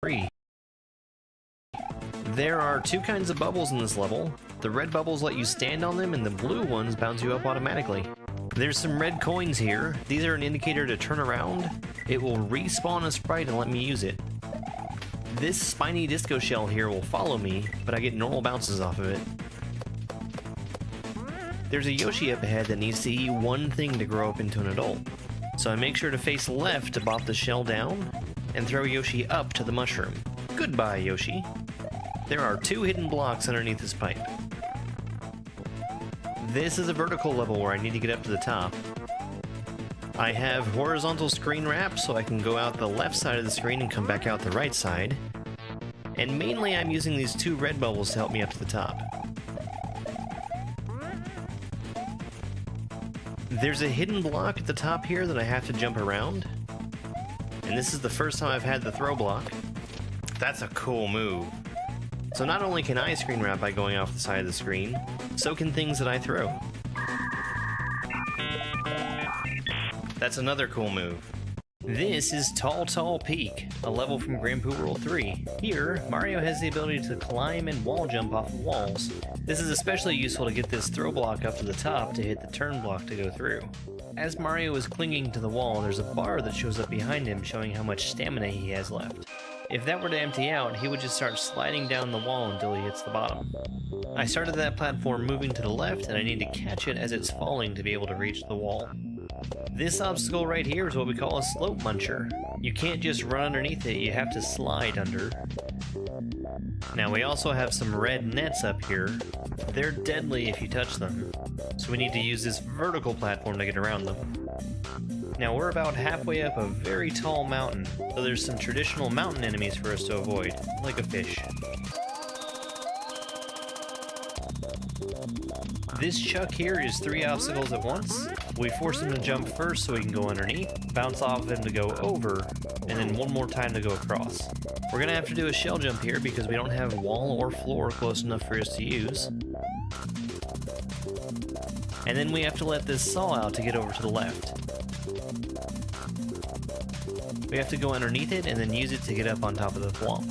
free. There are two kinds of bubbles in this level. The red bubbles let you stand on them, and the blue ones bounce you up automatically. There's some red coins here. These are an indicator to turn around. It will respawn a sprite and let me use it. This spiny disco shell here will follow me, but I get normal bounces off of it. There's a Yoshi up ahead that needs to eat one thing to grow up into an adult. So I make sure to face left to bop the shell down, and throw Yoshi up to the mushroom. Goodbye, Yoshi. There are two hidden blocks underneath this pipe. This is a vertical level where I need to get up to the top. I have horizontal screen wrap so I can go out the left side of the screen and come back out the right side. And mainly I'm using these two red bubbles to help me up to the top. There's a hidden block at the top here that I have to jump around. And this is the first time I've had the throw block. That's a cool move. So not only can I screen wrap by going off the side of the screen, so can things that I throw. That's another cool move. This is Tall Tall Peak, a level from Hampshire World 3. Here, Mario has the ability to climb and wall jump off of walls. This is especially useful to get this throw block up to the top to hit the turn block to go through. As Mario is clinging to the wall, there's a bar that shows up behind him showing how much stamina he has left. If that were to empty out, he would just start sliding down the wall until he hits the bottom. I started that platform moving to the left, and I need to catch it as it's falling to be able to reach the wall. This obstacle right here is what we call a slope muncher. You can't just run underneath it, you have to slide under. Now we also have some red nets up here. They're deadly if you touch them, so we need to use this vertical platform to get around them. Now we're about halfway up a very tall mountain, so there's some traditional mountain enemies for us to avoid, like a fish. This chuck here is 3 obstacles at once. We force him to jump first so he can go underneath, bounce off of him to go over, and then one more time to go across. We're gonna have to do a shell jump here because we don't have wall or floor close enough for us to use. And then we have to let this saw out to get over to the left. We have to go underneath it and then use it to get up on top of the wall.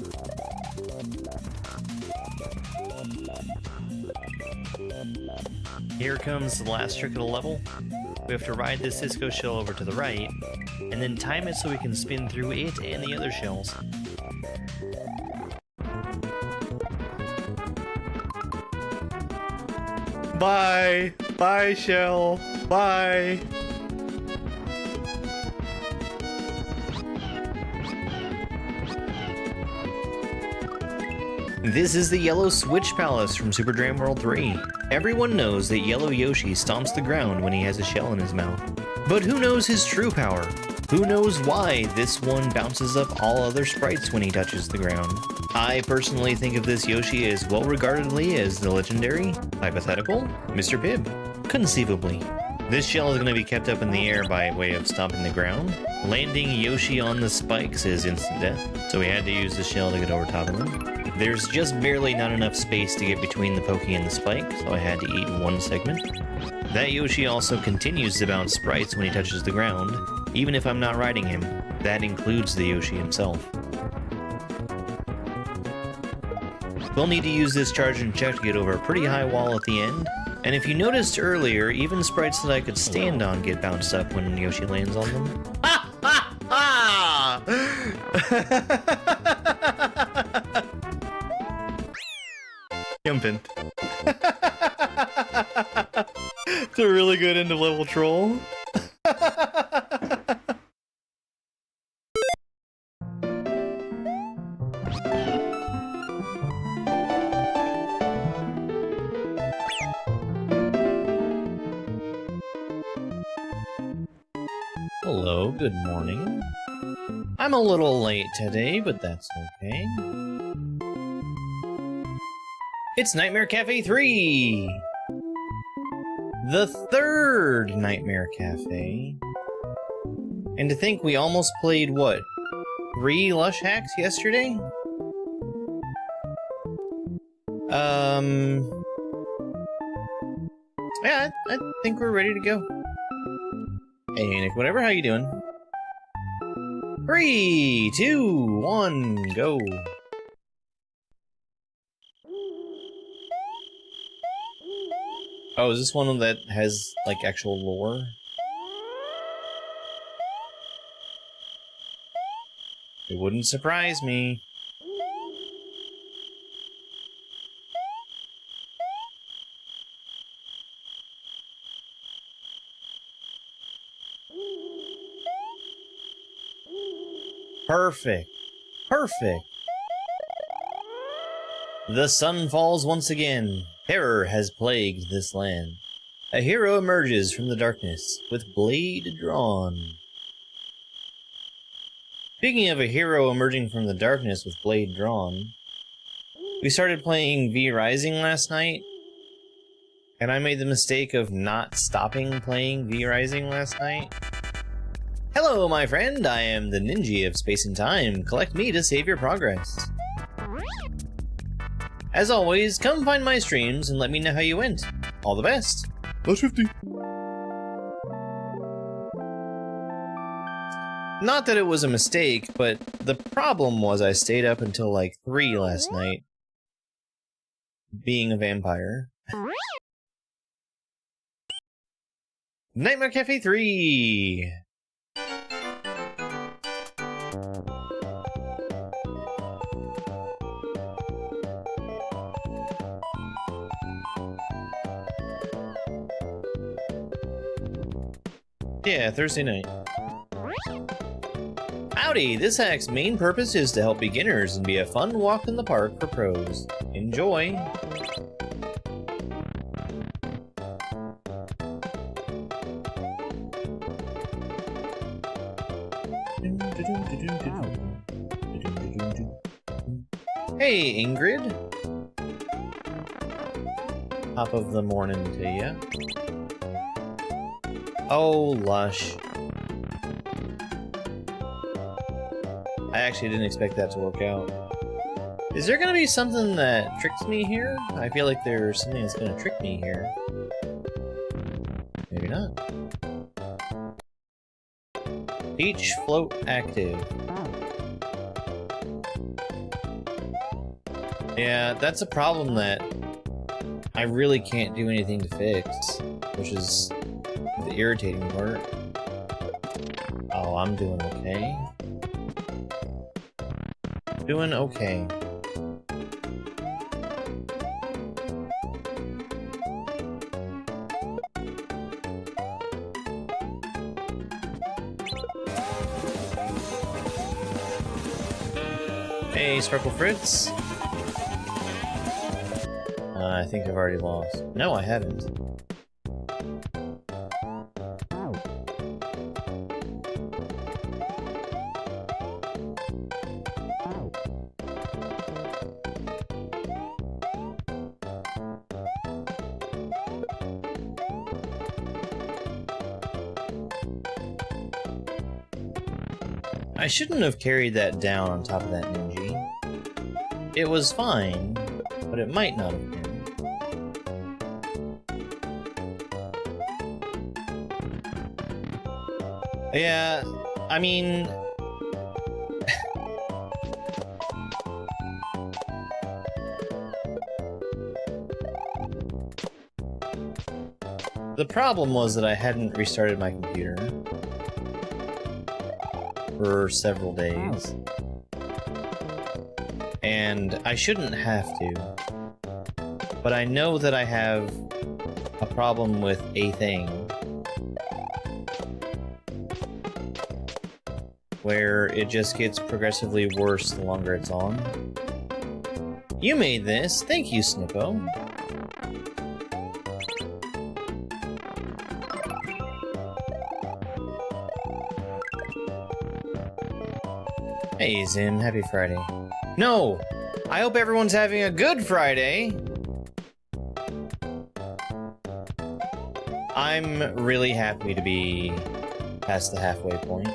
Here comes the last trick of the level. We have to ride this Cisco shell over to the right, and then time it so we can spin through it and the other shells. Bye! Bye, shell! Bye! This is the Yellow Switch Palace from Super Dram World 3. Everyone knows that Yellow Yoshi stomps the ground when he has a shell in his mouth. But who knows his true power? Who knows why this one bounces up all other sprites when he touches the ground? I personally think of this Yoshi as well-regardedly as the legendary, hypothetical, Mr. Pibb. Conceivably. This shell is going to be kept up in the air by way of stomping the ground. Landing Yoshi on the spikes is instant death, so we had to use the shell to get over top of them. There's just barely not enough space to get between the Pokey and the spike, so I had to eat one segment. That Yoshi also continues to bounce sprites when he touches the ground, even if I'm not riding him. That includes the Yoshi himself. We'll need to use this charge and check to get over a pretty high wall at the end. And if you noticed earlier, even sprites that I could stand on get bounced up when Yoshi lands on them. Ha ha ha! Jumpin'. It's a really good end of level troll. Hello, good morning. I'm a little late today, but that's okay. It's Nightmare Cafe 3! The third Nightmare Cafe. And to think we almost played, what, 3 Lush Hacks yesterday? Yeah, I think we're ready to go. Hey, Nick, whatever, how you doing? 3, 2, 1, go. Oh, is this one that has, like, actual lore? It wouldn't surprise me. Perfect. Perfect. The sun falls once again. Terror has plagued this land. A hero emerges from the darkness with blade drawn. Speaking of a hero emerging from the darkness with blade drawn, we started playing V Rising last night, and I made the mistake of not stopping playing V Rising last night. Hello, my friend, I am the Ninja of Space and Time. Collect me to save your progress. As always, come find my streams and let me know how you went. All the best. +50. Not that it was a mistake, but the problem was I stayed up until like 3 last night. Being a vampire. Nightmare Cafe 3! Yeah, Thursday night. Howdy! This hack's main purpose is to help beginners and be a fun walk in the park for pros. Enjoy! Hey, Ingrid! Top of the morning to ya. Oh, lush. I actually didn't expect that to work out. Is there gonna be something that tricks me here? I feel like there's something that's gonna trick me here. Maybe not. Beach float active. Yeah, that's a problem that I really can't do anything to fix, which is the irritating part. Oh, I'm doing okay. Doing okay. Hey, Sparkle Fritz. I think I've already lost. No, I haven't. I shouldn't have carried that down on top of that Ninja. It was fine, but it might not have been. Yeah, I mean... the problem was that I hadn't restarted my computer for several days. And I shouldn't have to. But I know that I have a problem with a thing. Where it just gets progressively worse the longer it's on. You made this. Thank you, Snippo. Hey, Zim. Happy Friday. No! I hope everyone's having a good Friday! I'm really happy to be past the halfway point.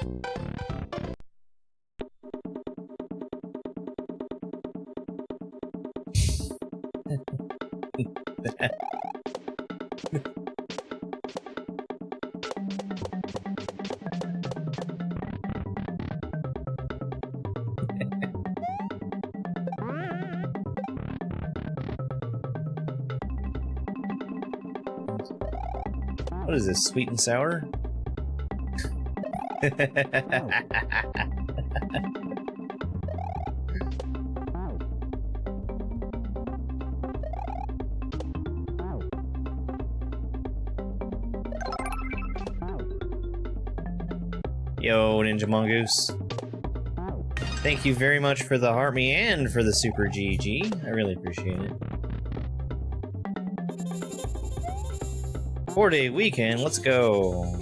What is this, sweet and sour? Yo, Ninja Mongoose. Thank you very much for the heart me and for the super GG. I really appreciate it. 4-day weekend, let's go.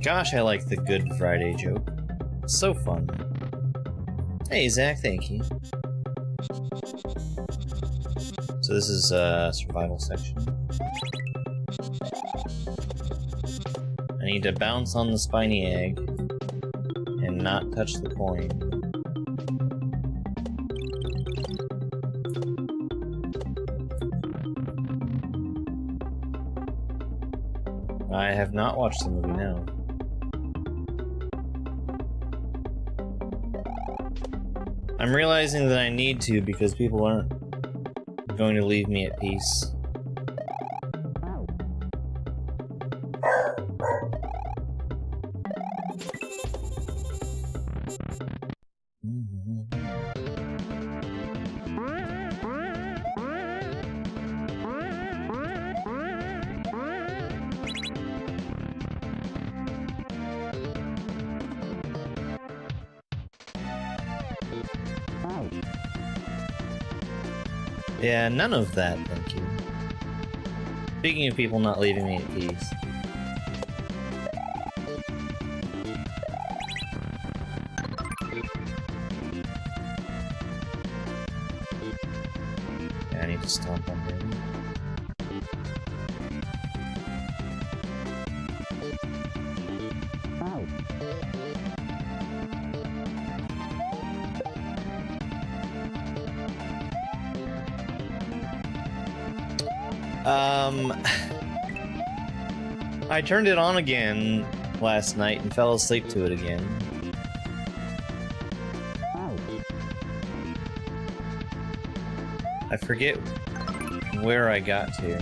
Gosh, I like the Good Friday joke. It's so fun. Hey, Zach, thank you. So this is a survival section. I need to bounce on the spiny egg and not touch the coin. I have not watched the movie now. I'm realizing that I need to because people aren't going to leave me at peace. Yeah, none of that, thank you. Speaking of people not leaving me at peace. Yeah, I need to stomp on him. I turned it on again last night and fell asleep to it again. I forget where I got to.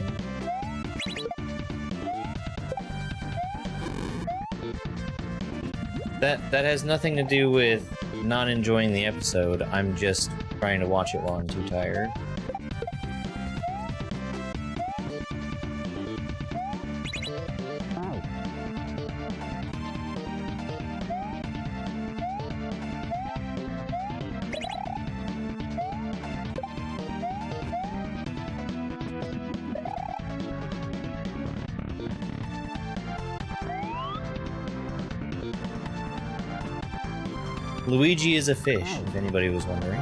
That has nothing to do with not enjoying the episode. I'm just trying to watch it while I'm too tired. Luigi is a fish, if anybody was wondering.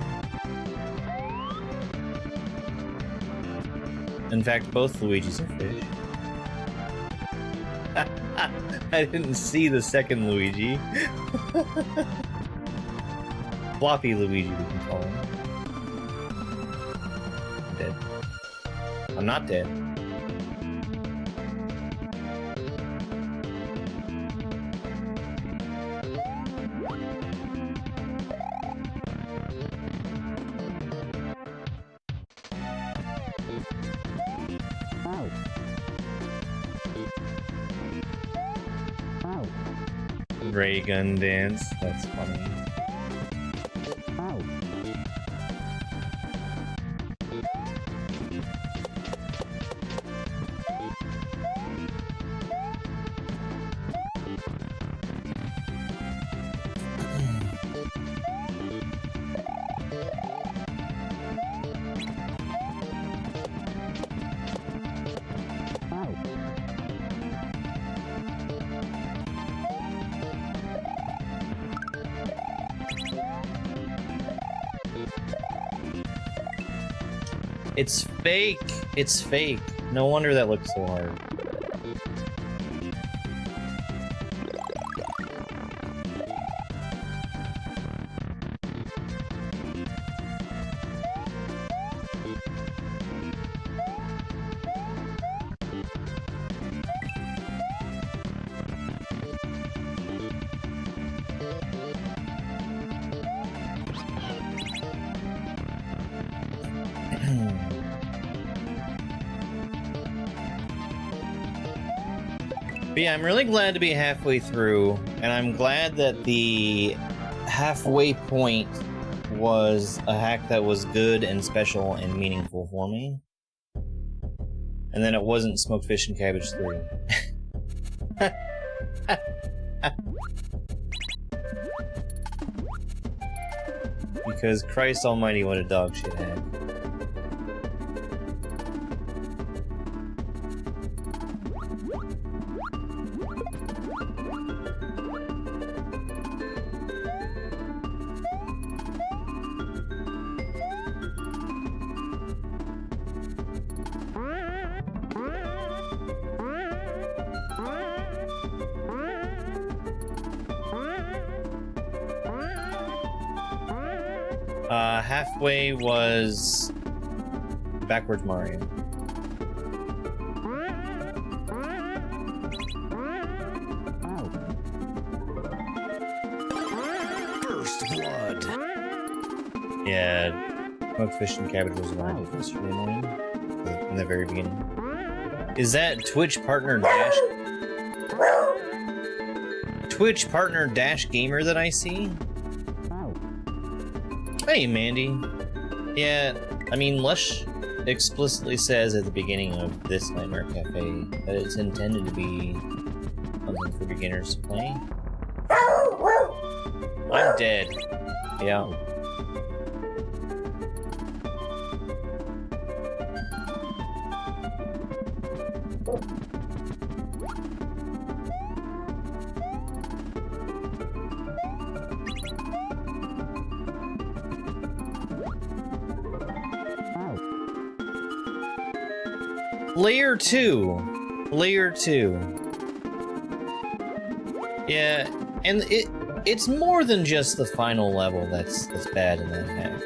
In fact, both Luigis are fish. I didn't see the second Luigi. Floppy Luigi, we can call him. I'm dead. I'm not dead. Ray gun dance, that's funny. It's fake. It's fake. No wonder that looked so hard. But yeah, I'm really glad to be halfway through, and I'm glad that the halfway point was a hack that was good and special and meaningful for me. And then it wasn't smoked fish and cabbage 3. Because Christ almighty, what a dog shit hack. Halfway was backwards Mario. First blood. Yeah, smoked fish and cabbage was what I did yesterday morning, in the very beginning. Is that Twitch partner Dash Gamer that I see? Hey, Mandy. Yeah, I mean, Lush explicitly says at the beginning of this Nightmare Cafe that it's intended to be something for beginners to play. I'm dead. Yeah. Layer 2. Layer 2. Yeah, and it's more than just the final level that's bad in that hack.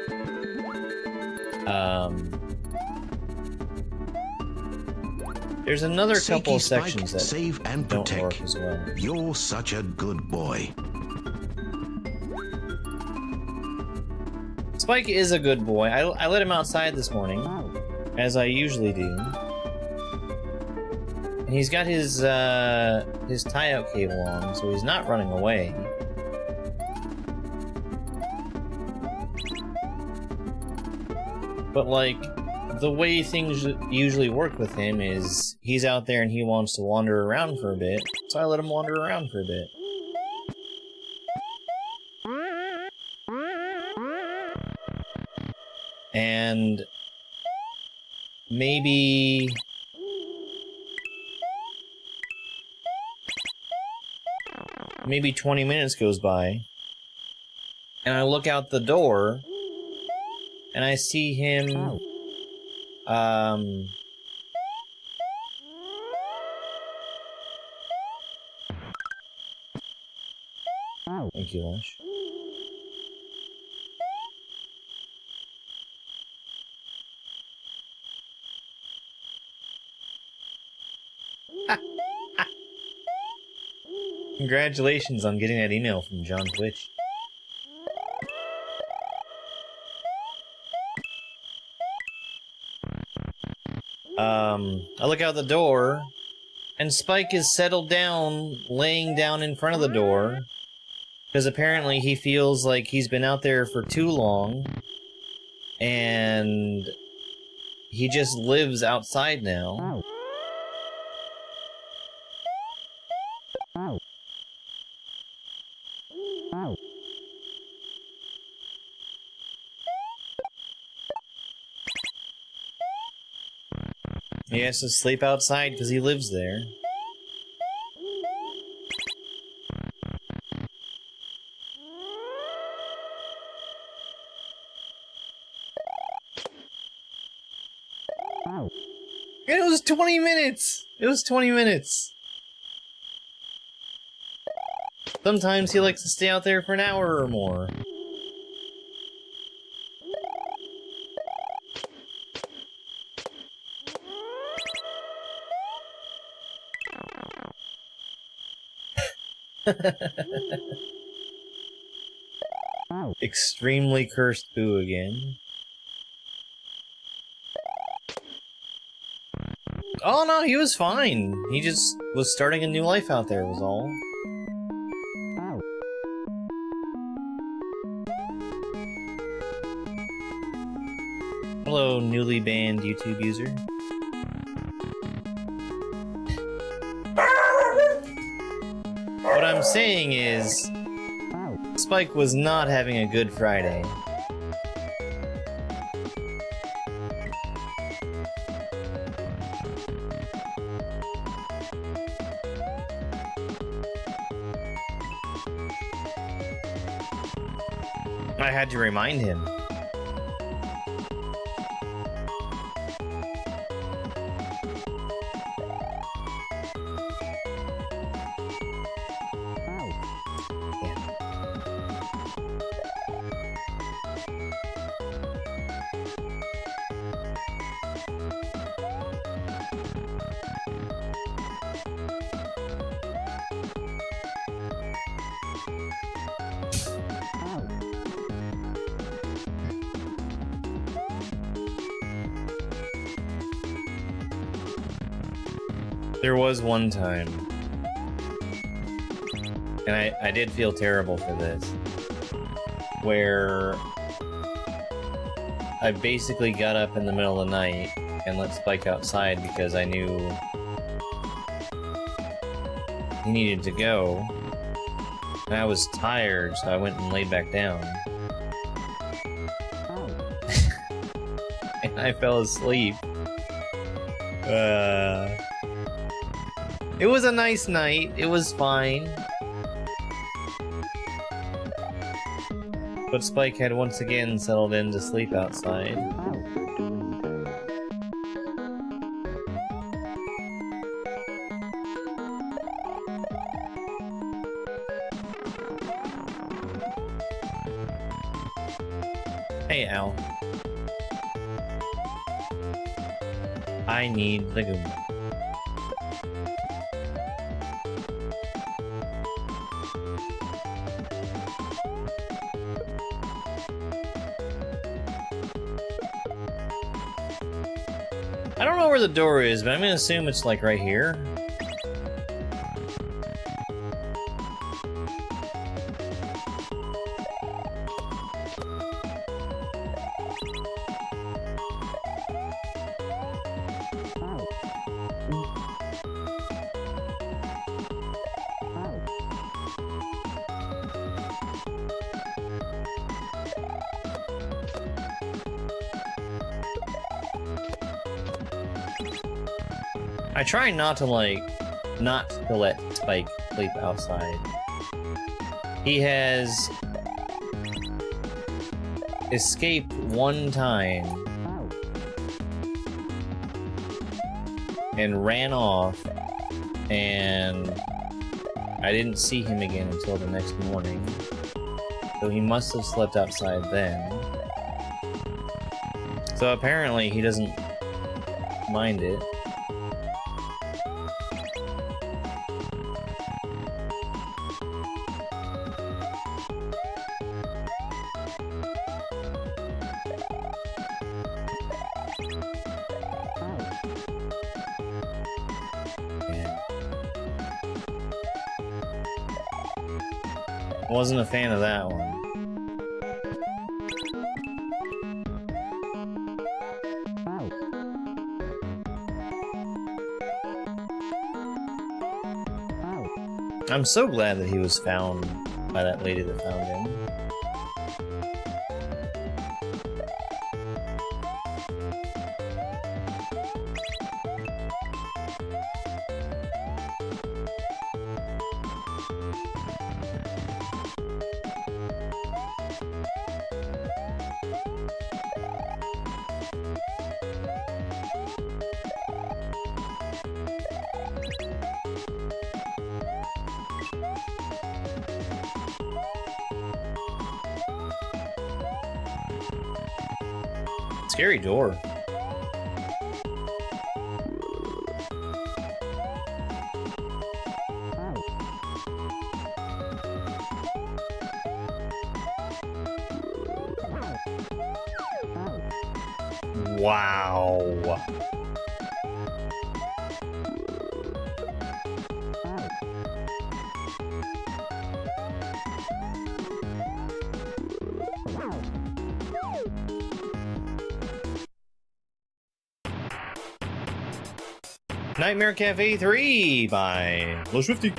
There's another couple of sections that save and don't protect. work as well. You're such a good boy. Spike is a good boy. I let him outside this morning, as I usually do. And he's got his tie-out cable on, so he's not running away. But, like, the way things usually work with him is he's out there and he wants to wander around for a bit, so I let him wander around for a bit. And maybe 20 minutes goes by, and I look out the door, and I see him, thank you, Lush. Congratulations on getting that email from John Twitch. I look out the door, and Spike is settled down, laying down in front of the door, because apparently he feels like he's been out there for too long, and he just lives outside now. He has to sleep outside because he lives there. It was 20 minutes! It was 20 minutes! Sometimes he likes to stay out there for an hour or more. Extremely cursed Boo again. Oh no, he was fine. He just was starting a new life out there, was all. Hello, newly banned YouTube user. What I'm saying is, Spike was not having a good Friday. I had to remind him. There was one time, and I did feel terrible for this, where I basically got up in the middle of the night and let Spike outside because I knew he needed to go, and I was tired, so I went and laid back down. And I fell asleep. It was a nice night. It was fine. But Spike had once again settled in to sleep outside. Hey, Al. I need the Goomba. I don't know where the door is, but I'm gonna assume it's like right here. I try not to let Spike sleep outside. He has escaped one time and ran off, and I didn't see him again until the next morning. So he must have slept outside then. So apparently he doesn't mind it. Wasn't a fan of that one. I'm so glad that he was found by that lady that found him. scary door. Wow. Nightmare Cafe 3 by Low Swifty.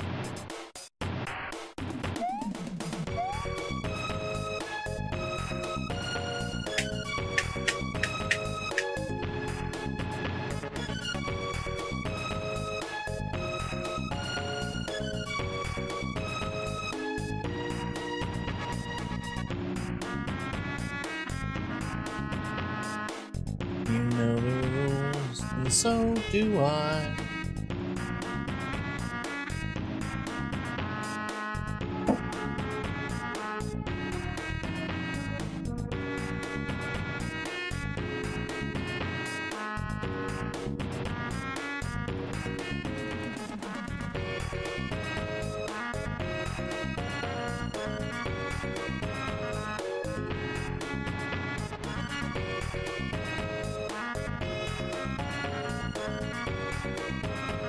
You know the rules, and so do I.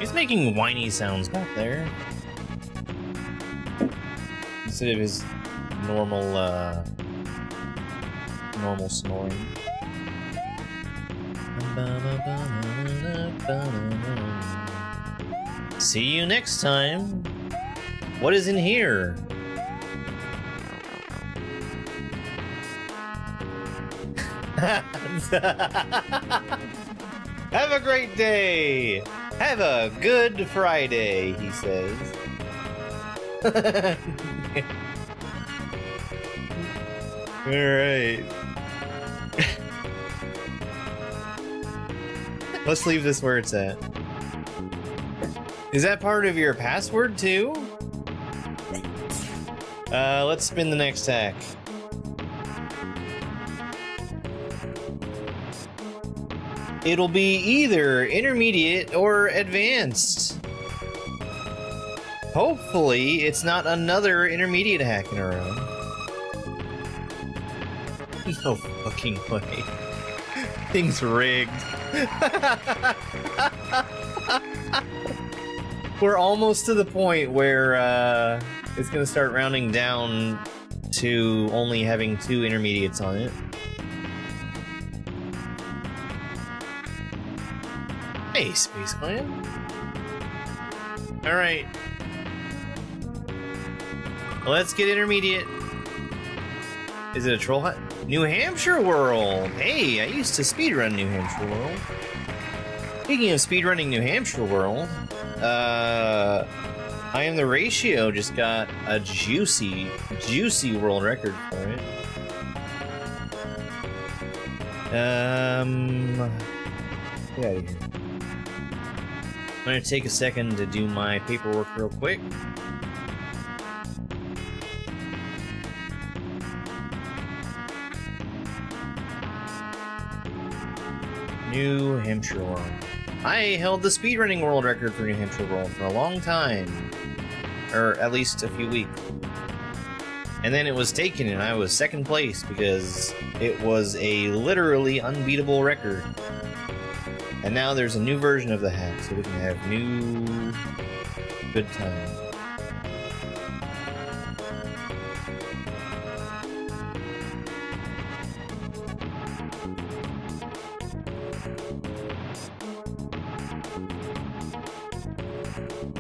He's making whiny sounds back there. Instead of his normal, normal snoring. See you next time. What is in here? Have a great day. Have a good Friday, he says. Alright. Let's leave this where it's at. Is that part of your password too? Let's spin the next hack. It'll be either intermediate or advanced. Hopefully, it's not another intermediate hack in a row. No fucking way. Thing's rigged. We're almost to the point where it's gonna start rounding down to only having 2 intermediates on it. Hey, Space Clan. Alright. Let's get intermediate. Is it a troll hut? New Hampshire World! Hey, I used to speedrun New Hampshire World. Speaking of speedrunning New Hampshire World, I Am the Ratio just got a juicy world record for it. Get out of here. I'm gonna take a second to do my paperwork real quick. New Hampshire World. I held the speedrunning world record for New Hampshire World for a long time. Or at least a few weeks. And then it was taken and I was 2nd place because it was a literally unbeatable record. And now there's a new version of the hack, so we can have new good times.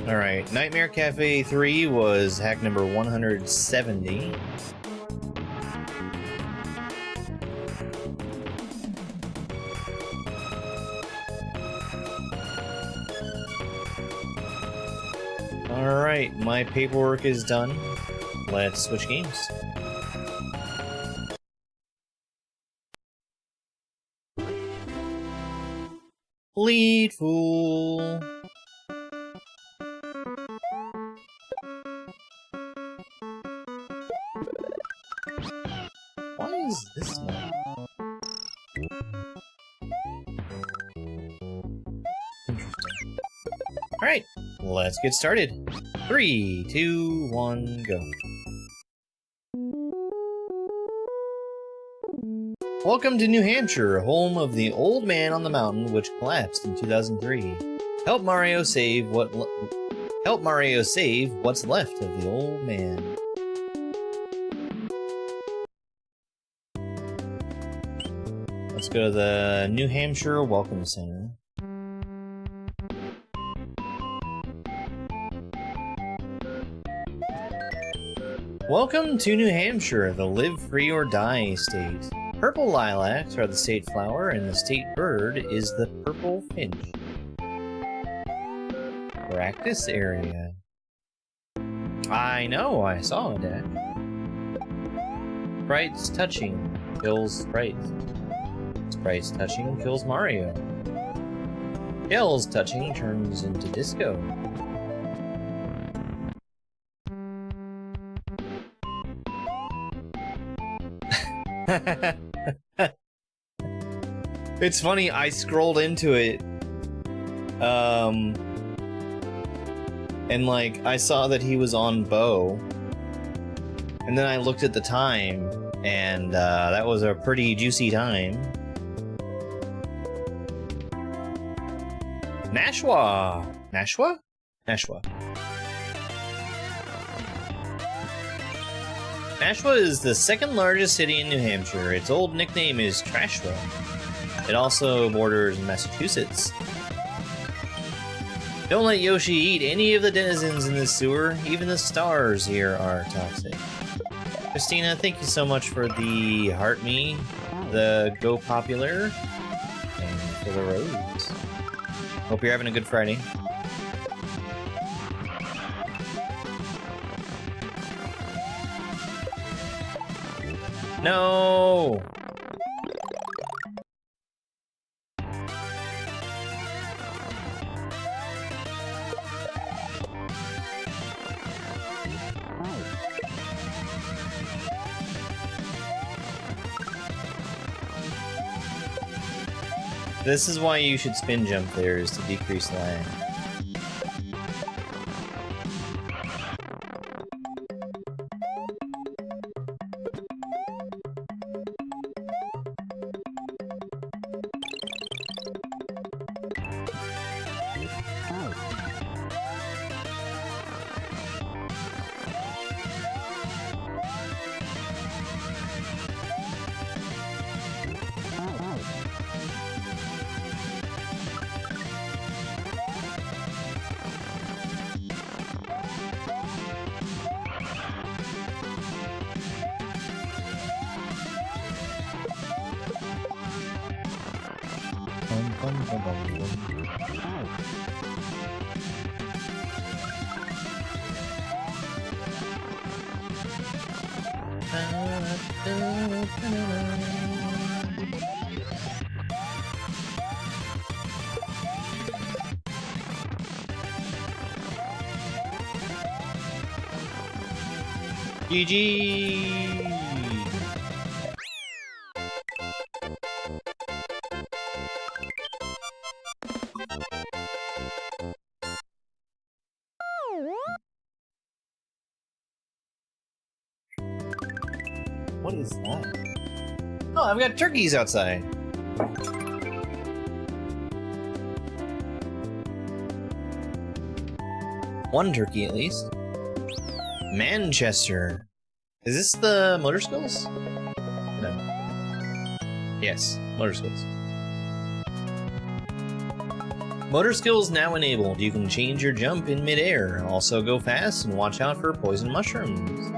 Alright, Nightmare Cafe 3 was hack number 170. Alright, my paperwork is done. Let's switch games. Lead fool. Why is this not? Let's get started. 3, 2, 1, go. Welcome to New Hampshire, home of the old man on the mountain which collapsed in 2003. Help Mario save what's left of the old man. Let's go to the New Hampshire Welcome Center. Welcome to New Hampshire, the live free or die state. Purple lilacs are the state flower, and the state bird is the purple finch. Practice area. I know, I saw it. Sprites touching kills sprites. Sprites touching kills Mario. Shells touching turns into disco. It's funny, I scrolled into it, and like, I saw that he was on bow, and then I looked at the time, and that was a pretty juicy time. Nashua! Nashua? Nashua. Nashua is the second largest city in New Hampshire. Its old nickname is Trashua. It also borders Massachusetts. Don't let Yoshi eat any of the denizens in this sewer. Even the stars here are toxic. Christina, thank you so much for the heart me, the go popular, and for the rose. Hope you're having a good Friday. No! This is why you should spin jump there, is to decrease lag. GG! What is that? Oh, I've got turkeys outside. One turkey at least. Manchester. Is this the motor skills? No. Yes, motor skills. Motor skills now enabled. You can change your jump in midair. Also go fast and watch out for poison mushrooms.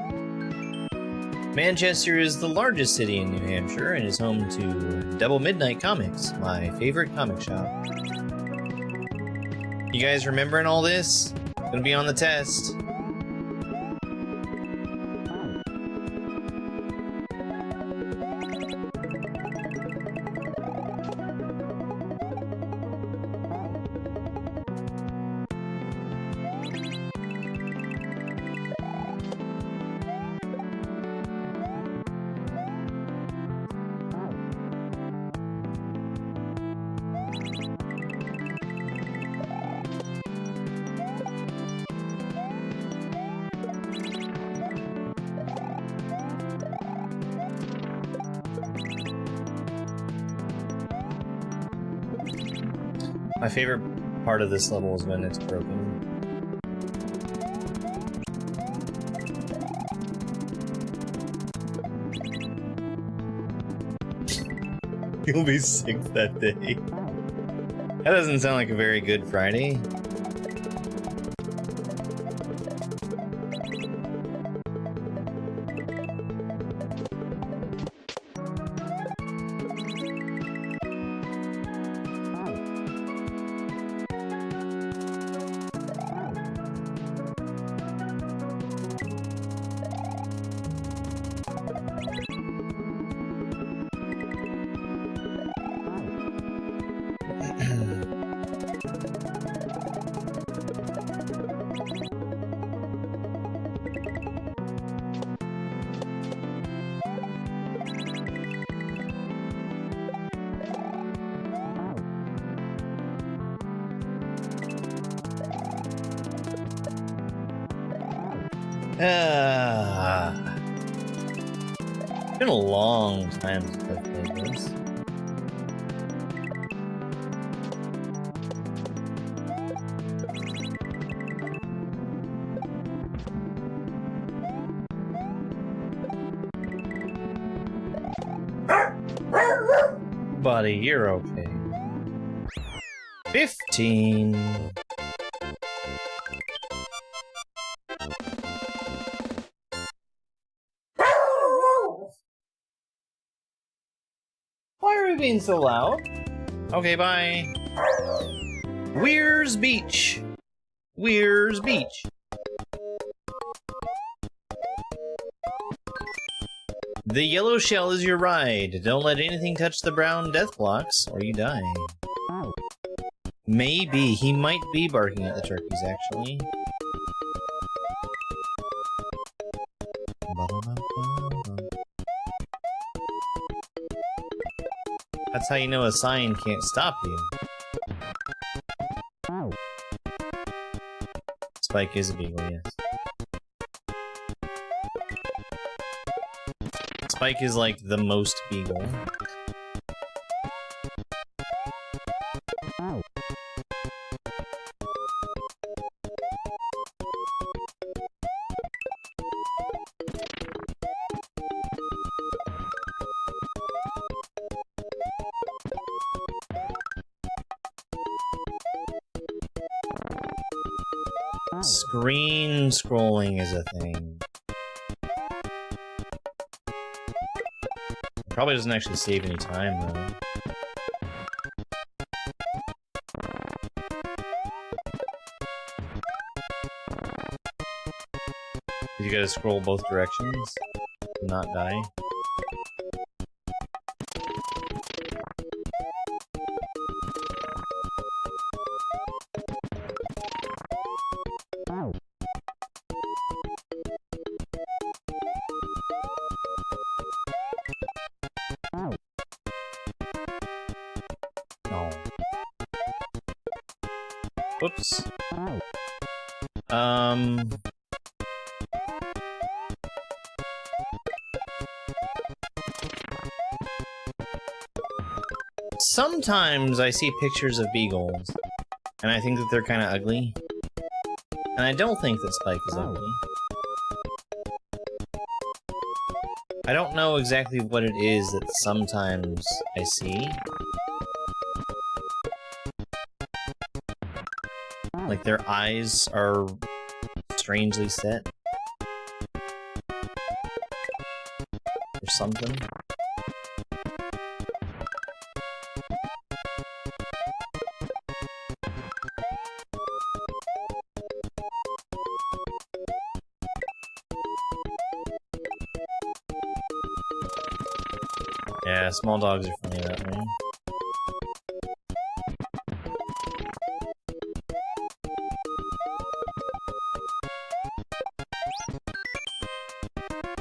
Manchester is the largest city in New Hampshire and is home to Double Midnight Comics, my favorite comic shop. You guys remembering all this? Gonna be on the test. My favorite part of this level is when it's broken. You'll be sick that day. That doesn't sound like a very good Friday. It's been a long time since I've played this. Buddy, you're okay. 15. Why are we being so loud? Okay, bye. Weir's Beach. Weir's Beach. The yellow shell is your ride. Don't let anything touch the brown death blocks, or you die. Maybe. He might be barking at the turkeys, actually. That's how you know a sign can't stop you. Spike is a beagle, yes. Spike is like the most beagle. Screen scrolling is a thing. Probably doesn't actually save any time, though. You gotta scroll both directions to not die. Whoops. Sometimes I see pictures of beagles, and I think that they're kind of ugly. And I don't think that Spike is ugly. I don't know exactly what it is that sometimes I see. Like their eyes are strangely set. Or something. Yeah, small dogs are funny that way.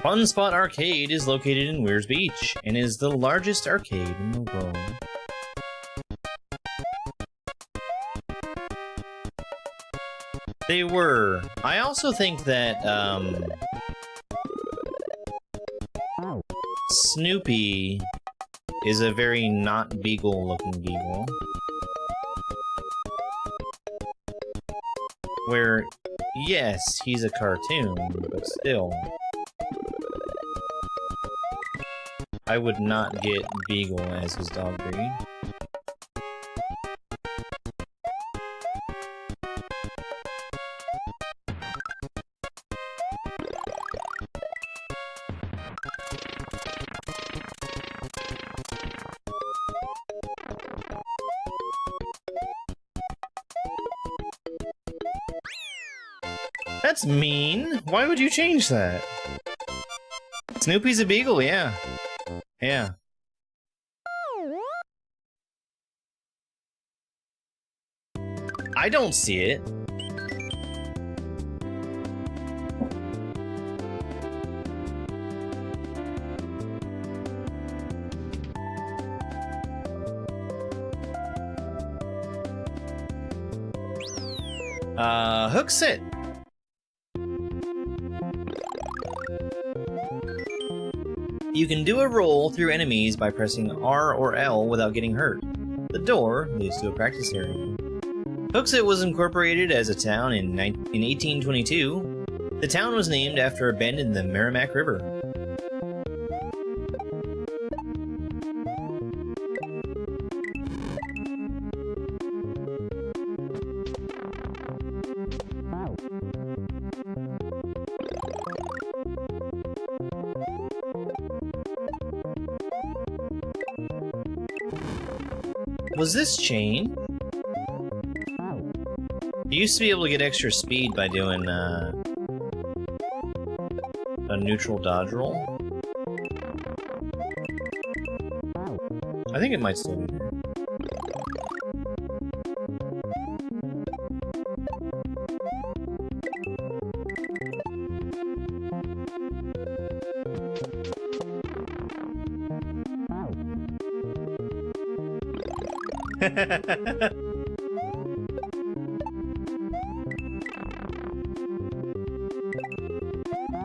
Fun Spot Arcade is located in Weir's Beach and is the largest arcade in the world. They were. I also think that, Snoopy is a very not beagle-looking beagle. Where, yes, he's a cartoon, but still. I would not get Beagle as his dog breed. That's mean. Why would you change that? Snoopy's a beagle, yeah. Yeah. I don't see it. Hook sit. You can do a roll through enemies by pressing R or L without getting hurt. The door leads to a practice area. Hooksett was incorporated as a town in 1822. The town was named after a bend in the Merrimack River. Was this chain? You used to be able to get extra speed by doing a neutral dodge roll. I think it might still be there.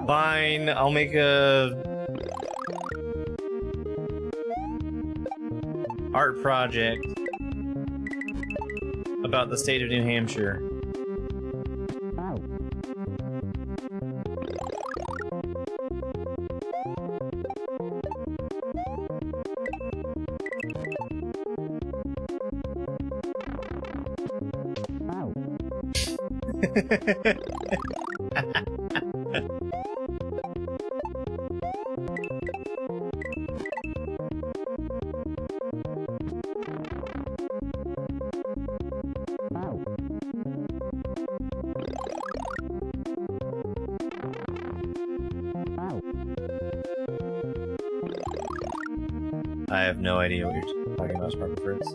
Fine, I'll make a art project about the state of New Hampshire. I have no idea what you're talking about, Sparkle Fritz.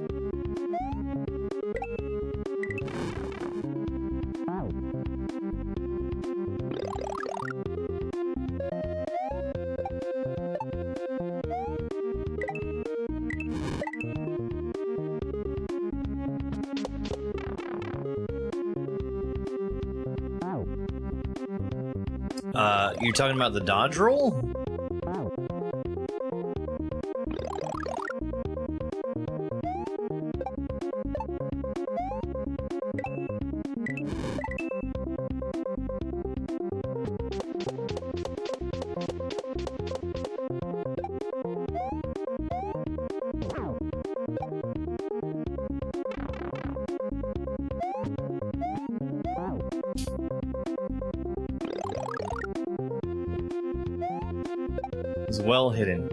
You're talking about the dodge roll? It's well hidden.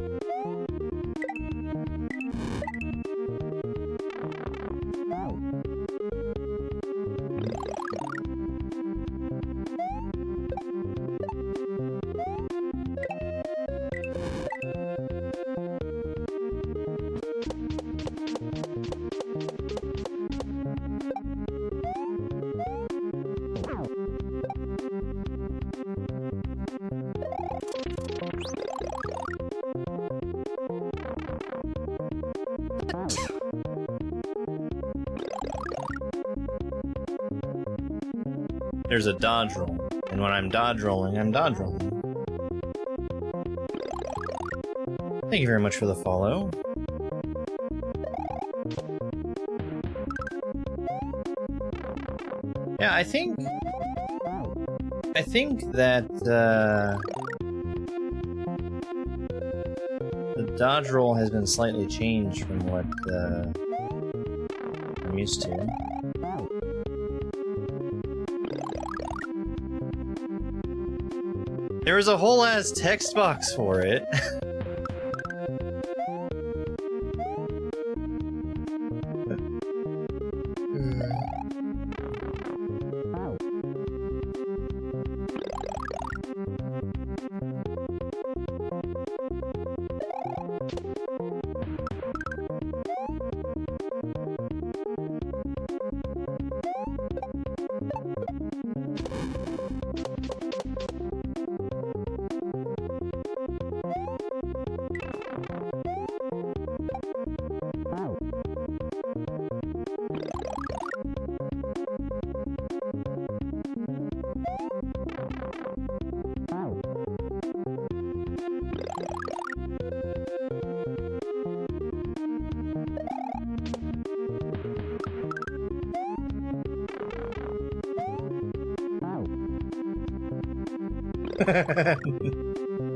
There's a dodge roll, and when I'm dodge rolling, I'm dodge rolling. Thank you very much for the follow. Yeah, I think that the dodge roll has been slightly changed from what I'm used to. There was a whole ass text box for it.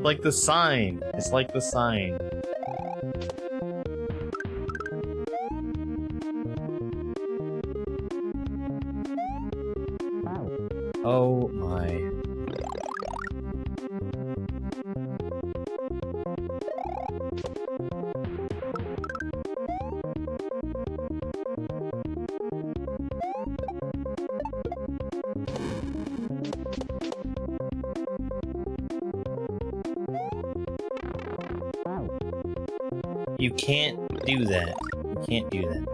Like the sign. It's like the sign. Oh my. You can't do that. You can't do that.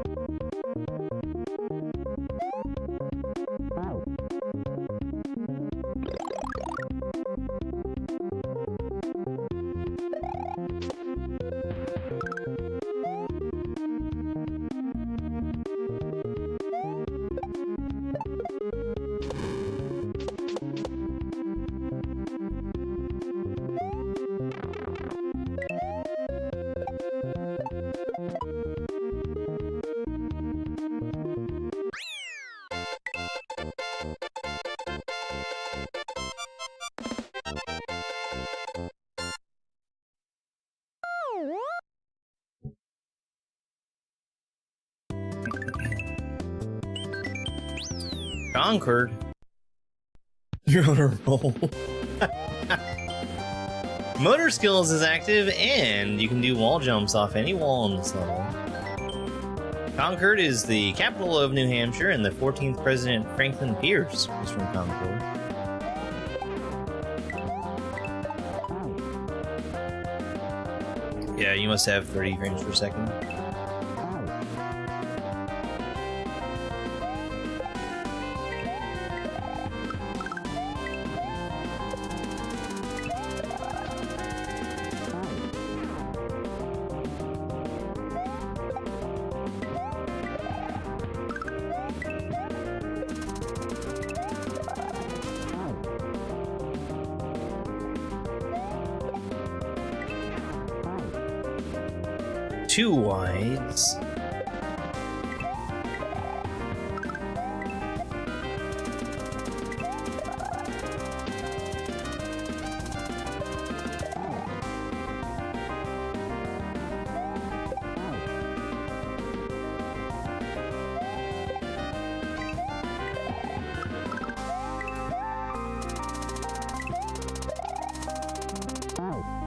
Conquered. You're on a roll. Motor skills is active, and you can do wall jumps off any wall on this level. Concord is the capital of New Hampshire, and the 14th President Franklin Pierce was from Concord. Yeah, you must have 30 frames per second. Two wides.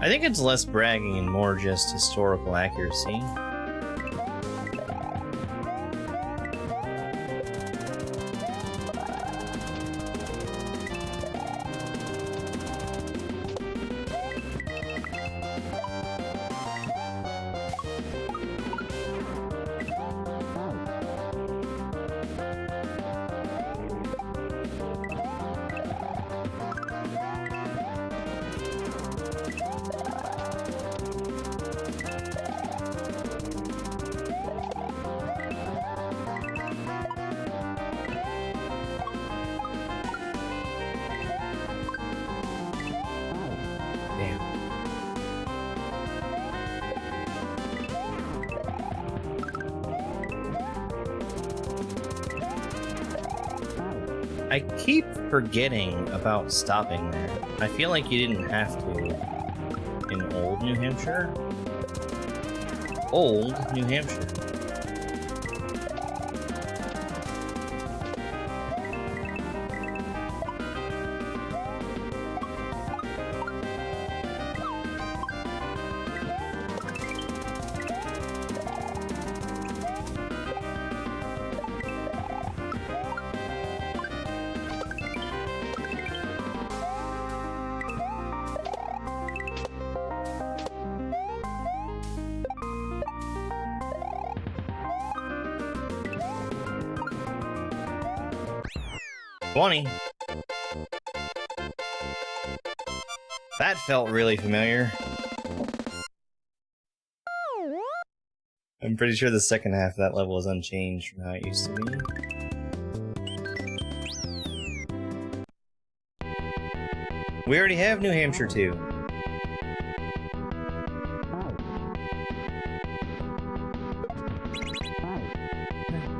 I think it's less bragging and more just historical accuracy. I keep forgetting about stopping there. I feel like you didn't have to in Old New Hampshire. Old New Hampshire. That felt really familiar. I'm pretty sure the second half of that level is unchanged from how it used to be. We already have New Hampshire too.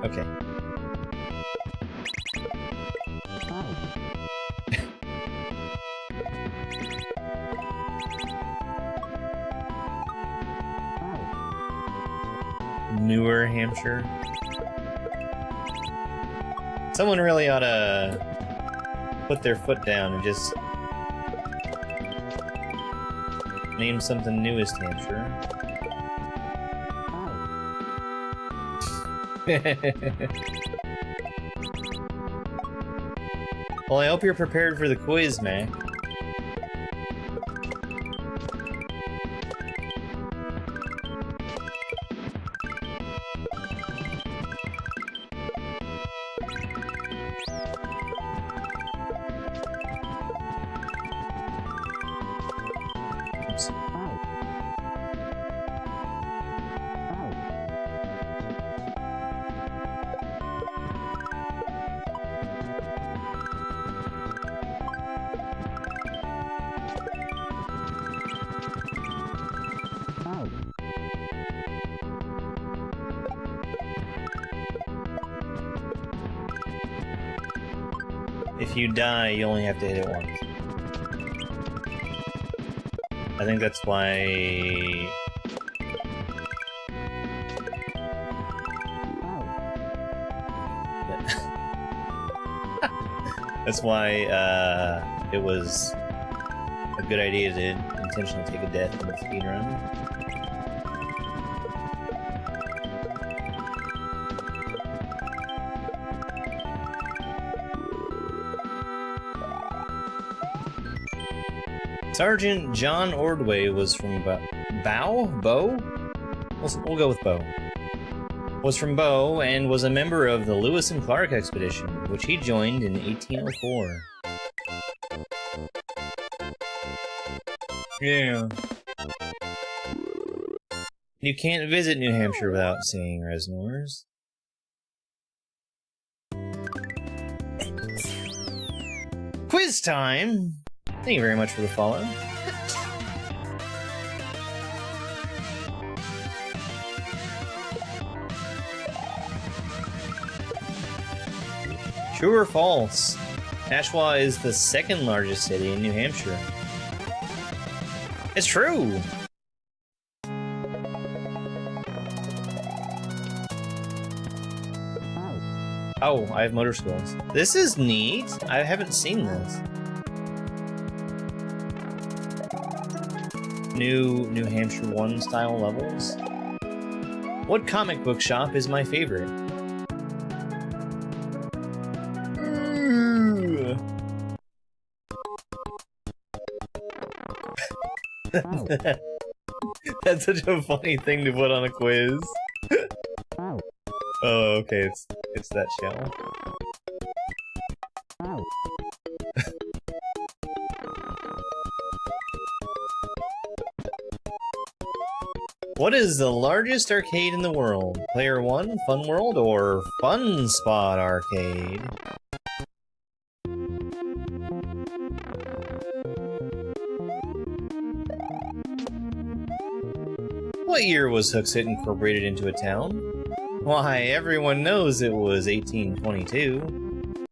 Okay. Newer Hampshire. Someone really ought to put their foot down and just name something newest Hampshire. Well, I hope you're prepared for the quiz, Mac. If you die, you only have to hit it once. I think that's why... That's why, it was a good idea to intentionally take a death in the speedrun. Sergeant John Ordway was from Bow? We'll go with Bow. Was from Bow and was a member of the Lewis and Clark expedition, which he joined in 1804. Yeah. You can't visit New Hampshire without seeing Reznors. Quiz time! Thank you very much for the follow. True or false? Nashua is the second largest city in New Hampshire. It's true! Oh, I have motor skills. This is neat. I haven't seen this. New Hampshire 1 style levels. What comic book shop is my favorite? That's such a funny thing to put on a quiz. Oh, okay, it's that shell. What is the largest arcade in the world? Player 1, Fun World, or Fun Spot Arcade? What year was Hooksett incorporated into a town? Why, everyone knows it was 1822.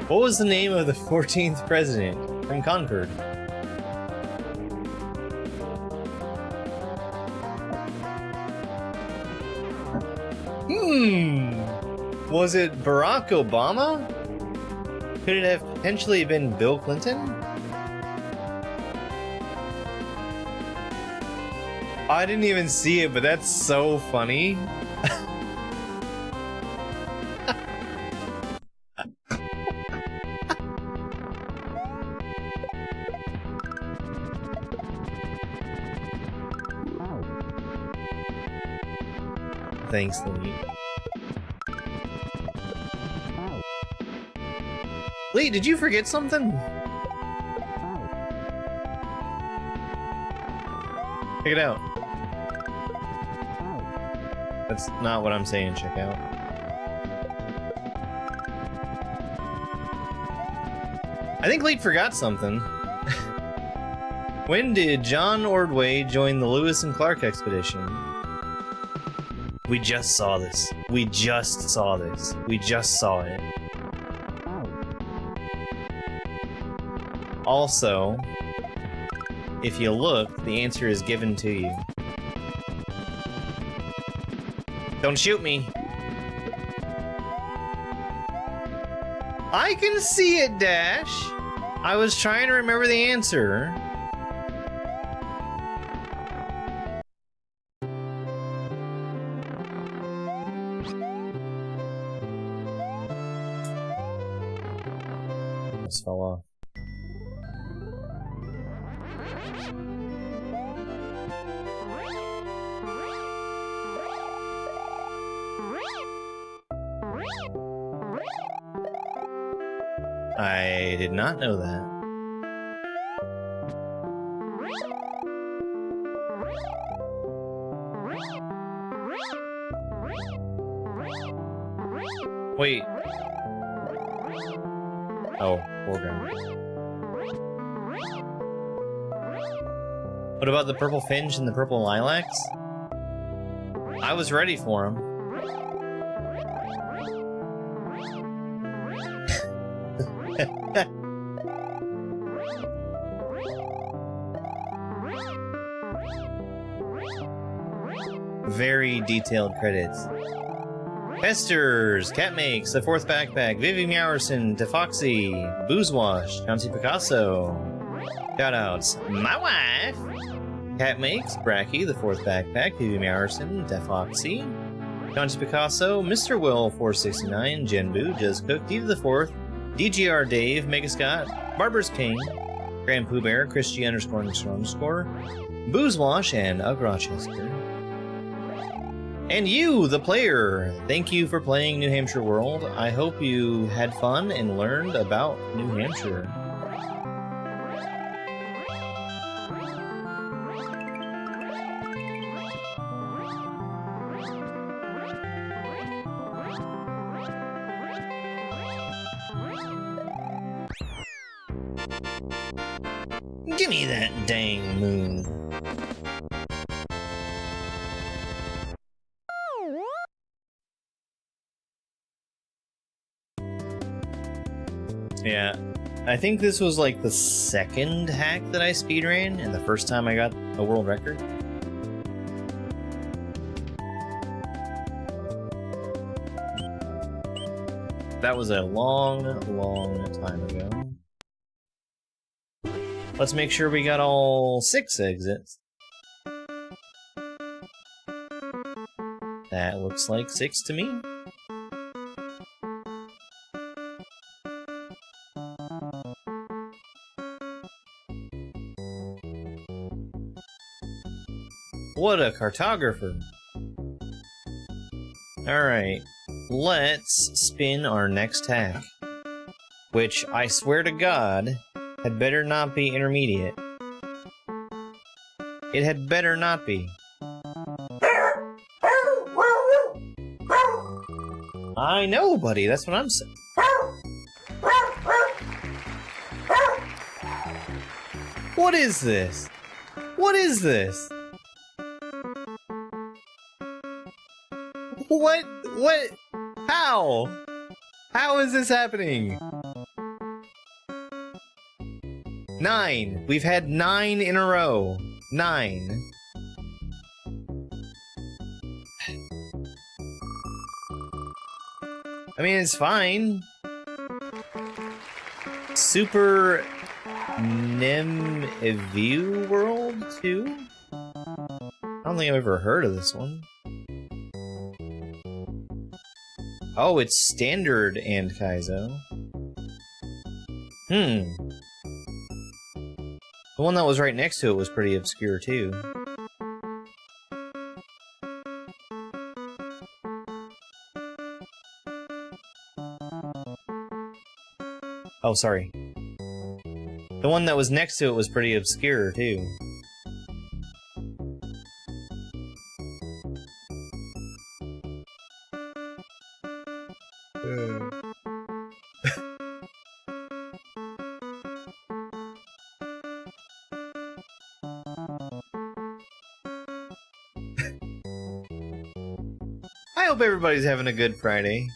What was the name of the 14th president from Concord? Was it Barack Obama? Could it have potentially been Bill Clinton? I didn't even see it, but that's so funny. Thanks, Lee. Lee, did you forget something? Check it out. That's not what I'm saying, check out. I think Lee forgot something. When did John Ordway join the Lewis and Clark expedition? We just saw this. We just saw this. We just saw it. Also, if you look, the answer is given to you. Don't shoot me. I can see it, Dash. I was trying to remember the answer. Just fell off. I did not know that. Wait. Oh, foreground. What about the purple finch and the purple lilacs? I was ready for them. Very detailed credits. Pesters, Catmakes, The Fourth Backpack, Vivi Meowerson, Defoxy, Boozewash, Chauncey Picasso. Shoutouts, my wife, Catmakes, Bracky, The Fourth Backpack, Vivi Meowerson, Defoxy, Chauncey Picasso, Mr. Will 469, Jenbu, Just Cook, Diva the Fourth, DGR Dave, Megascott, Barber's King, Grand Pooh Bear, Christy ___, Boozewash, and Ugg Rochester. And you, the player, thank you for playing New Hampshire World. I hope you had fun and learned about New Hampshire. Give me that dang moon. Yeah, I think this was like the second hack that I speedran, and the first time I got a world record. That was a long, long time ago. Let's make sure we got all 6 exits. That looks like 6 to me. What a cartographer. Alright, let's spin our next hack. Which, I swear to God, had better not be intermediate. It had better not be. I know, buddy, that's what I'm saying. What is this? What is this? What? How? How is this happening? 9. We've had 9 in a row. 9. I mean, it's fine. Super World 2? I don't think I've ever heard of this one. Oh, it's standard and Kaizo. The one that was right next to it was pretty obscure too. Oh, sorry. The one that was next to it was pretty obscure too. I hope everybody's having a good Friday.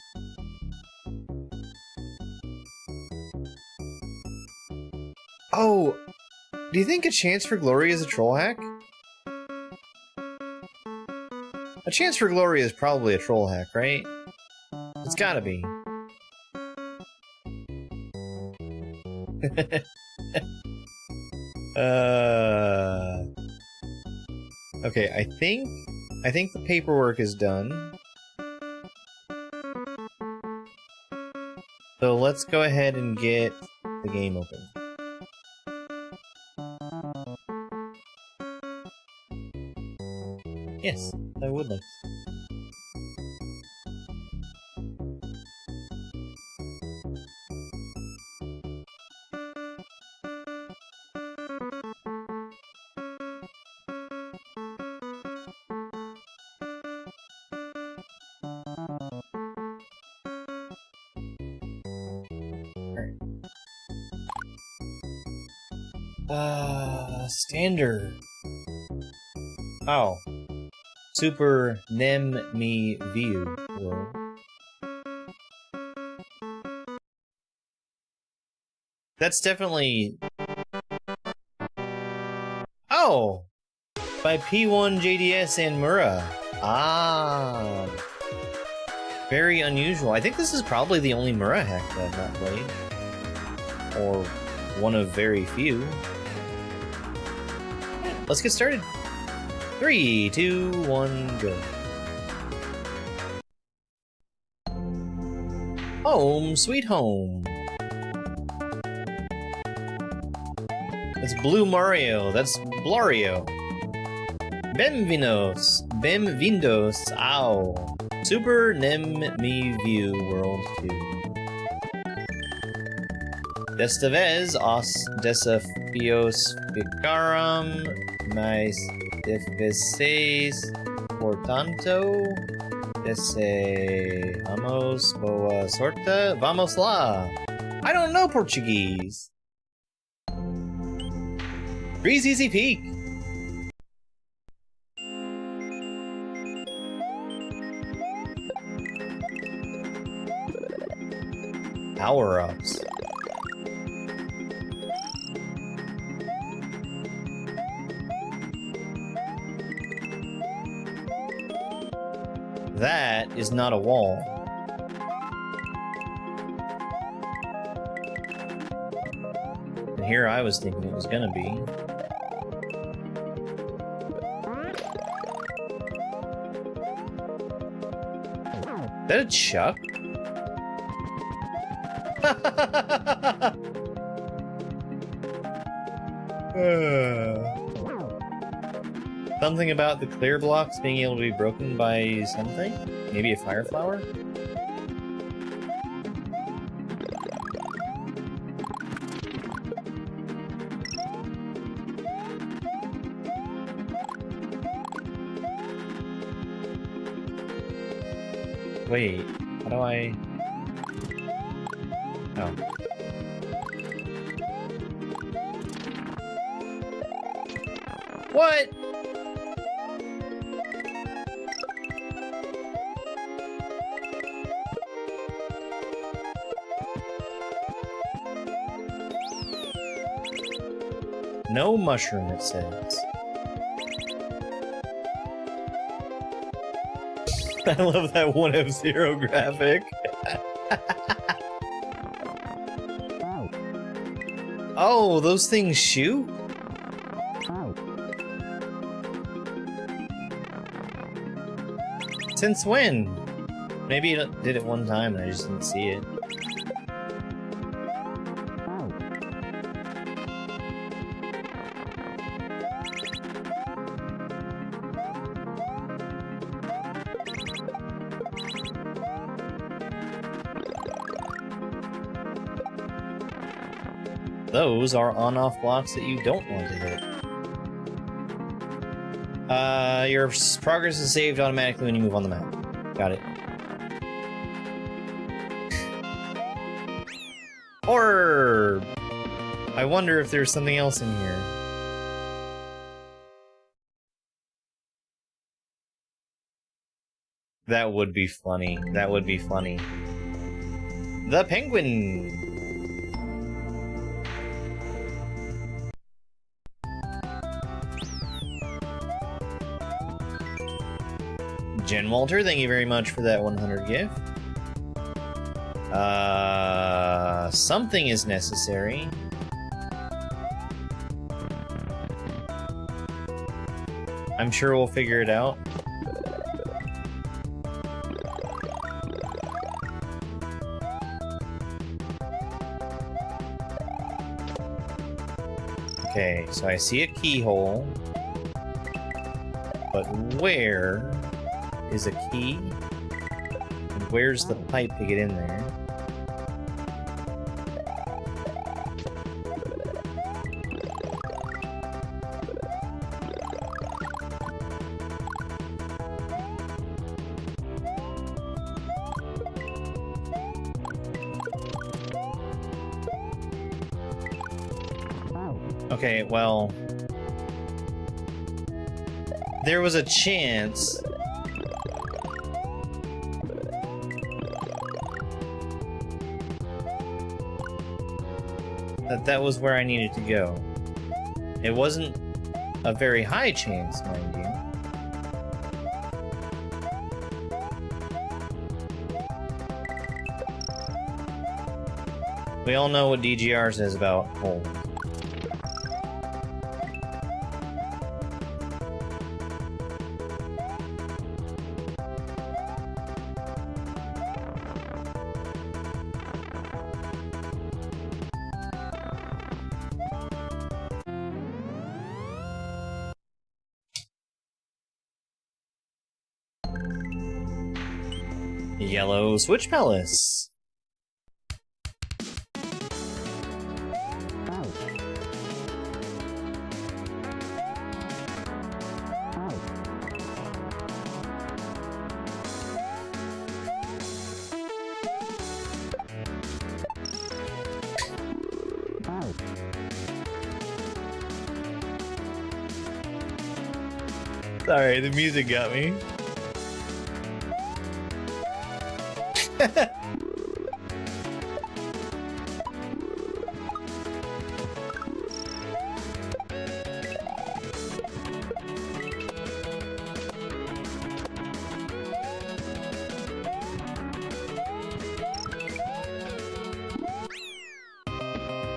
Oh, do you think a chance for glory is a troll hack? A chance for glory is probably a troll hack, right? It's gotta be. Okay, I think the paperwork is done. So let's go ahead and get the game open. Yes, I would like to. Standard. Oh. Super View World. That's definitely... Oh! By P1 JDS and Mura. Ah. Very unusual. I think this is probably the only Mura hack that I've not played. Or one of very few. Let's get started. 3, 2, 1, go. Home, sweet home. That's Blue Mario. That's Blario. Bem-vindos, ow. Super View World 2. Desta vez, os desafios ficaram mais difíceis, portanto, deseamos boa sorte. Vamos lá! I don't know Portuguese! Breeze Easy Peak! Power-ups. That is not a wall. And here I was thinking it was gonna be. Is that a Chuck? Something about the clear blocks being able to be broken by something? Maybe a fire flower? Wait, how do I... Oh. What? No mushroom, it says. I love that 1F0 graphic. Oh, those things shoot? Since when? Maybe it did it one time and I just didn't see it. Those are on-off blocks that you don't want to hit. Your progress is saved automatically when you move on the map. Got it. Or I wonder if there's something else in here. That would be funny. That would be funny. The penguin! Jen Walter, thank you very much for that 100 gift. Something is necessary. I'm sure we'll figure it out. Okay, so I see a keyhole. But where is a key? And where's the pipe to get in there? Okay, well, there was a chance that was where I needed to go. It wasn't a very high chance, mind you. We all know what DGR says about holes. Yellow Switch Palace. Sorry, the music got me.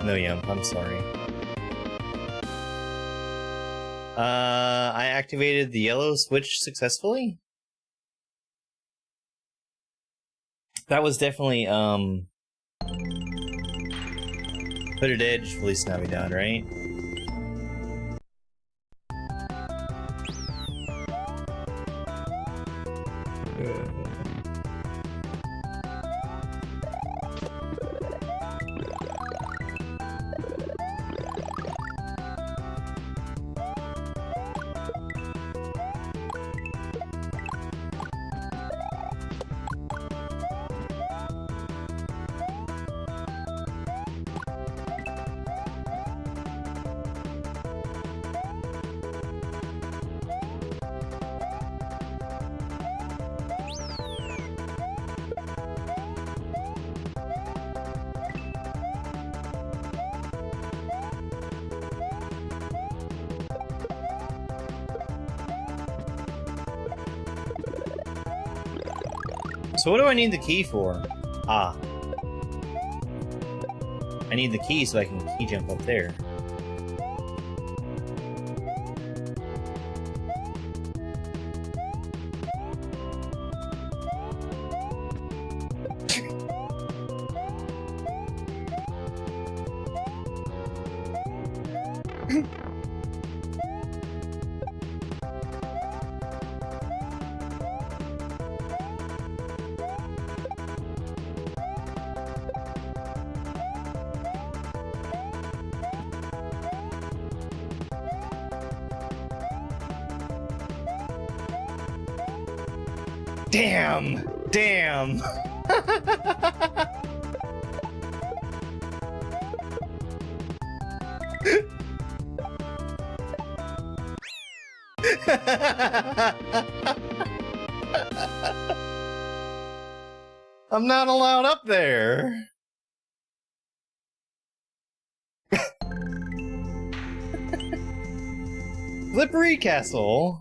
No, Yum, I'm sorry. I activated the yellow switch successfully? That was definitely, Hooded Edge, Feliz Navidad, right? So what do I need the key for? Ah. I need the key so I can key jump up there. Damn! Damn! I'm not allowed up there. Slippery Castle.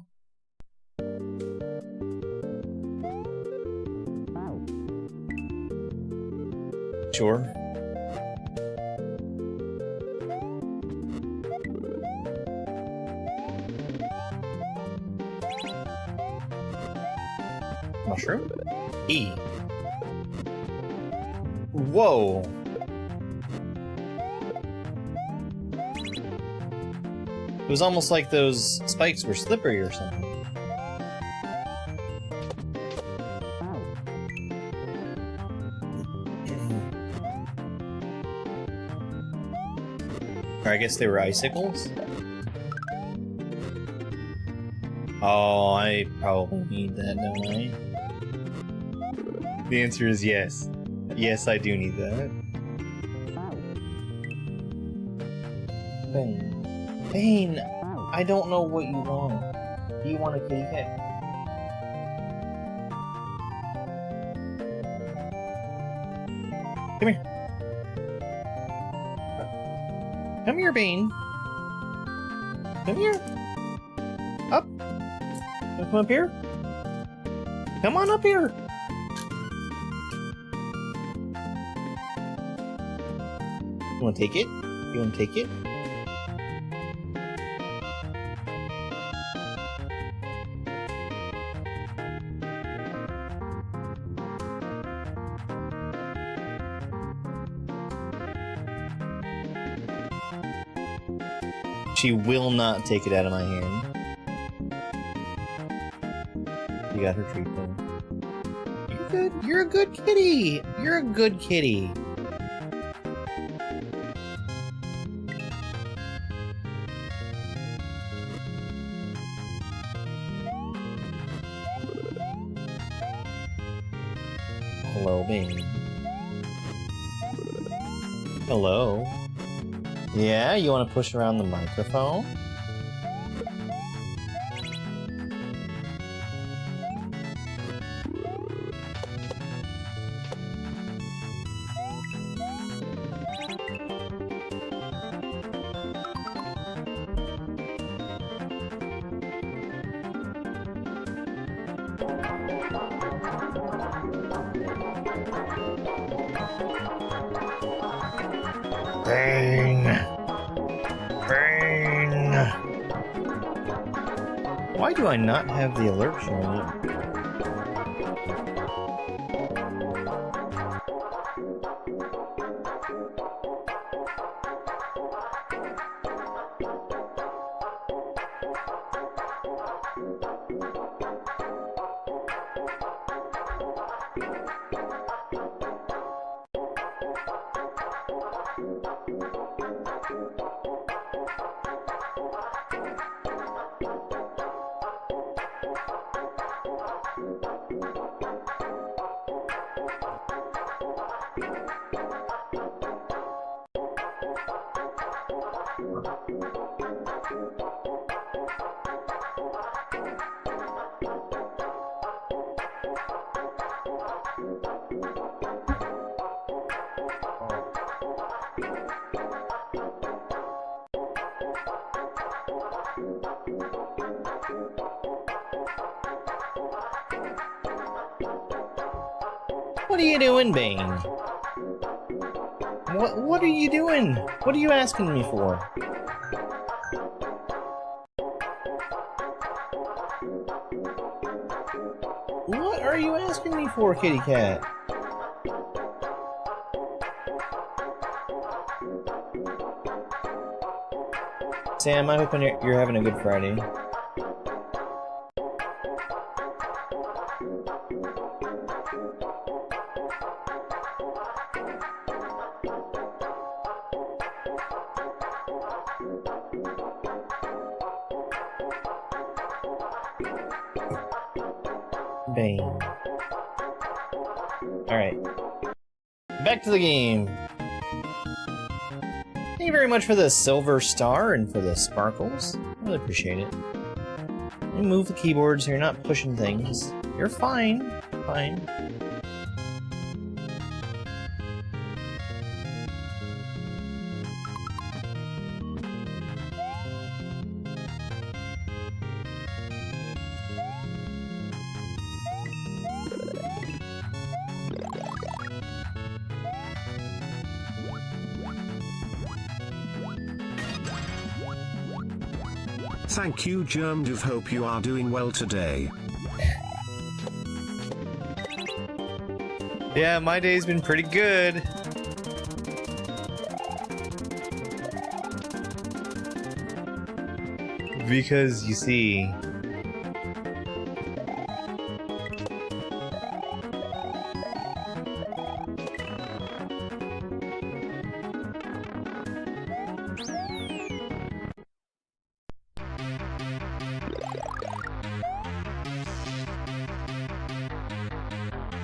Sure. Mushroom? E. Whoa. It was almost like those spikes were slippery or something. Or I guess they were icicles? Oh, I probably need that, don't I? The answer is yes. Yes, I do need that. Bane. Bane! I don't know what you want. Do you want a kitty cat? Come here. Come here, Bane. Come here. Up. Come up here. Come on up here. You want to take it? You want to take it? She will not take it out of my hand. You got her treat though. You're good. You're a good kitty. You're a good kitty. Hello, Bane. Hello. Yeah, you want to push around the microphone? Bane! Bane! Why do I not have the alert showing? What are you doing, Bane? What are you doing? What are you asking me for? What are you asking me for, kitty cat? Sam, I hope you're having a good Friday. Bane. Alright. Back to the game. Thank you very much for the silver star and for the sparkles. Really appreciate it. Let me move the keyboard so you're not pushing things. You're fine. Fine. Thank you, germdove. Hope you are doing well today. Yeah, my day's been pretty good. Because, you see...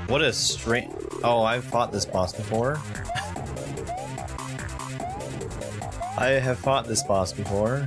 What a strange... Oh, I've fought this boss before. I have fought this boss before.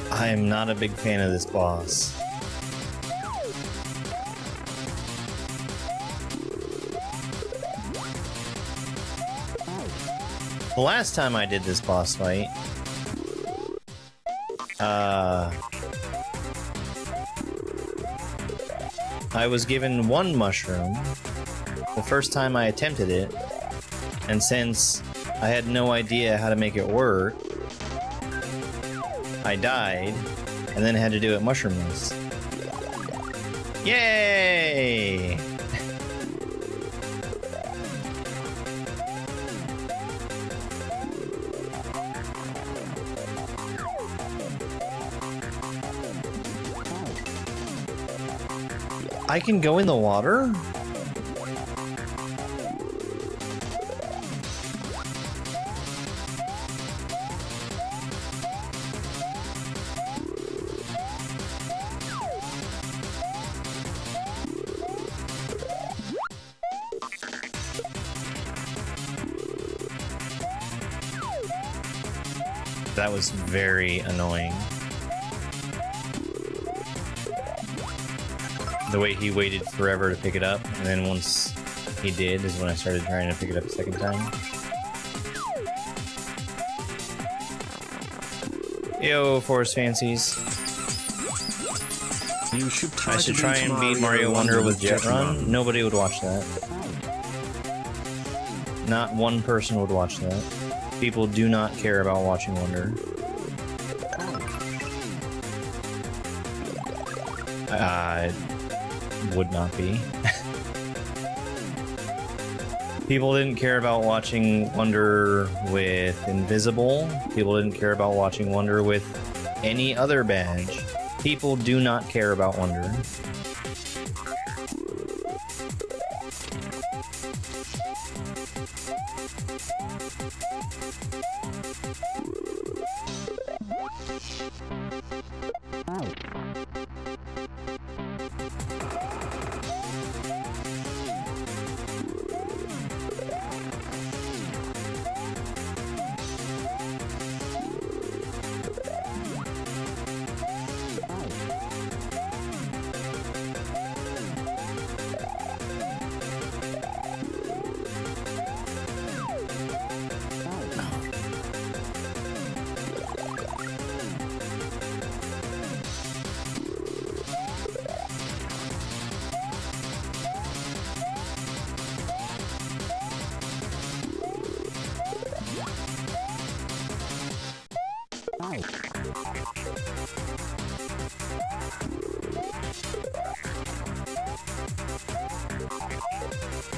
I am not a big fan of this boss. The last time I did this boss fight, I was given one mushroom the first time I attempted it, and since I had no idea how to make it work, I died, and then had to do it mushroomless. Yay! I can go in the water? That was very annoying. The way he waited forever to pick it up, and then once he did is when I started trying to pick it up a second time. Yo, Forest Fancies. I should try and beat Mario Wonder with Jet Run. Nobody would watch that. Not one person would watch that. People do not care about watching Wonder. Would not be. People didn't care about watching Wonder with Invisible. People didn't care about watching Wonder with any other badge. People do not care about Wonder.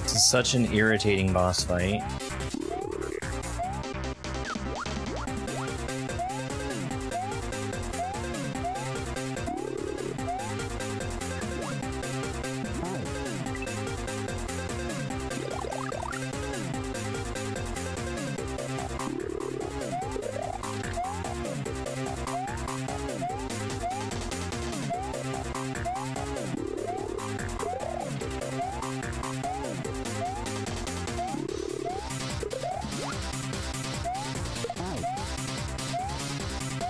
This is such an irritating boss fight.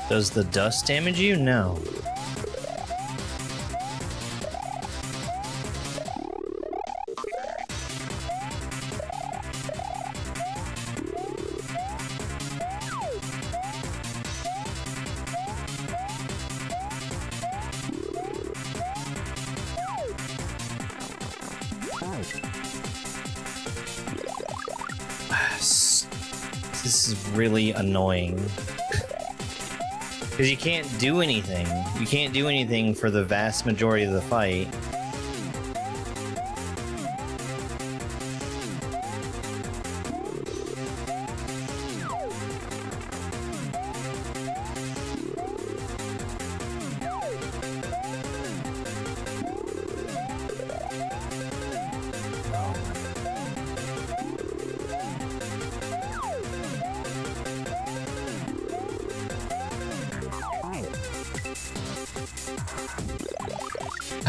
Does the dust damage you? No. This is really annoying. Because you can't do anything. You can't do anything for the vast majority of the fight.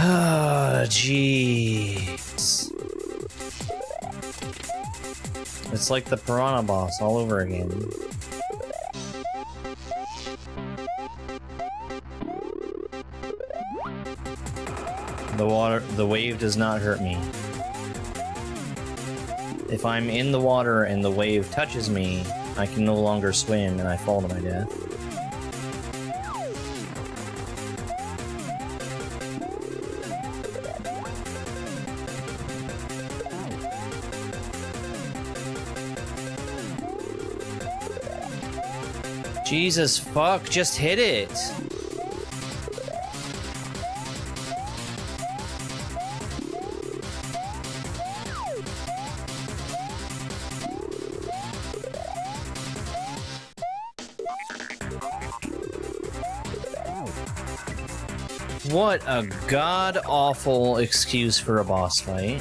Ah, jeez. It's like the piranha boss all over again. The wave does not hurt me. If I'm in the water and the wave touches me, I can no longer swim and I fall to my death. Jesus fuck, just hit it! What a god-awful excuse for a boss fight.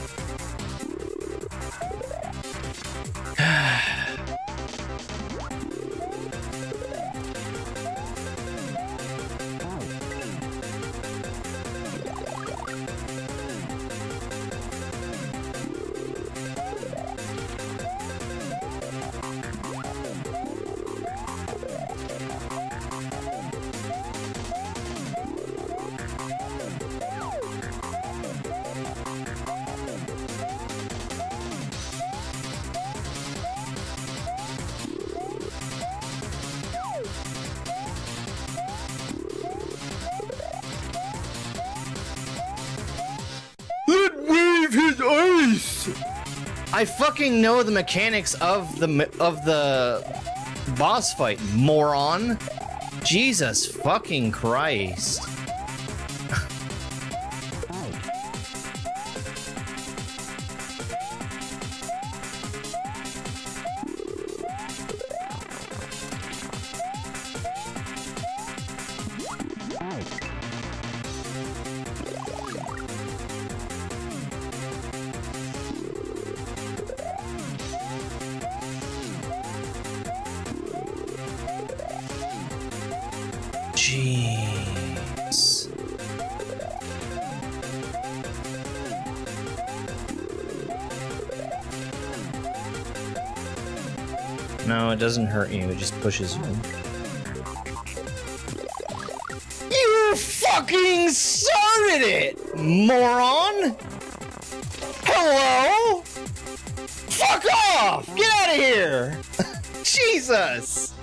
I fucking know the mechanics of the boss fight, moron. Jesus fucking Christ. Jeez. No, it doesn't hurt you, it just pushes you. You fucking started it, moron! Hello? Fuck off! Get out of here! Jesus!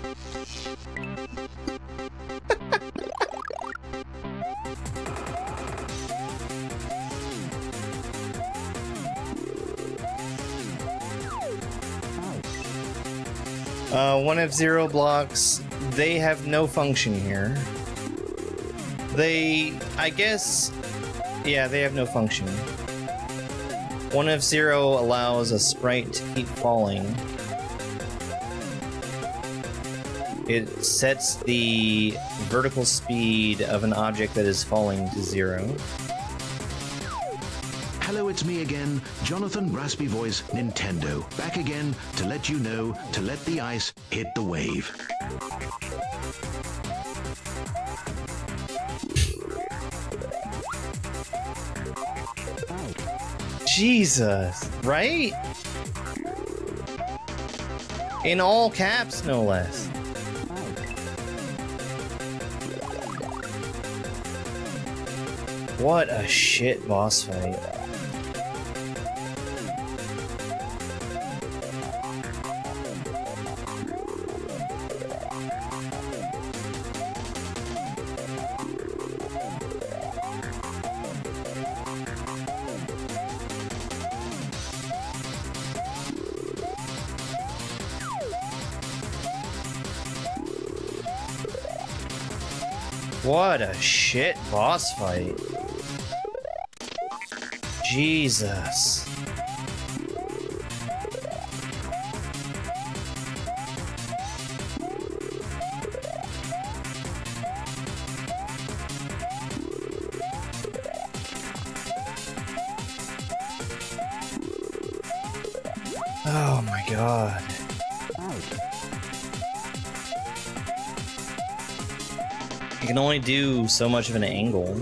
One F-Zero blocks, they have no function here. I guess, yeah, they have no function. One F-Zero allows a sprite to keep falling. It sets the vertical speed of an object that is falling to 0. Hello, it's me again, Jonathan Raspy Voice Nintendo, back again to let you know to let the ice hit the wave. Jesus, right? In all caps, no less. What a shit boss fight. What a shit boss fight. Jesus. Oh my god. You can only do so much of an angle,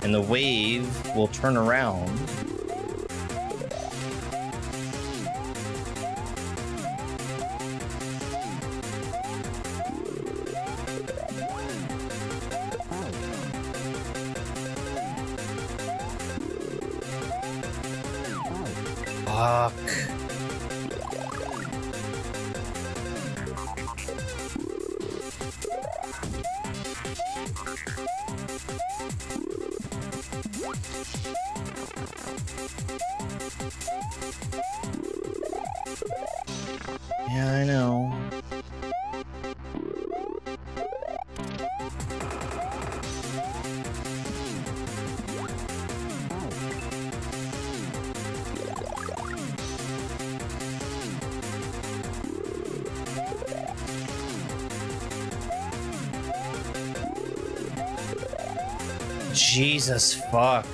and the wave will turn around. Fuck. Yeah, I know. Jesus fuck.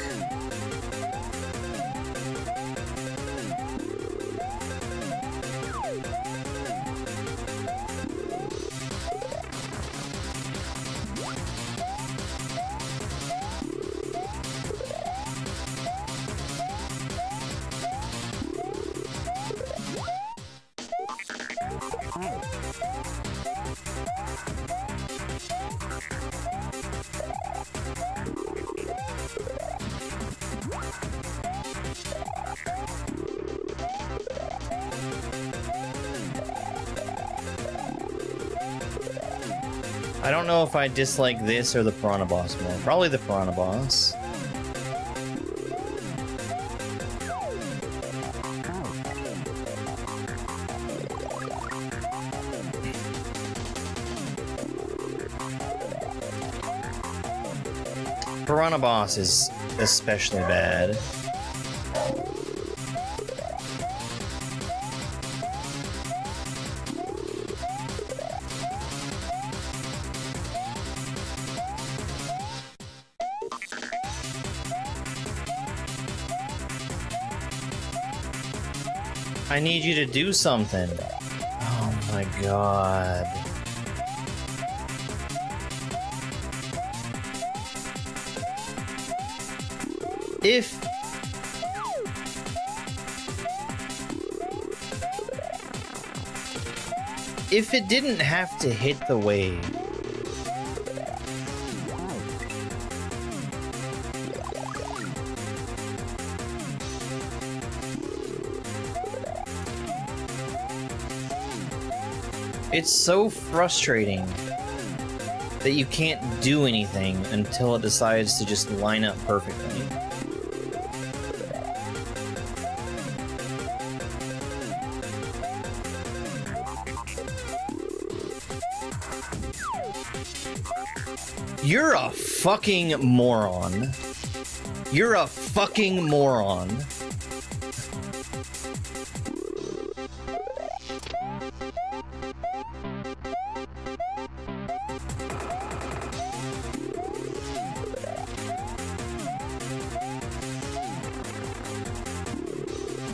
I don't know if I dislike this or the Piranha Boss more. Probably the Piranha Boss. Piranha Boss is especially bad. I need you to do something. Oh my god. If it didn't have to hit the wave, it's so frustrating that you can't do anything until it decides to just line up perfectly. You're a fucking moron. You're a fucking moron.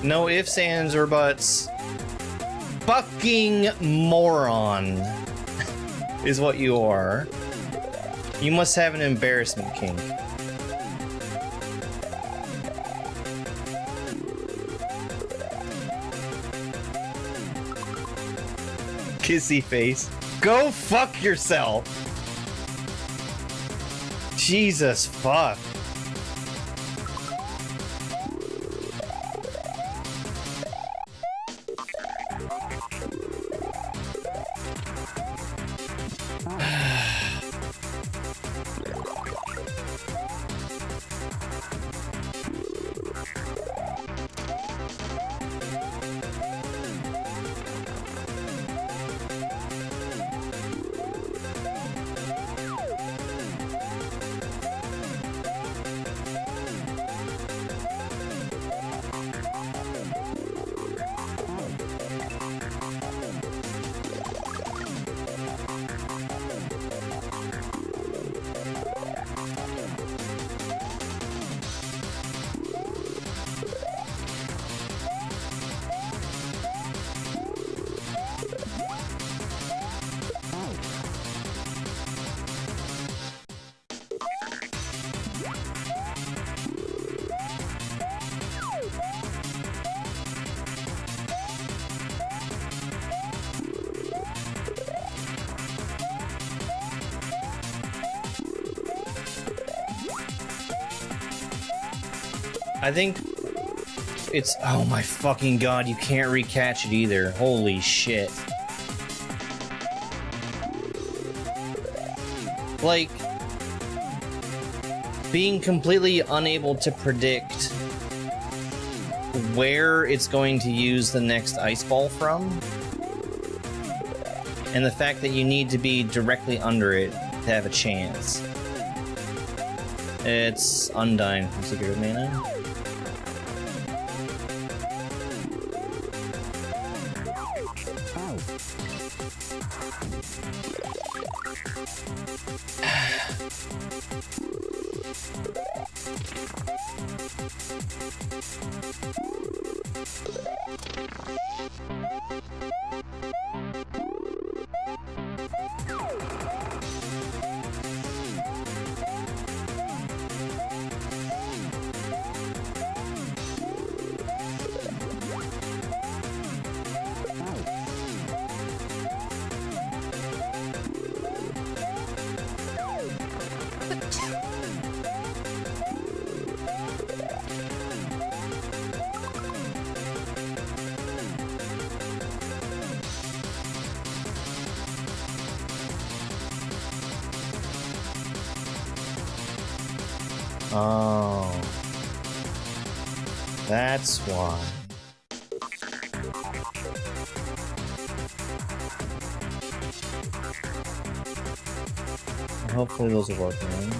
No ifs, ands, or buts. Fucking moron is what you are. You must have an embarrassment kink. Kissy face. Go fuck yourself. Jesus fuck. I think it's... Oh my fucking god, you can't recatch it either. Holy shit. Like, being completely unable to predict where it's going to use the next ice ball from, and the fact that you need to be directly under it to have a chance. It's Undyne from Secret of Mana. Oh, that's why. Hopefully those will work, man.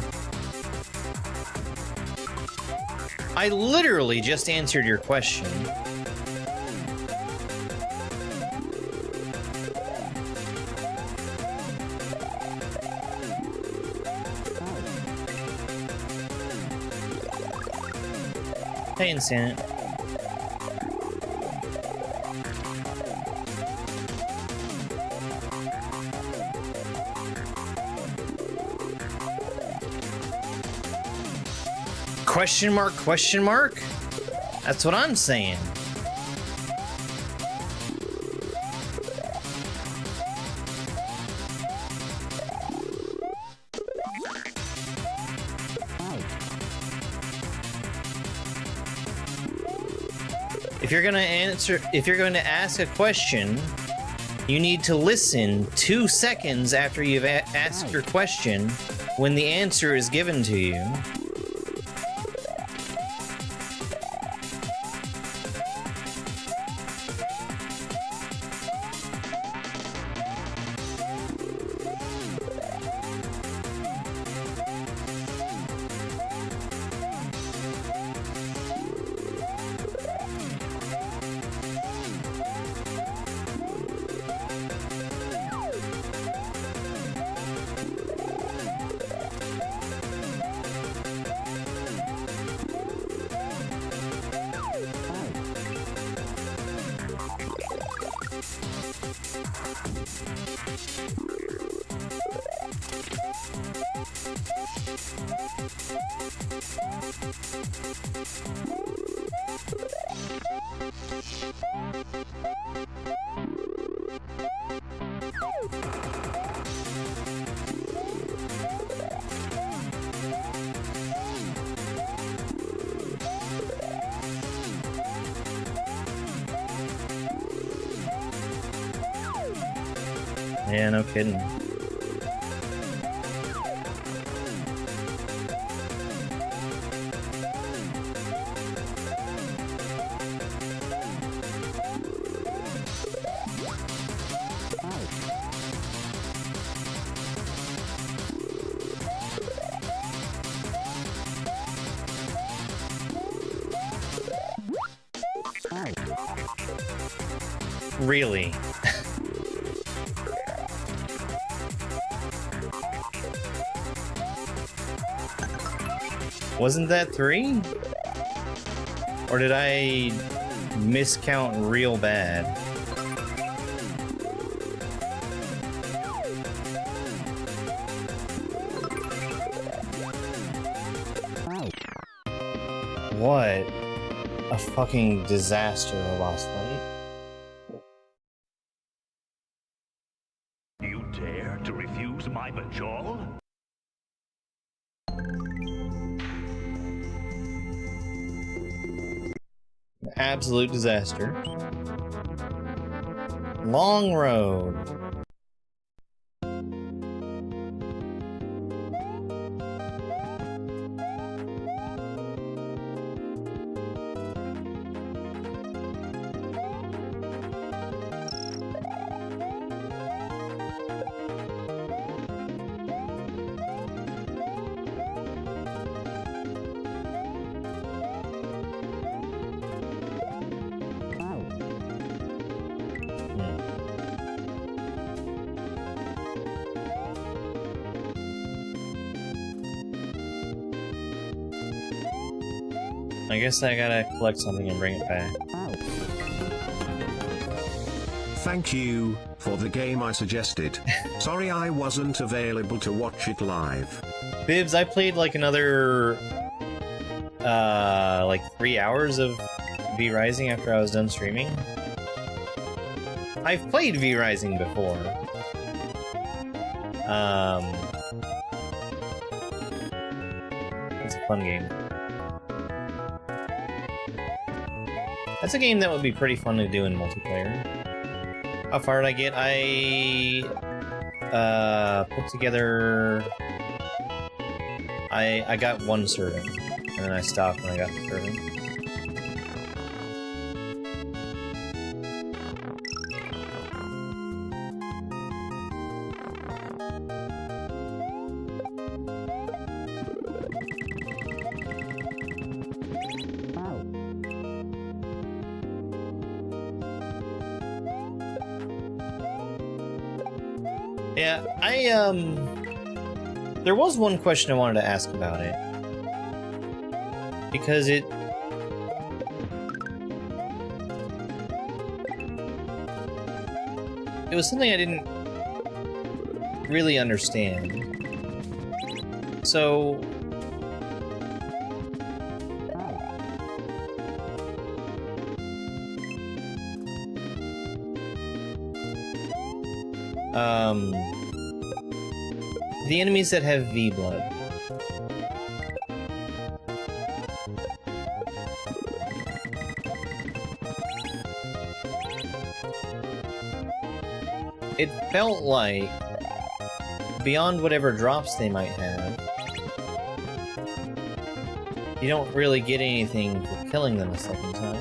I literally just answered your question. Hey, Instant. Question mark, question mark? That's what I'm saying. If you're going to ask a question, you need to listen 2 seconds after you've asked your question when the answer is given to you. Yeah, no kidding. Really? Wasn't that 3? Or did I miscount real bad? What a fucking disaster of last night. You dare to refuse my bajol? Absolute disaster. Long road. I guess I gotta collect something and bring it back. Thank you for the game I suggested. Sorry I wasn't available to watch it live. Bibs, I played like another like 3 hours of V Rising after I was done streaming. I've played V Rising before. It's a fun game. That's a game that would be pretty fun to do in multiplayer. How far did I get? I put together. I got 1 serving, and then I stopped when I got the serving. Yeah, there was one question I wanted to ask about it. Because it was something I didn't really understand. So the enemies that have V-blood. It felt like, beyond whatever drops they might have, you don't really get anything for killing them a second time.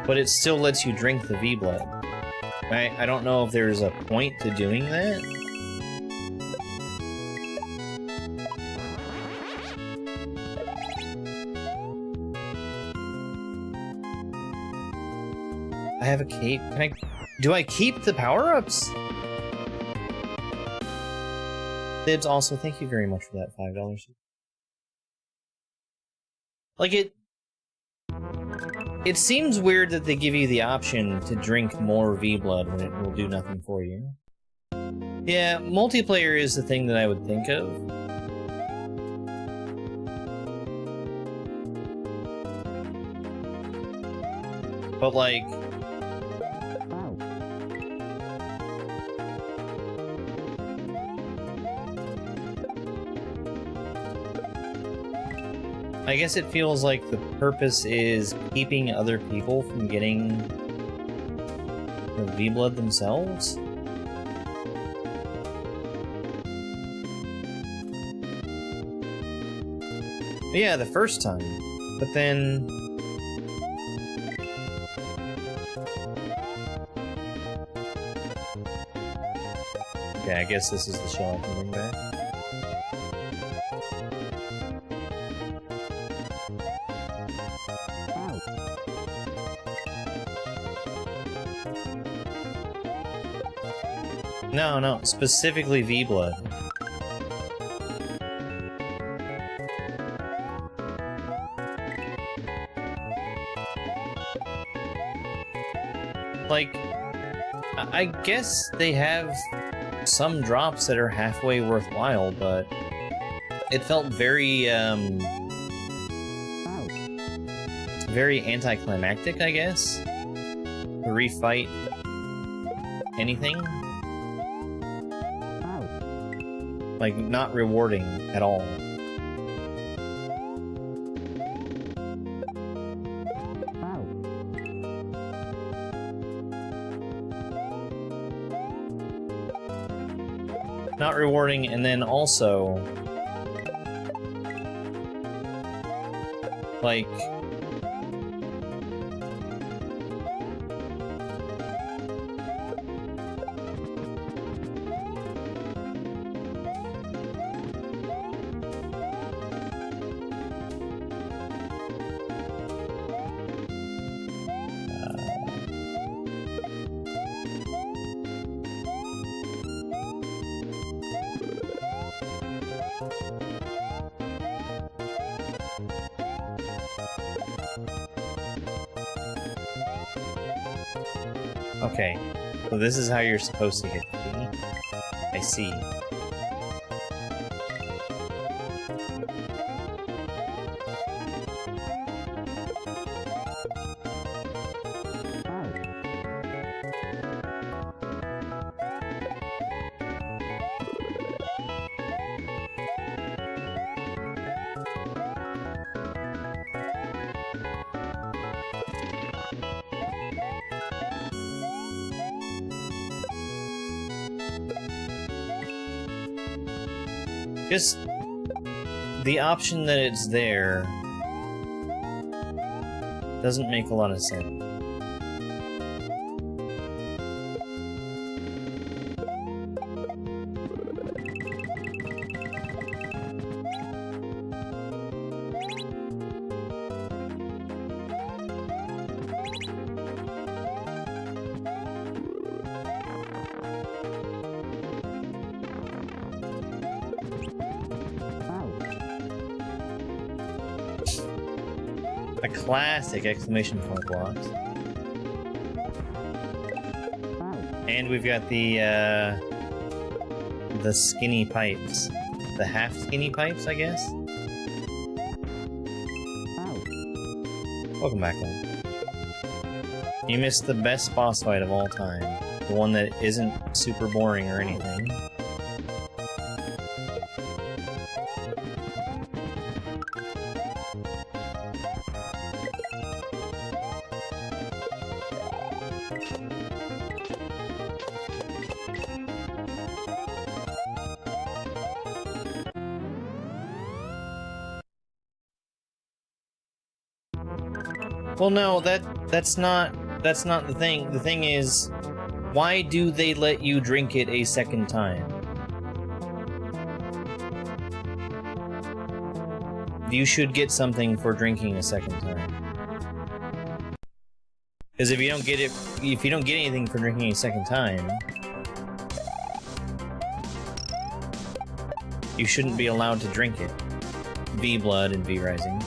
But it still lets you drink the V-blood. I don't know if there's a point to doing that. I have a cape. Do I keep the power-ups? Dibs, also, thank you very much for that $5. Like, it seems weird that they give you the option to drink more V-blood when it will do nothing for you. Yeah, multiplayer is the thing that I would think of. But like... I guess it feels like the purpose is keeping other people from getting the V-Blood themselves? Yeah, the first time. But then... Okay, I guess this is the shell I can bring back. No, specifically V-Blood. Like, I guess they have some drops that are halfway worthwhile, but it felt very, very anticlimactic, I guess, to refight anything. Like, not rewarding at all. Not rewarding, and then also... like... Okay, so this is how you're supposed to get the key. I see. Just the option that it's there doesn't make a lot of sense. A classic exclamation point blocks. And we've got the skinny pipes. The half skinny pipes, I guess? Welcome back home. You missed the best boss fight of all time. The one that isn't super boring or anything. Well, no, that's not the thing. The thing is, why do they let you drink it a second time? You should get something for drinking a second time. Because if you don't get anything for drinking a second time, you shouldn't be allowed to drink it. V-Blood and V-Rising.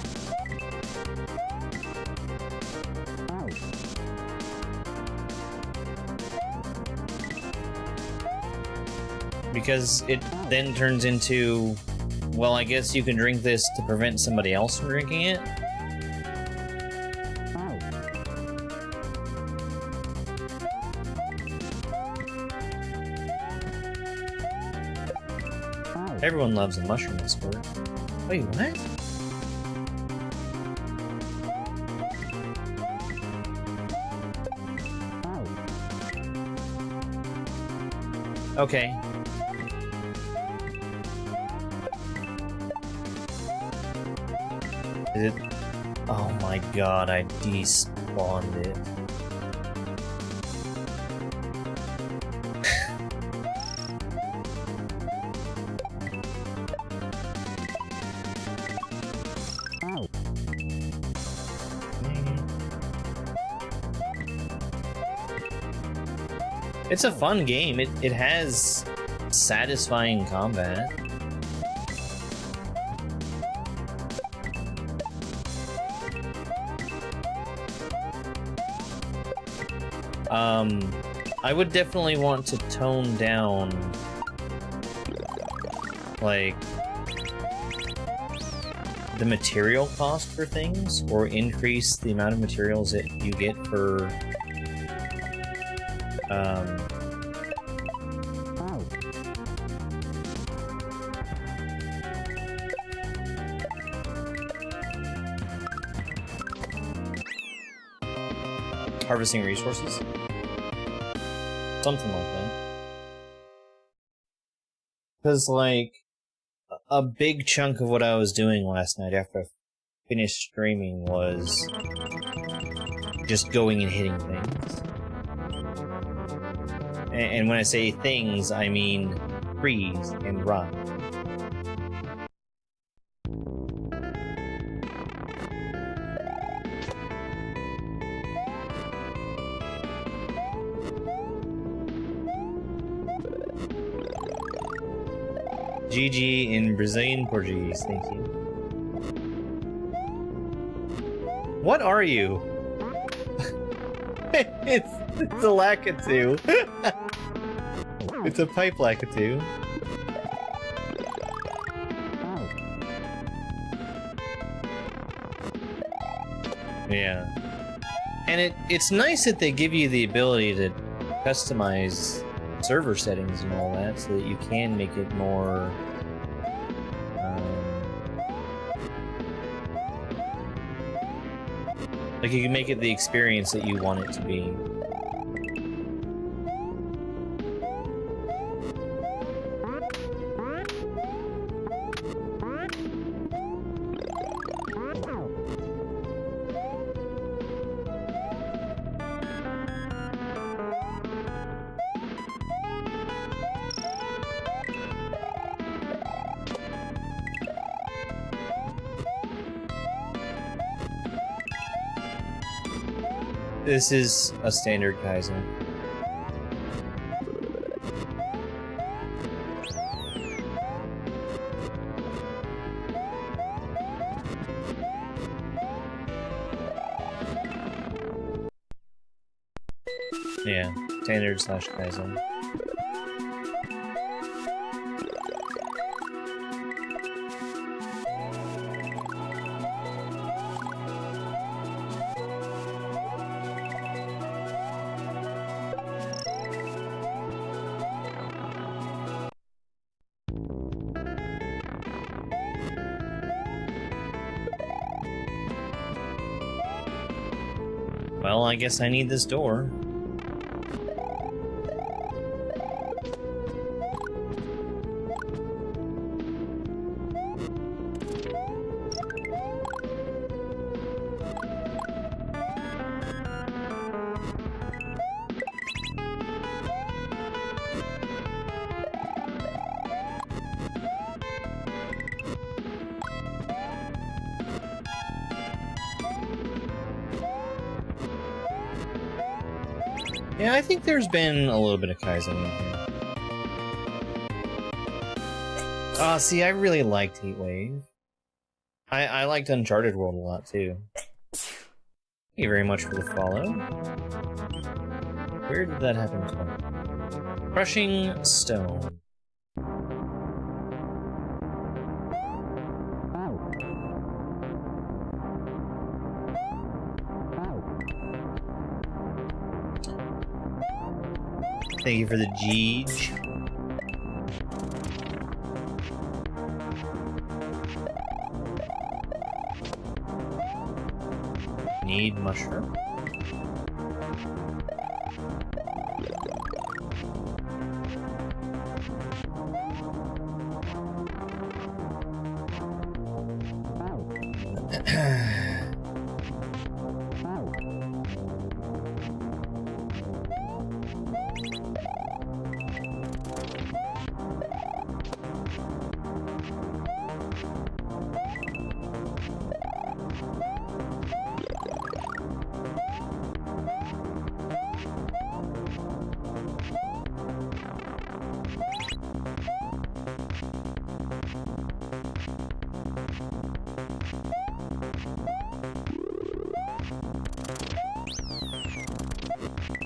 Because it then turns into, well, I guess you can drink this to prevent somebody else from drinking it? Everyone loves a mushroom escort. Wait, what? Okay. Is it? Oh my god, I despawned it. It's a fun game. It has satisfying combat. I would definitely want to tone down, like, the material cost for things, or increase the amount of materials that you get for, harvesting resources? Something like that. Because, like, a big chunk of what I was doing last night after I finished streaming was just going and hitting things. And when I say things, I mean trees and rock. GG in Brazilian Portuguese, thank you. What are you? it's a lakitu. It's a pipe lakitu. Yeah. And it's nice that they give you the ability to customize server settings and all that, so that you can make it more like you can make it the experience that you want it to be. This is a standard Kaizo. Yeah, standard / Kaizo. Well, I guess I need this door. Yeah, I think there's been a little bit of Kaizo in here. Ah, see, I really liked Heatwave. I liked Uncharted World a lot, too. Thank you very much for the follow. Where did that happen to? Crushing Stone. Thank you for the Jeej. Need mushroom.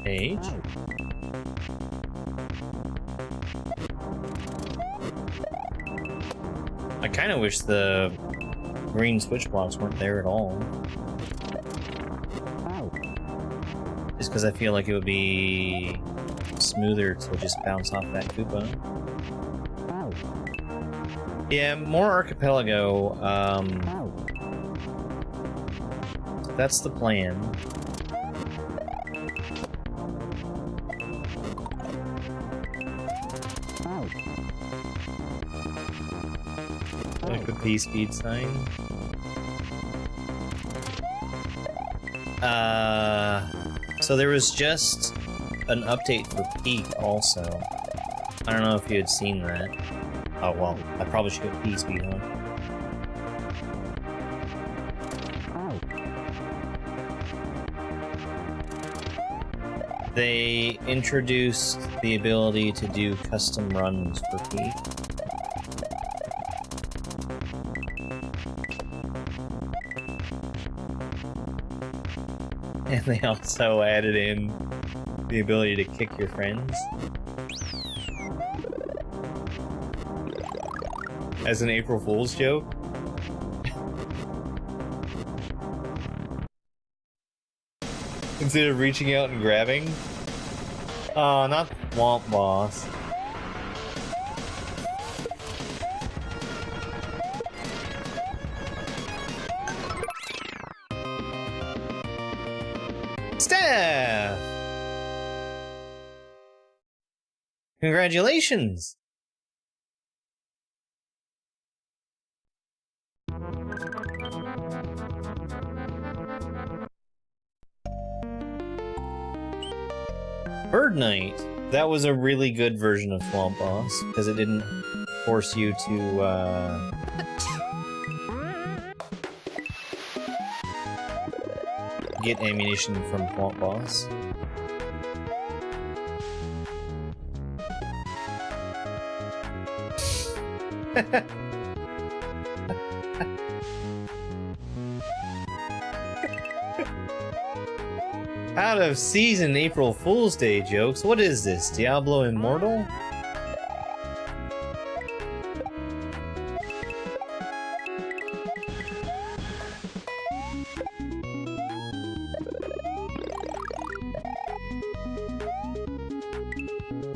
page. I kind of wish the green switch blocks weren't there at all. Just because I feel like it would be smoother to just bounce off that Koopa. Yeah, more archipelago. That's the plan. Like the P-speed sign. So there was just an update for Peak also. I don't know if you had seen that. Oh well, I probably should get P-speed, huh? They introduced the ability to do custom runs for Peak. And they also added in the ability to kick your friends. As an April Fool's joke. Instead of reaching out and grabbing. Oh, not Womp Boss. Staff! Congratulations! Bird Night. That was a really good version of Swamp Boss, because it didn't force you to, get ammunition from Swamp Boss. Out of season April Fool's Day jokes. What is this? Diablo Immortal?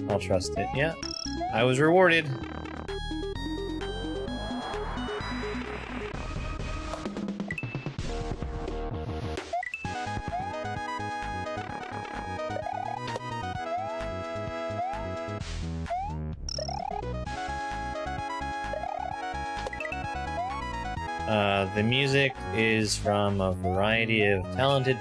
I'll trust it. Yeah. I was rewarded. The music is from a variety of talented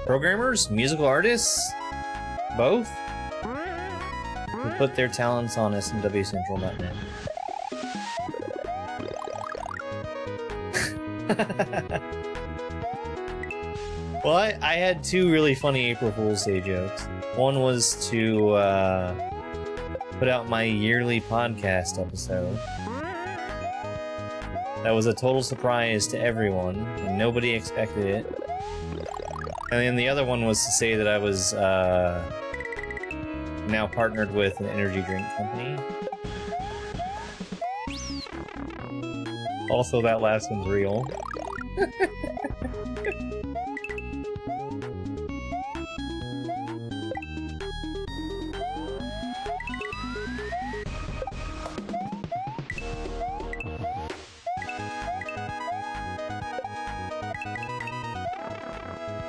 programmers, musical artists, both, who put their talents on smwcentral.net. Well, I had two really funny April Fool's Day jokes. One was to put out my yearly podcast episode. That was a total surprise to everyone, and nobody expected it. And then the other one was to say that I was now partnered with an energy drink company. Also, that last one's real.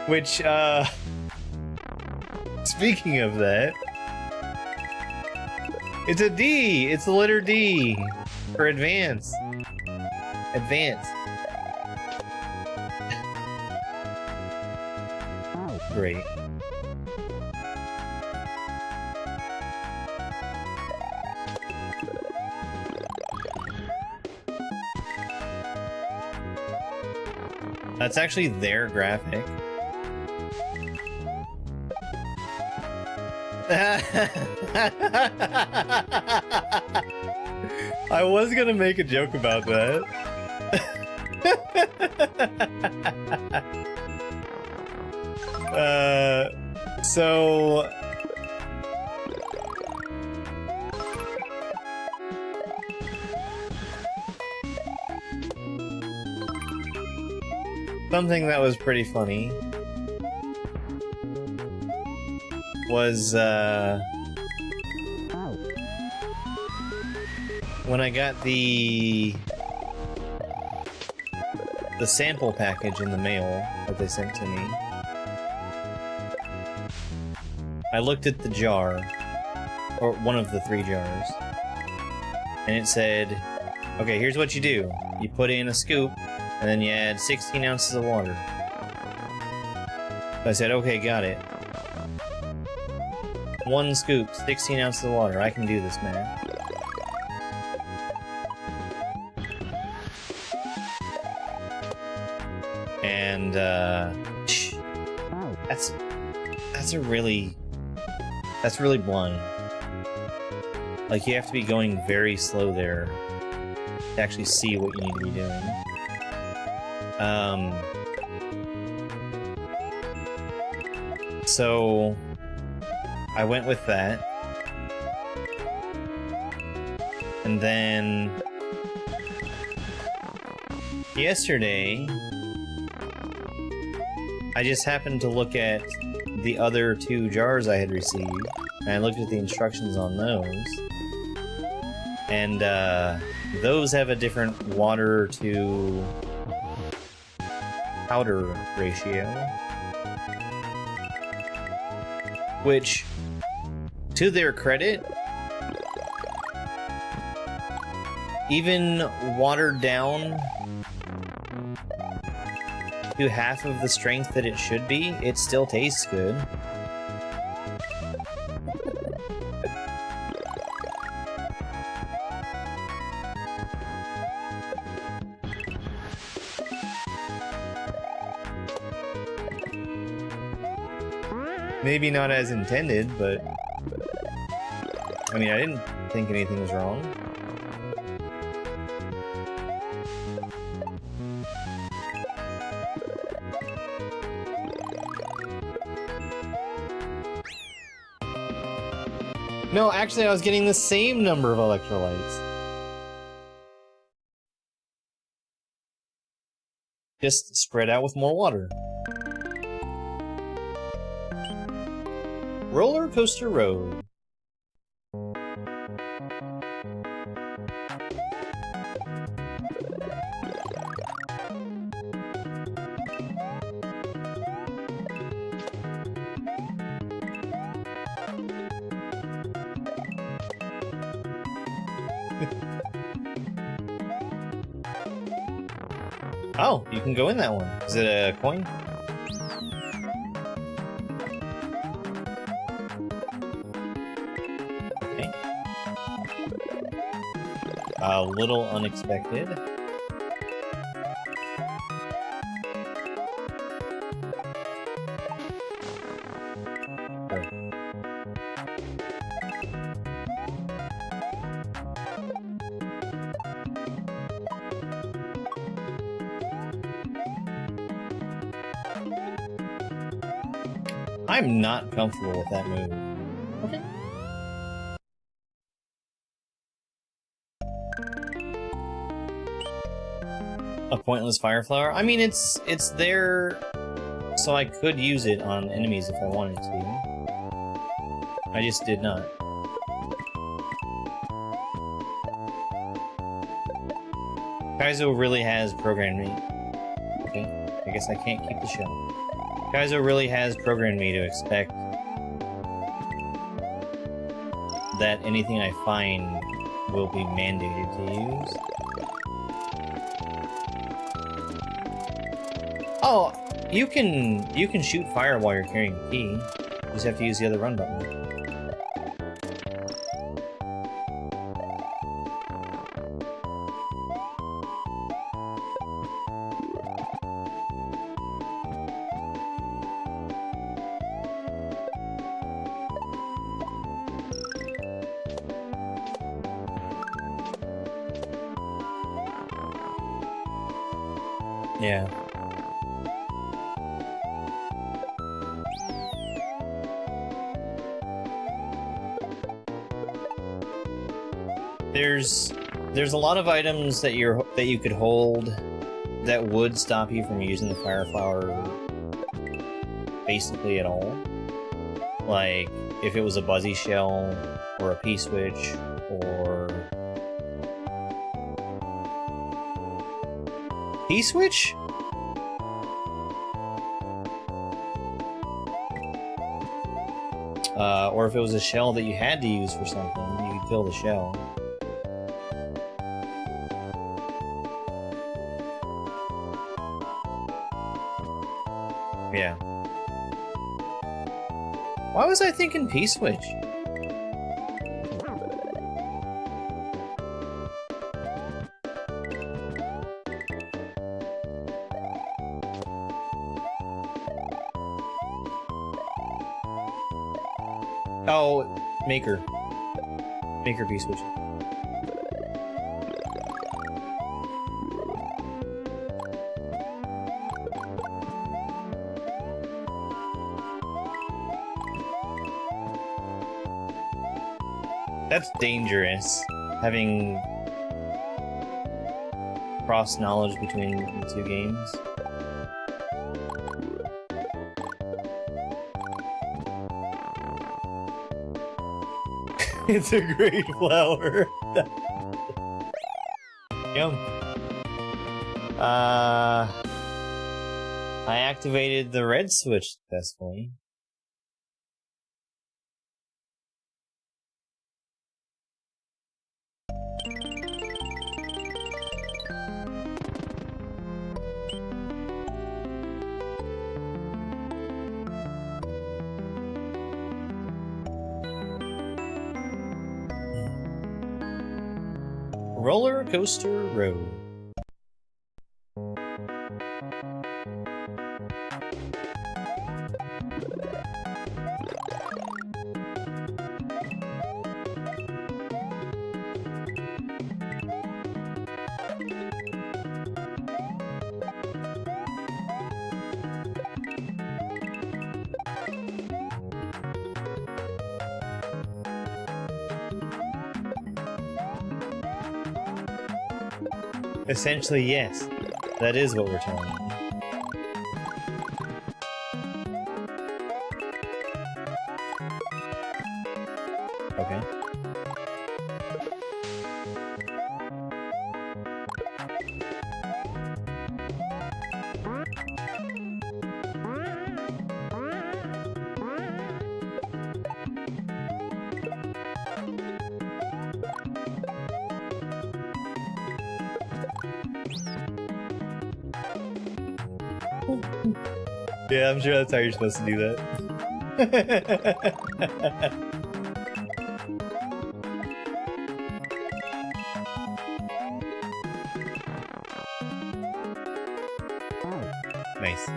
Which, speaking of that, it's a D! It's the letter D! For advance. Advance. Great. That's actually their graphic. I was gonna make a joke about that. So something that was pretty funny was when I got the sample package in the mail that they sent to me. I looked at the jar, or one of the 3 jars, and it said, okay, here's what you do. You put in a scoop, and then you add 16 ounces of water. So I said, okay, got it. 1 scoop, 16 ounces of water. I can do this, man. And, that's really blind. Like, you have to be going very slow there to actually see what you need to be doing. So I went with that. And then yesterday I just happened to look at the other 2 jars I had received, and I looked at the instructions on those, and those have a different water to powder ratio, which, to their credit, even watered down to half of the strength that it should be, it still tastes good. Maybe not as intended, but I mean, I didn't think anything was wrong. No, actually, I was getting the same number of electrolytes. Just spread out with more water. Roller Coaster Road. Oh, you can go in that one. Is it a coin? Okay. A little unexpected. I'm not comfortable with that move. Okay. A pointless fire flower? I mean, it's there, so I could use it on enemies if I wanted to. I just did not. Kaizo really has programmed me. Okay, I guess I can't keep the show. Kaizo really has programmed me to expect that anything I find will be mandated to use. Oh, you can shoot fire while you're carrying the key. You just have to use the other run button. Yeah. There's a lot of items that you could hold that would stop you from using the fire flower basically at all. Like if it was a buzzy shell or a P-switch or P-switch? Or if it was a shell that you had to use for something, you could fill the shell. Yeah. Why was I thinking P-switch? Oh, Maker. Maker P-switch. That's dangerous, having cross knowledge between the two games. It's a great flower. Yum. I activated the red switch successfully. Roller Coaster Road. Essentially, yes. That is what we're telling you. Okay. Yeah, I'm sure that's how you're supposed to do that. Nice.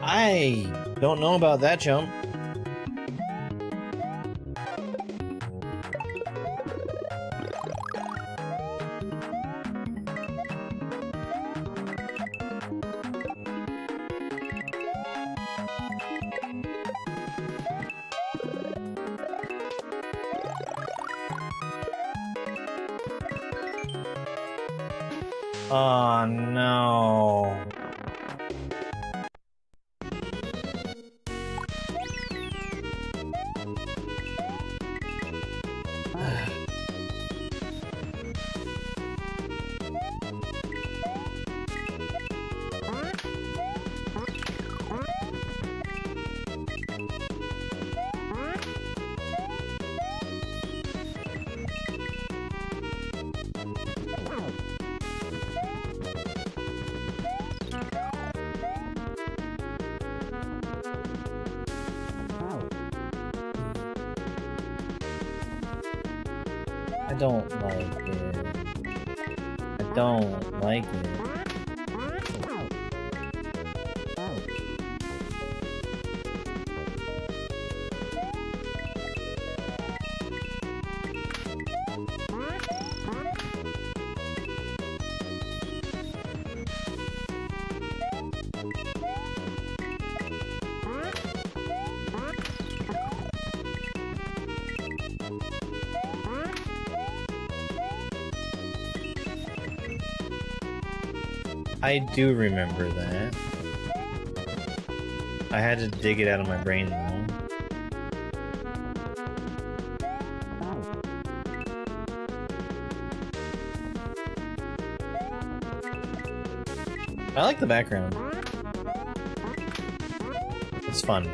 I don't know about that jump. Oh no. I don't like it. don't like it. I do remember that. I had to dig it out of my brain though. I like the background. It's fun.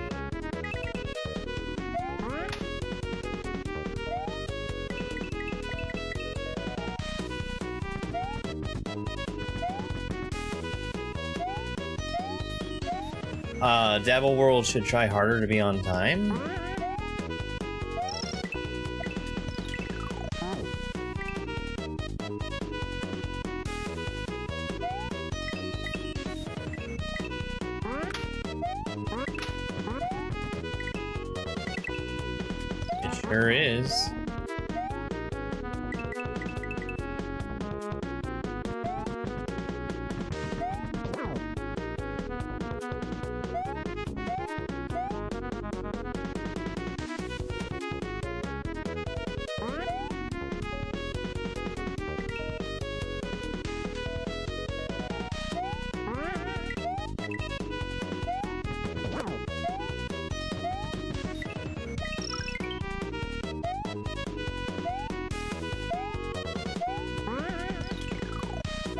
Dram World should try harder to be on time. It sure is.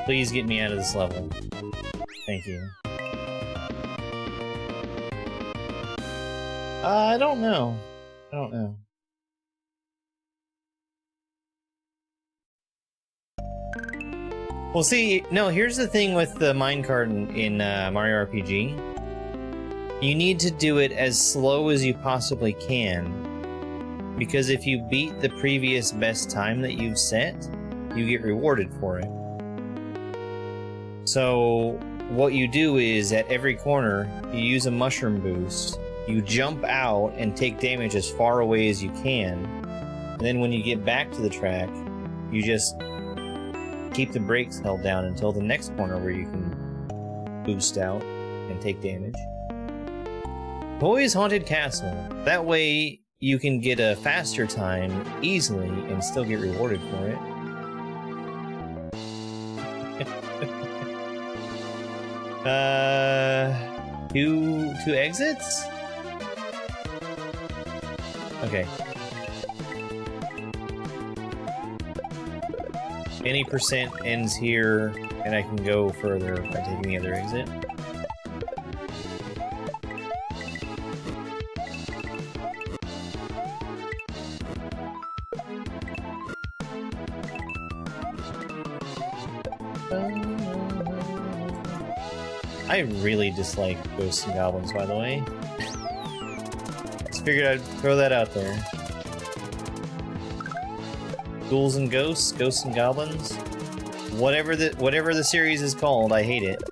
Please get me out of this level. Thank you. I don't know. I don't know. Well, see, no, here's the thing with the minecart in Mario RPG. You need to do it as slow as you possibly can. Because if you beat the previous best time that you've set, you get rewarded for it. So what you do is at every corner you use a mushroom boost, you jump out and take damage as far away as you can, and then when you get back to the track you just keep the brakes held down until the next corner where you can boost out and take damage. Toy's Haunted Castle. That way you can get a faster time easily and still get rewarded for it. Two exits? Okay. Any percent ends here, and I can go further by taking the other exit. I really dislike ghosts and goblins, by the way. Just figured I'd throw that out there. Ghouls and ghosts, ghosts and goblins. Whatever the series is called, I hate it.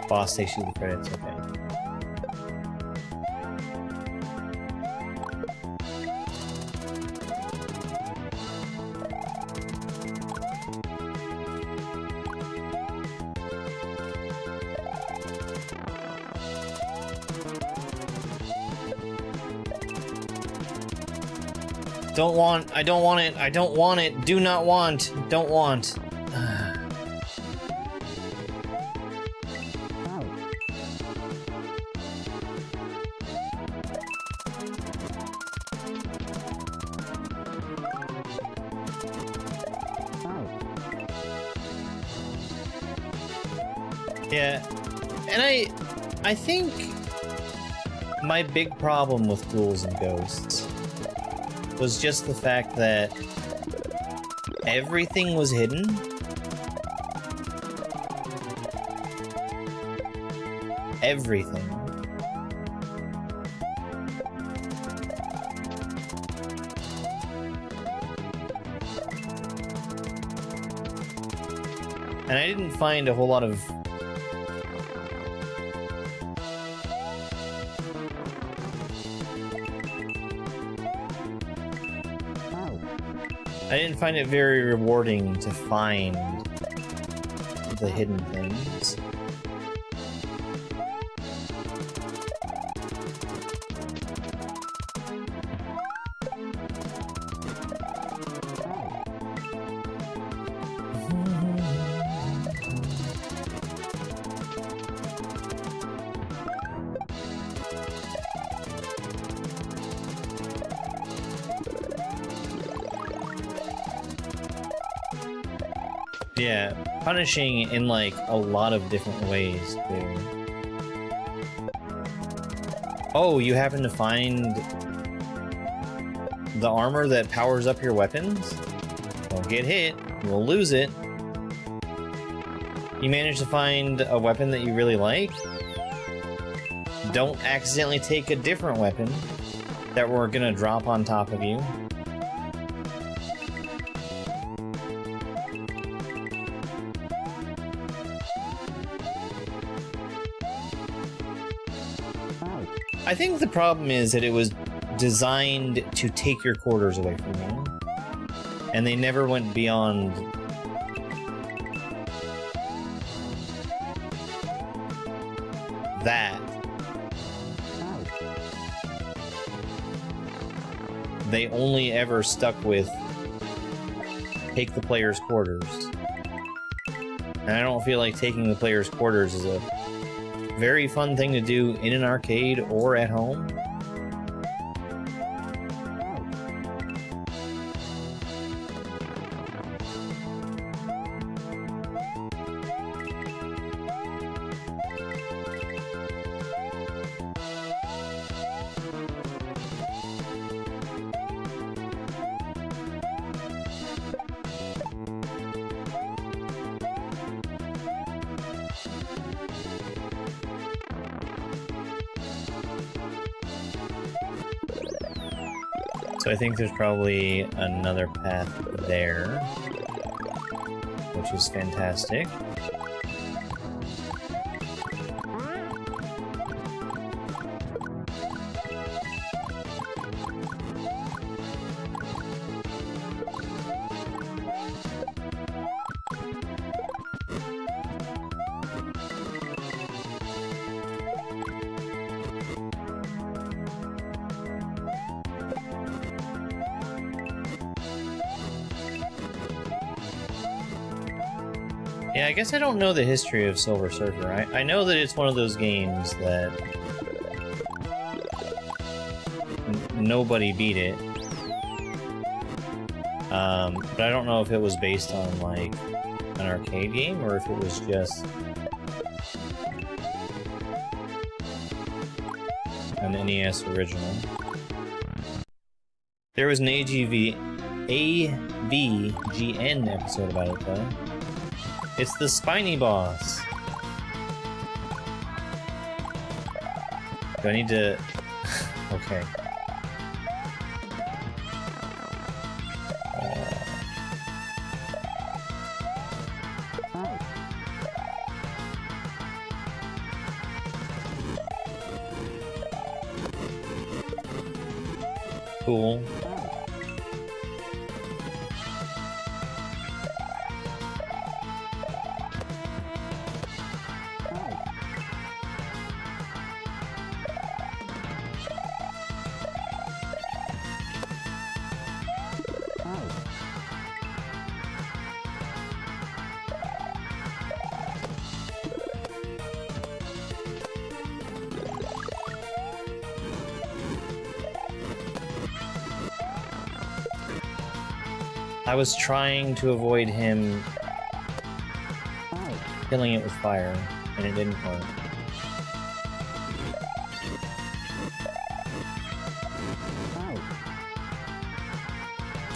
Boss takes you the credits, okay. I don't want it, do not want, don't want. Yeah, and I think my big problem with ghouls and ghosts was just the fact that everything was hidden. Everything. And I didn't find a whole lot of... I didn't find it very rewarding to find the hidden things. Yeah, punishing in like a lot of different ways too. Oh, you happen to find the armor that powers up your weapons? Don't get hit, you'll lose it. You managed to find a weapon that you really like? Don't accidentally take a different weapon that we're gonna drop on top of you. I think the problem is that it was designed to take your quarters away from you, and they never went beyond that. They only ever stuck with take the player's quarters. And I don't feel like taking the player's quarters is a very fun thing to do in an arcade or at home. So I think there's probably another path there, which is fantastic. Yeah, I guess I don't know the history of Silver Surfer. I know that it's one of those games that nobody beat it. But I don't know if it was based on, like, an arcade game or if it was just an NES original. There was an AVGN episode about it, though. It's the spiny boss. Do I need to... Okay. Cool. I was trying to avoid him killing it with fire, and it didn't work.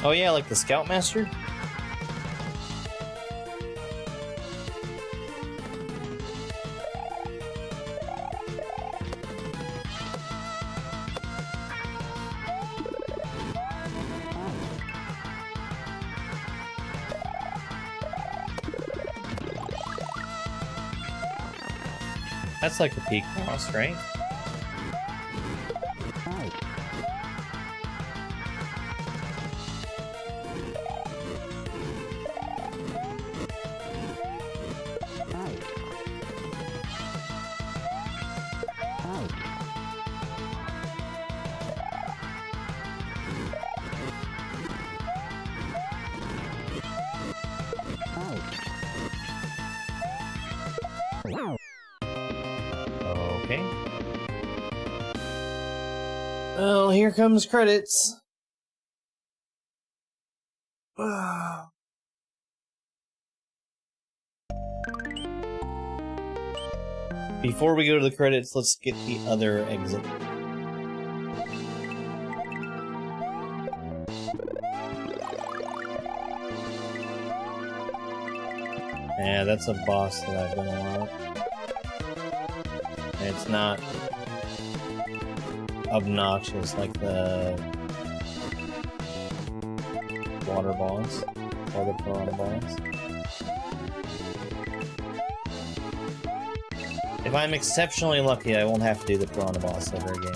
Oh yeah, like the Scoutmaster? That's like the peak boss, right? Okay. Well, here comes credits. Before we go to the credits, let's get the other exit. Yeah, that's a boss that I've done a lot. And it's not obnoxious like the water boss or the piranha boss. If I'm exceptionally lucky, I won't have to do the piranha boss ever again.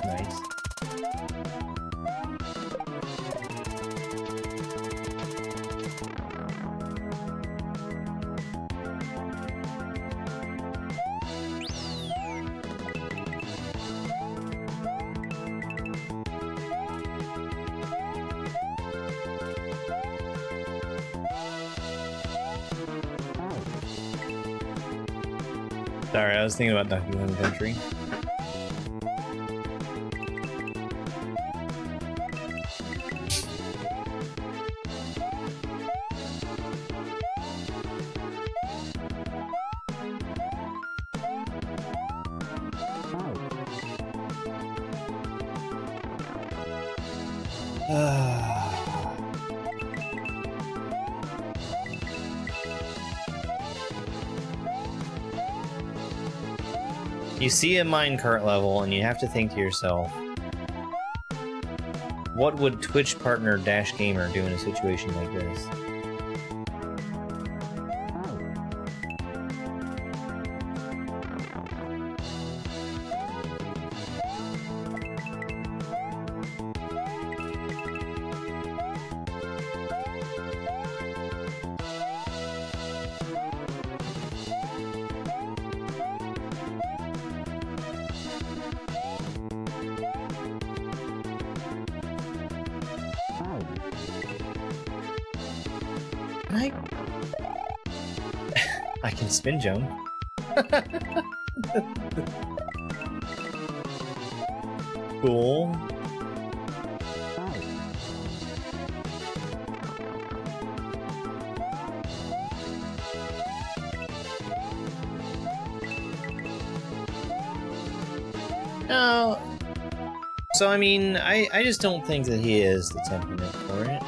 Nice. Sorry, I was thinking about Donkey Kong Country. You see a minecart level and you have to think to yourself, what would Twitch partner Dash Gamer do in a situation like this? I can spin jump. Cool. No. So, I mean, I just don't think that he is the temperament for it.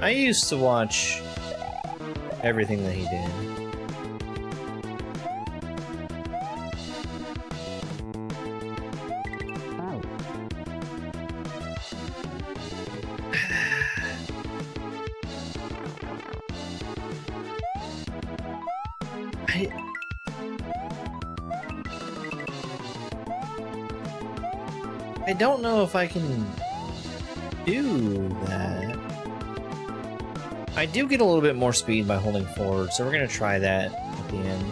I used to watch everything that he did. I don't know if I can do that. I do get a little bit more speed by holding forward, so we're gonna try that at the end.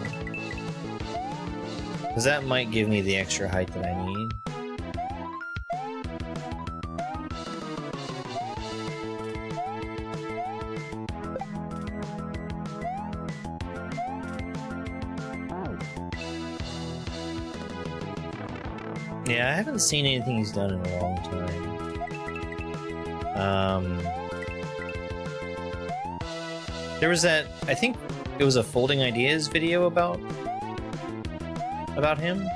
Because that might give me the extra height that I need. Yeah, I haven't seen anything he's done in a long time. There was that, I think it was a Folding Ideas video about him.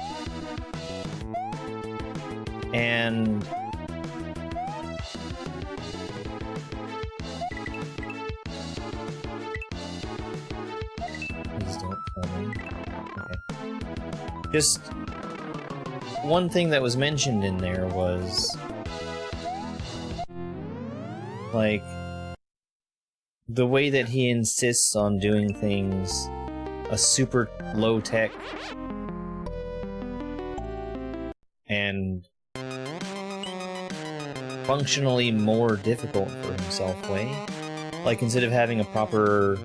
And please don't film me. Okay. Just one thing that was mentioned in there was like the way that he insists on doing things a super low tech and functionally more difficult for himself way. Like instead of having a proper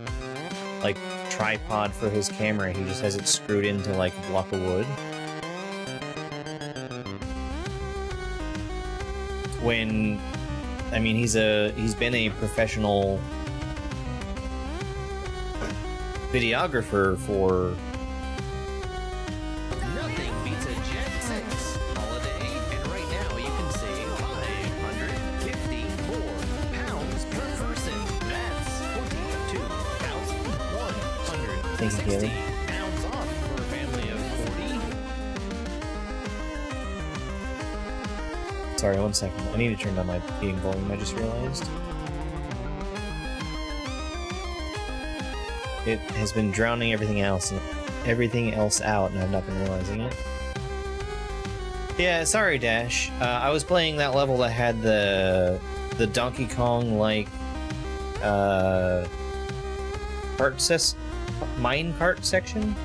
like tripod for his camera, he just has it screwed into like a block of wood. When I mean he's been a professional videographer for Nothing beats a Jet 6 holiday, and right now you can save £554 per person. That's Thank you, Kaylee. £42,160 off for a family of 40. Sorry, 1 second. I need to turn down my eating volume, I just realized. It has been drowning everything else out, and I've not been realizing it. Yeah, sorry, Dash. I was playing that level that had the Donkey Kong like minecart section,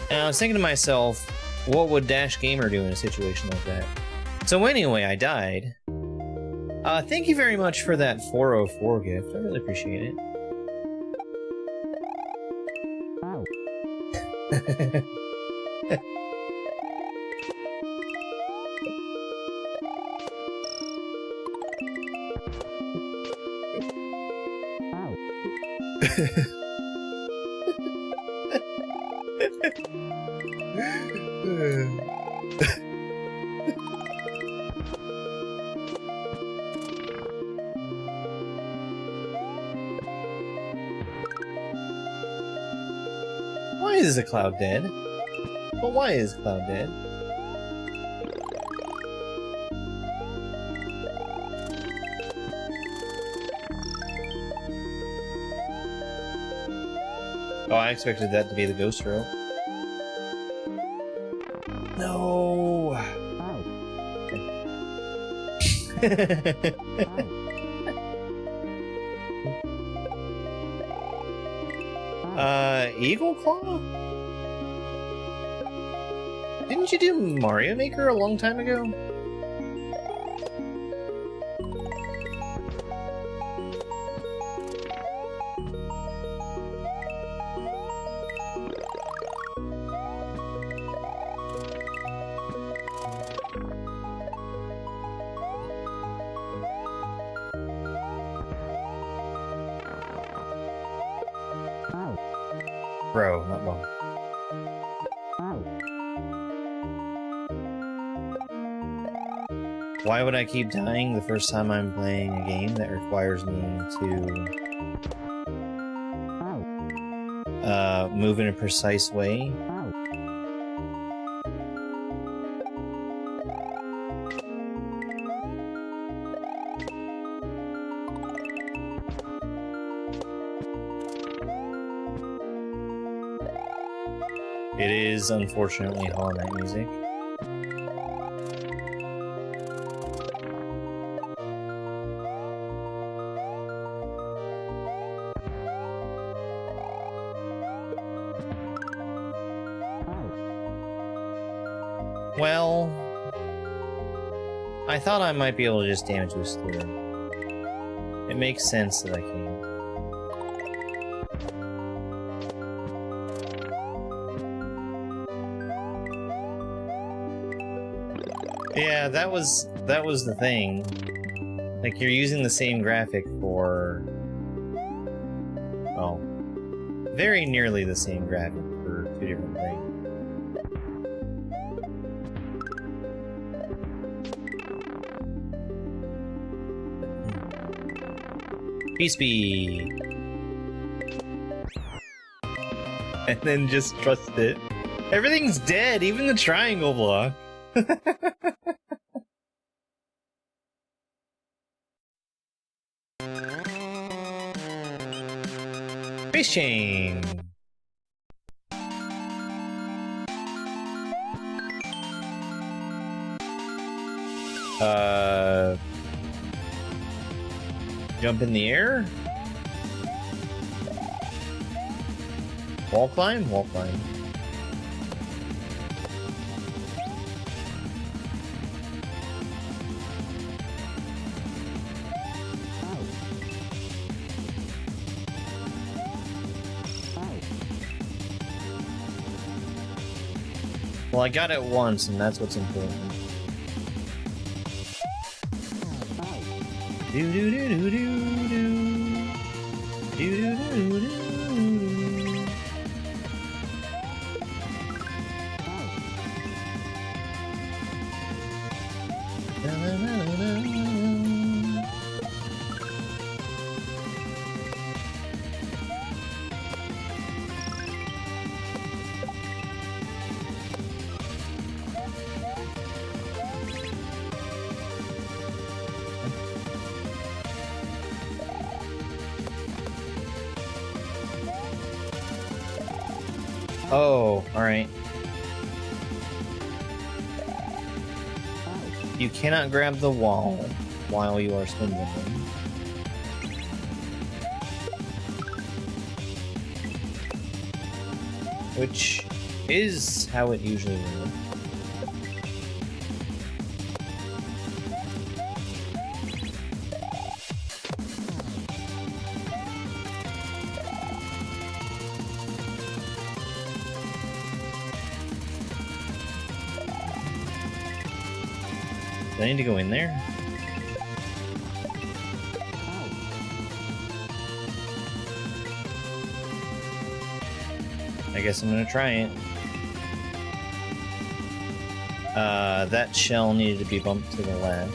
and I was thinking to myself, what would Dash Gamer do in a situation like that? So anyway, I died. Thank you very much for that 404 gift. I really appreciate it. Why is the cloud dead? But why is Cloud dead? Oh, I expected that to be the ghost rope. No. Eagle Claw? Didn't you do Mario Maker a long time ago? Bro, not wrong. Why would I keep dying the first time I'm playing a game that requires me to move in a precise way? It is, unfortunately, Hollow Knight music. Well, I thought I might be able to just damage this through. It makes sense that I can. Yeah, that was the thing. Like, you're using the same graphic for... well, very nearly the same graphic for two different things. Peace be! and then just trust it. Everything's dead, even the triangle block. Space chain. Jump in the air? Wall climb? Wall climb. Well, I got it once, and that's what's important. Do do do do do do. Do do do do do. Na, na, na, na, na. Oh, alright. You cannot grab the wall while you are spinning them. Which is how it usually works. Do I need to go in there? I guess I'm gonna try it. That shell needed to be bumped to the left.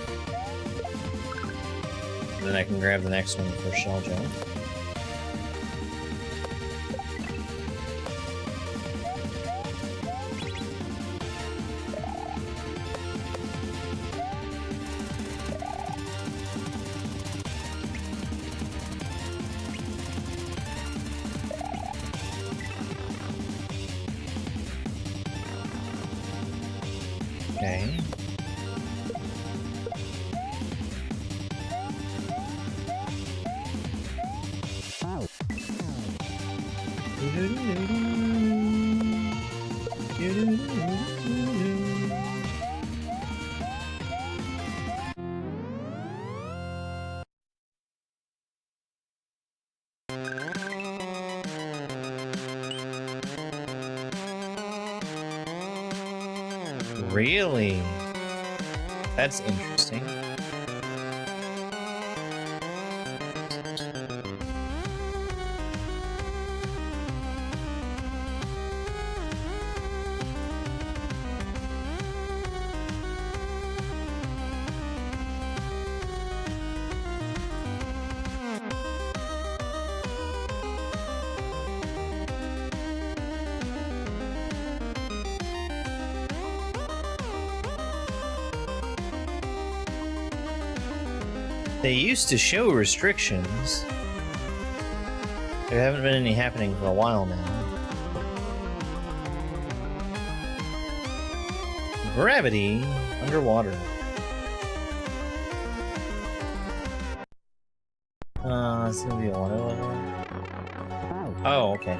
Then I can grab the next one for shell jump. Okay. Really? That's interesting. They used to show restrictions. There haven't been any happening for a while now. Gravity underwater. It's gonna be a water level. Oh, okay.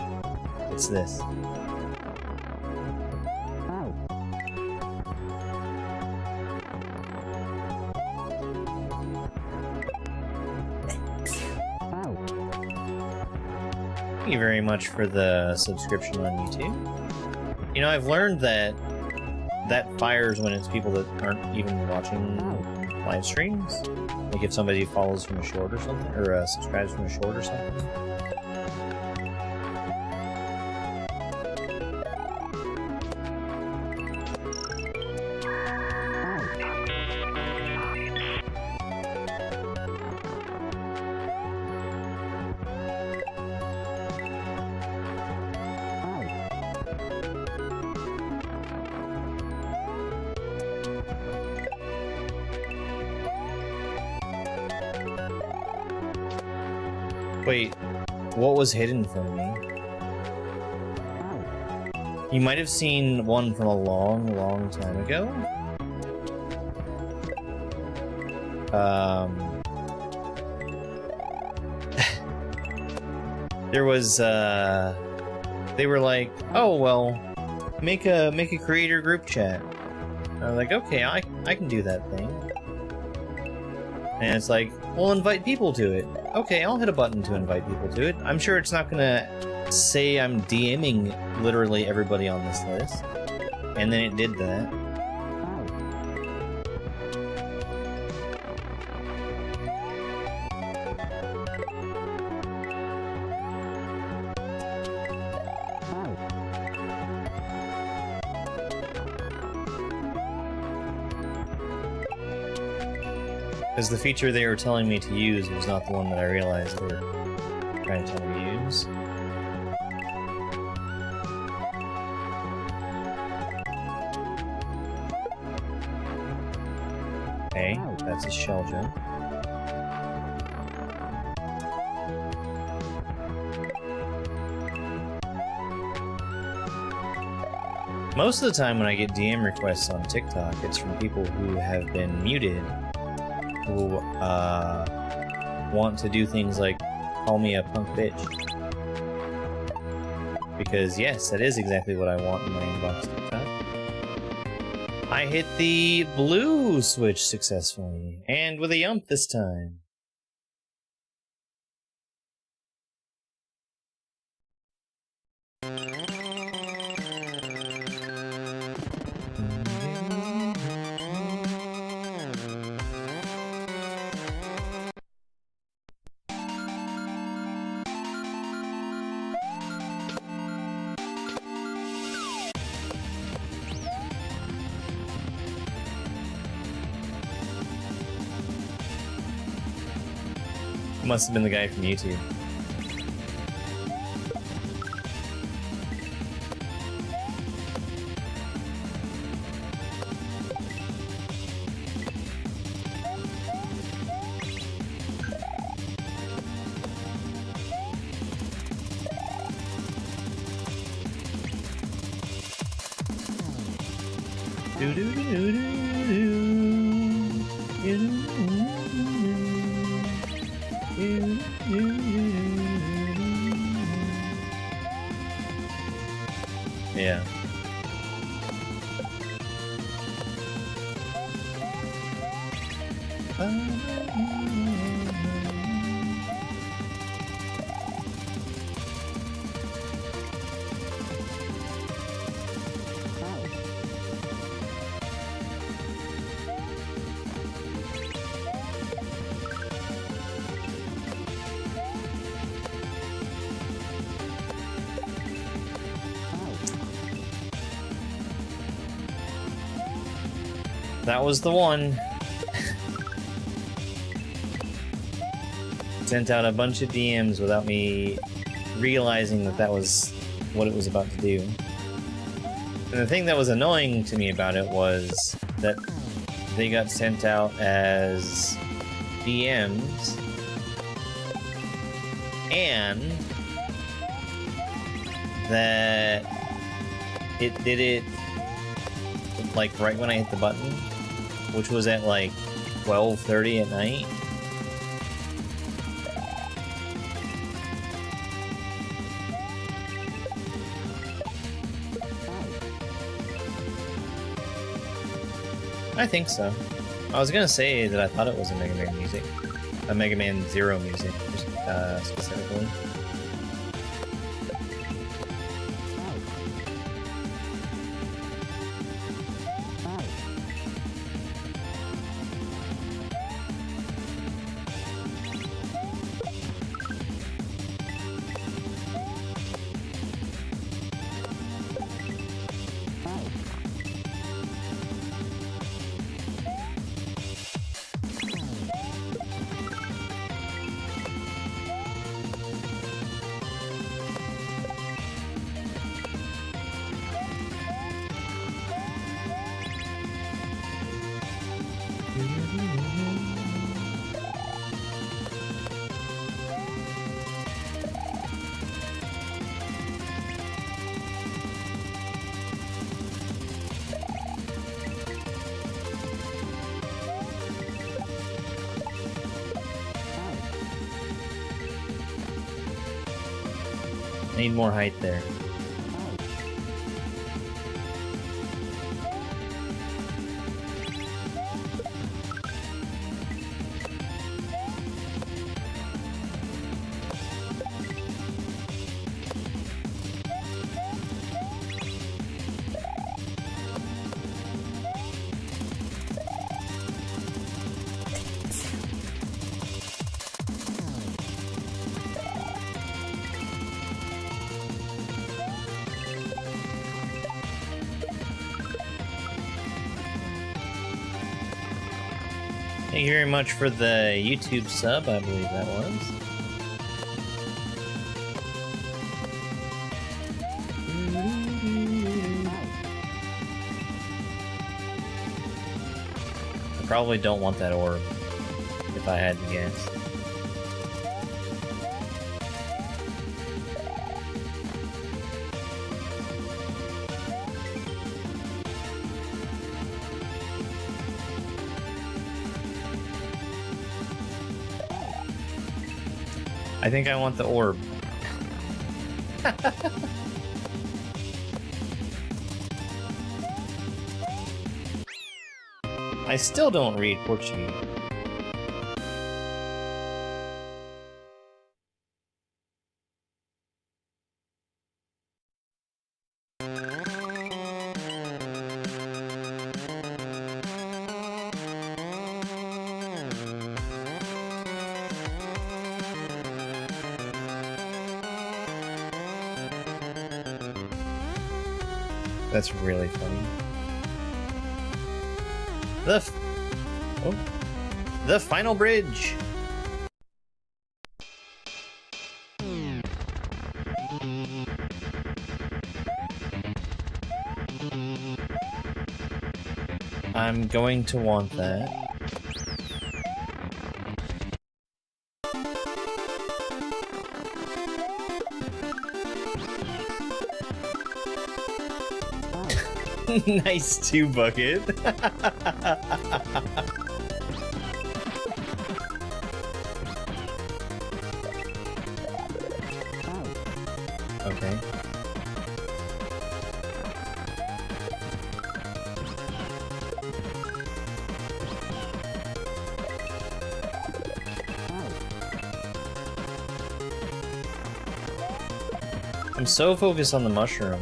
It's this. Thank you very much for the subscription on YouTube. You know, I've learned that that fires when it's people that aren't even watching live streams. Like if somebody follows from a short or something, or subscribes from a short or something. Wait, what was hidden from me? You might have seen one from a long, long time ago. There was, they were like, oh, well, make a creator group chat. I was like, okay, I can do that thing. And it's like, well, invite people to it. Okay, I'll hit a button to invite people to it. I'm sure it's not gonna say I'm DMing literally everybody on this list. And then it did that. Because the feature they were telling me to use was not the one that I realized they were trying to tell me to use. Okay, that's a shell jump. Most of the time when I get DM requests on TikTok, it's from people who have been muted, who want to do things like call me a punk bitch. Because yes, that is exactly what I want in my inbox TikTok. I hit the blue switch successfully, and with a yump this time. Must have been the guy from YouTube. Yeah. That was the one. Sent out a bunch of DMs without me realizing that that was what it was about to do. And the thing that was annoying to me about it was that they got sent out as DMs, and that it did it like right when I hit the button, which was at like 12:30 at night. I think so. I was gonna say that I thought it was a Mega Man music, a Mega Man Zero music, specifically. I need more height there. Thank you very much for the YouTube sub, I believe that was. I probably don't want that orb, if I had to guess. I think I want the orb. I still don't read Portuguese. That's really funny. The final bridge. I'm going to want that. Nice 2 bucket. Okay. I'm so focused on the mushroom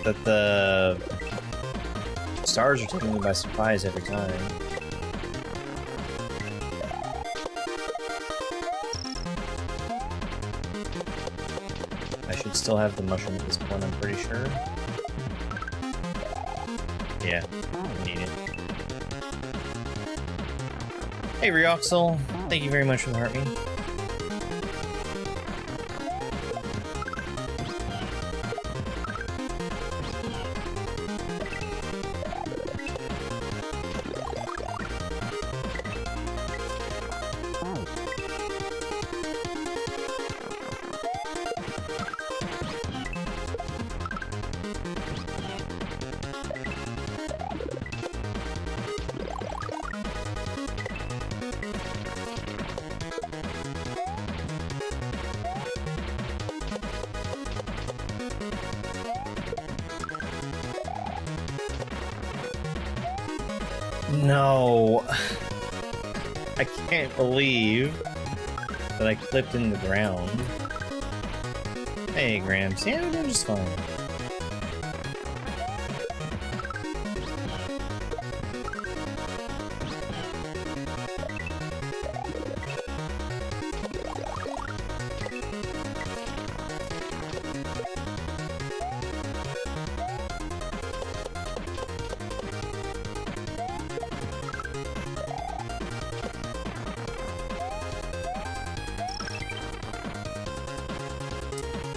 that the stars are taking me by surprise every time. I should still have the mushroom at this point, I'm pretty sure. Yeah, I need it. Hey Ryoxel, thank you very much for the heartbeat. No. I can't believe that I clipped in the ground. Hey, Gramps. Yeah, we're doing just fine.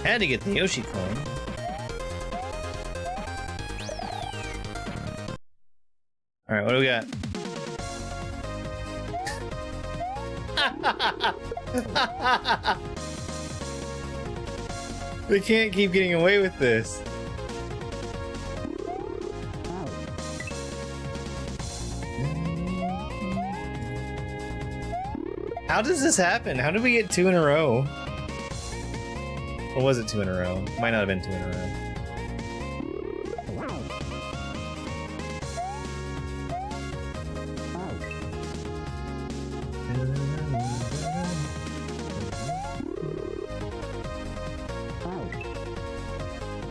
Had to get the Yoshi coin. Alright, what do we got? We can't keep getting away with this. How does this happen? How did we get 2 in a row? Or was it 2 in a row? Might not have been 2 in a row.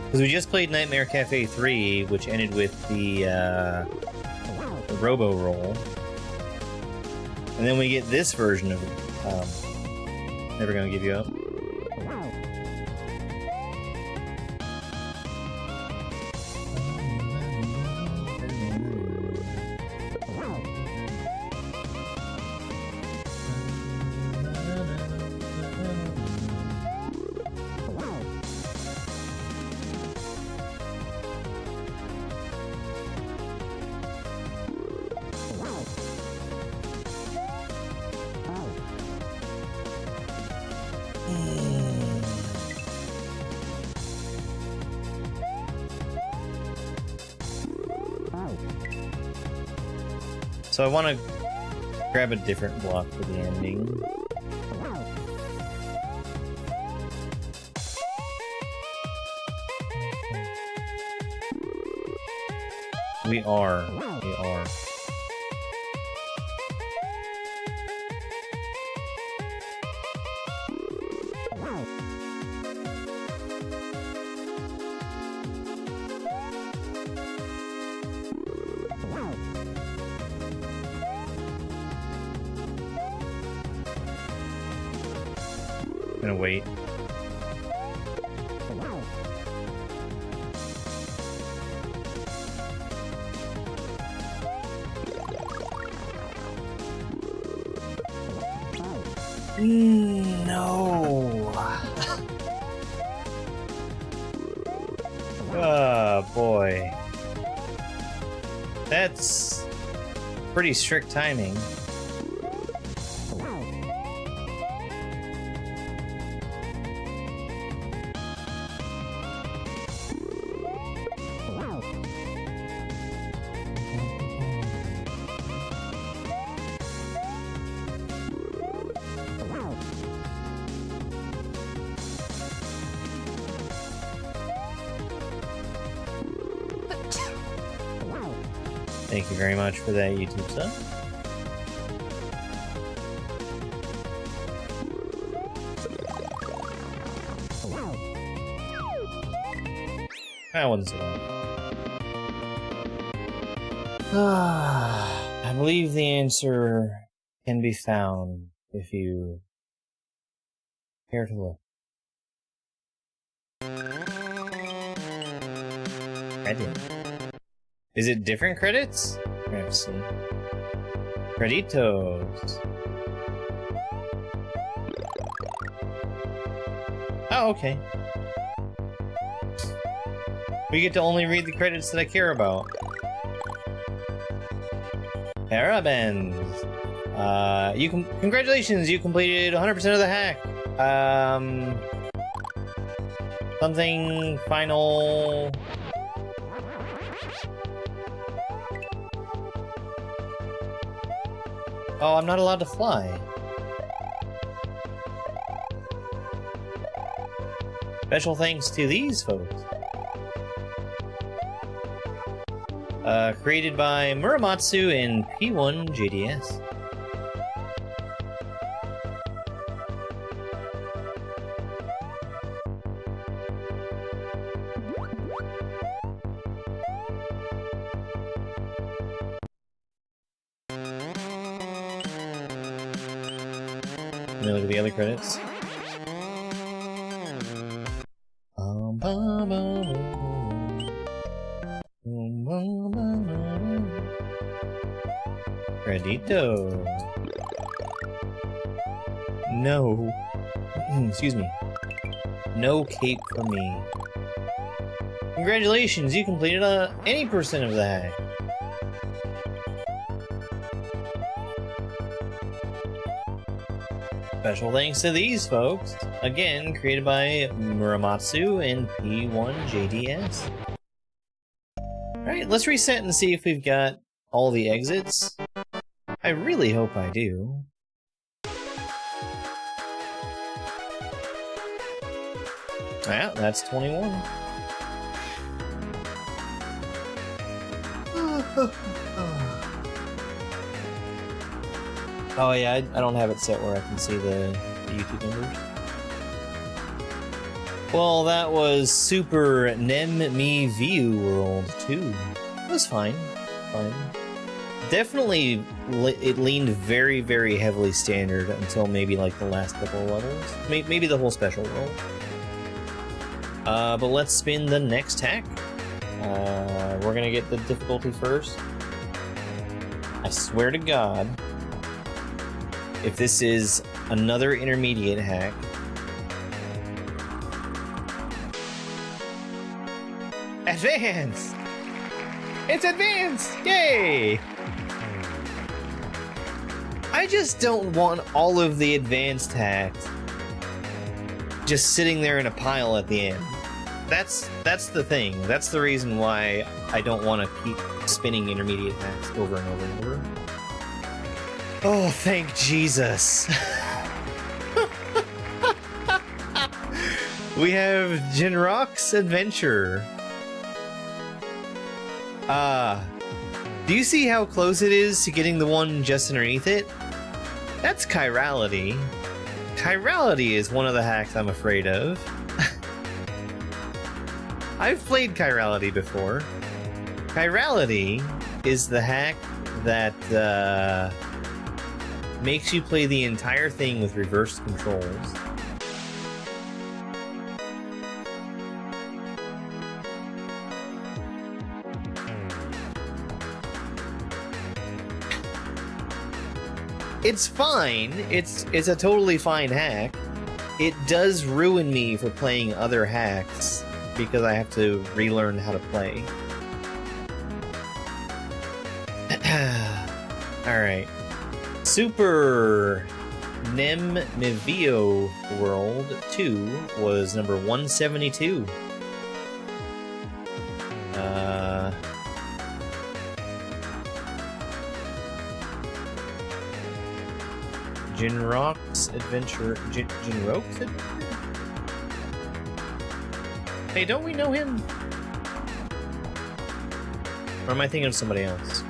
Because we just played Nightmare Cafe 3, which ended with the Robo Roll. And then we get this version of Never Gonna Give You Up. So I want to grab a different block for the ending. We are. I'm gonna wait. No. Oh boy. That's pretty strict timing. Thank you very much for that YouTube sub. That wasn't so bad. I believe the answer can be found if you care to look. I did. Is it different credits? I have to see. Creditos. Oh, okay. We get to only read the credits that I care about. Parabens. Congratulations, you completed 100% of the hack. Something final. Oh, I'm not allowed to fly. Special thanks to these folks. Created by Muramatsu and P1 JDS. Let me look at the other credits. Credito. No. Excuse me. No cape for me. Congratulations, you completed any percent of the hack. Special thanks to these folks. Again, created by Muramatsu and P1 JDS. Alright, let's reset and see if we've got all the exits. I really hope I do. Yeah, that's 21. Oh yeah, I don't have it set where I can see the YouTube numbers. Well, that was Super Nem Me View World 2. It was fine. Fine. Definitely, it leaned very, very heavily standard until maybe like the last couple of levels. Maybe the whole special world. But let's spin the next hack. We're gonna get the difficulty first. I swear to God, if this is another intermediate hack, advanced! It's advanced! Yay! I just don't want all of the advanced hacks just sitting there in a pile at the end. That's the thing. That's the reason why I don't want to keep spinning intermediate hacks over and over and over. Oh, thank Jesus. We have Ginrock's Adventure. Do you see how close it is to getting the one just underneath it? That's chirality. Chirality is one of the hacks I'm afraid of. I've played chirality before. Chirality is the hack that makes you play the entire thing with reversed controls. It's fine. It's a totally fine hack. It does ruin me for playing other hacks because I have to relearn how to play. Alright. Super Nem Mivio World 2 was number 172. Ginrock's Adventure. Ginrock's Adventure? Hey, don't we know him? Or am I thinking of somebody else?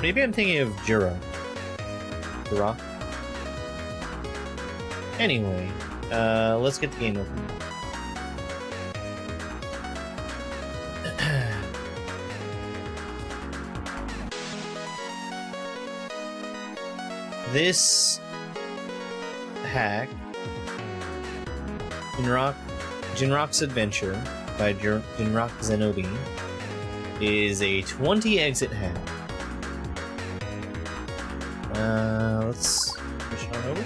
Maybe I'm thinking of Ginrock. Ginrock? Anyway, let's get the game open. This hack, Ginrock's Adventure by Ginrock Zenobi, is a 20 exit hack. Let's push it on over.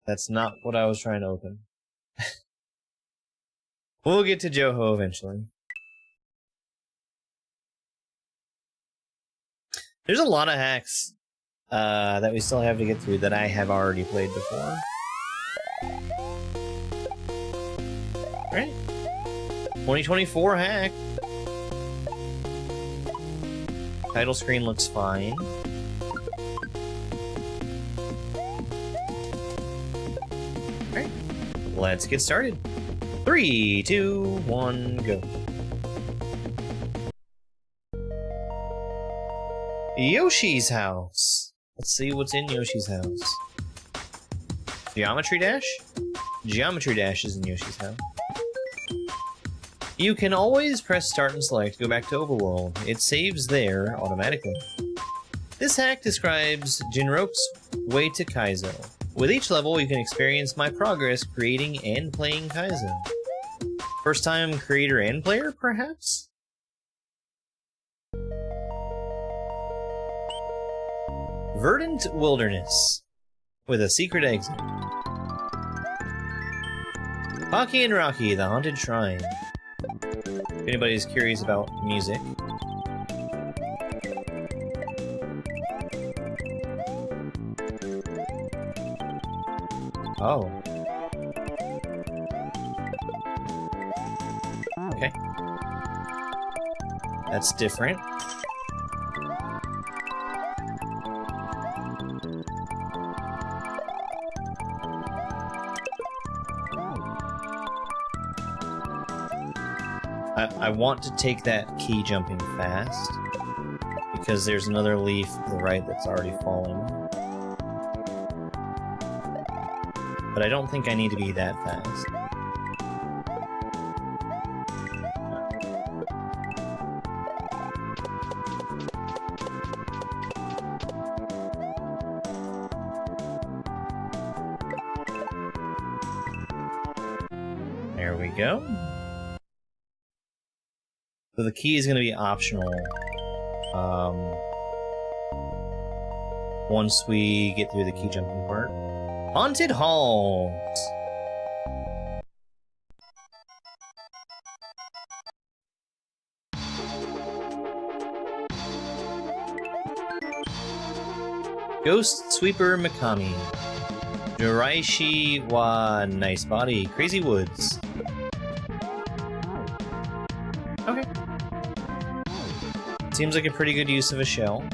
That's not what I was trying to open. We'll get to Joho eventually. There's a lot of hacks that we still have to get through that I have already played before. Right? 2024 hack. Title screen looks fine. Alright, let's get started. 3, 2, 1, go. Yoshi's house. Let's see what's in Yoshi's house. Geometry Dash? Geometry Dash is in Yoshi's house. You can always press start and select to go back to Overworld. It saves there automatically. This hack describes Ginrock's way to Kaizo. With each level, you can experience my progress creating and playing Kaizo. First time creator and player, perhaps? Verdant Wilderness with a secret exit. Pocky and Rocky, the Haunted Shrine. If anybody's curious about music. Oh. Okay. That's different. I want to take that key jumping fast, because there's another leaf to the right that's already fallen. But I don't think I need to be that fast. There we go. So the key is going to be optional once we get through the key jumping part. Haunted Halls! Ghost Sweeper Mikami. Joraishi wa Nice Body. Crazy Woods. Okay. Seems like a pretty good use of a shell.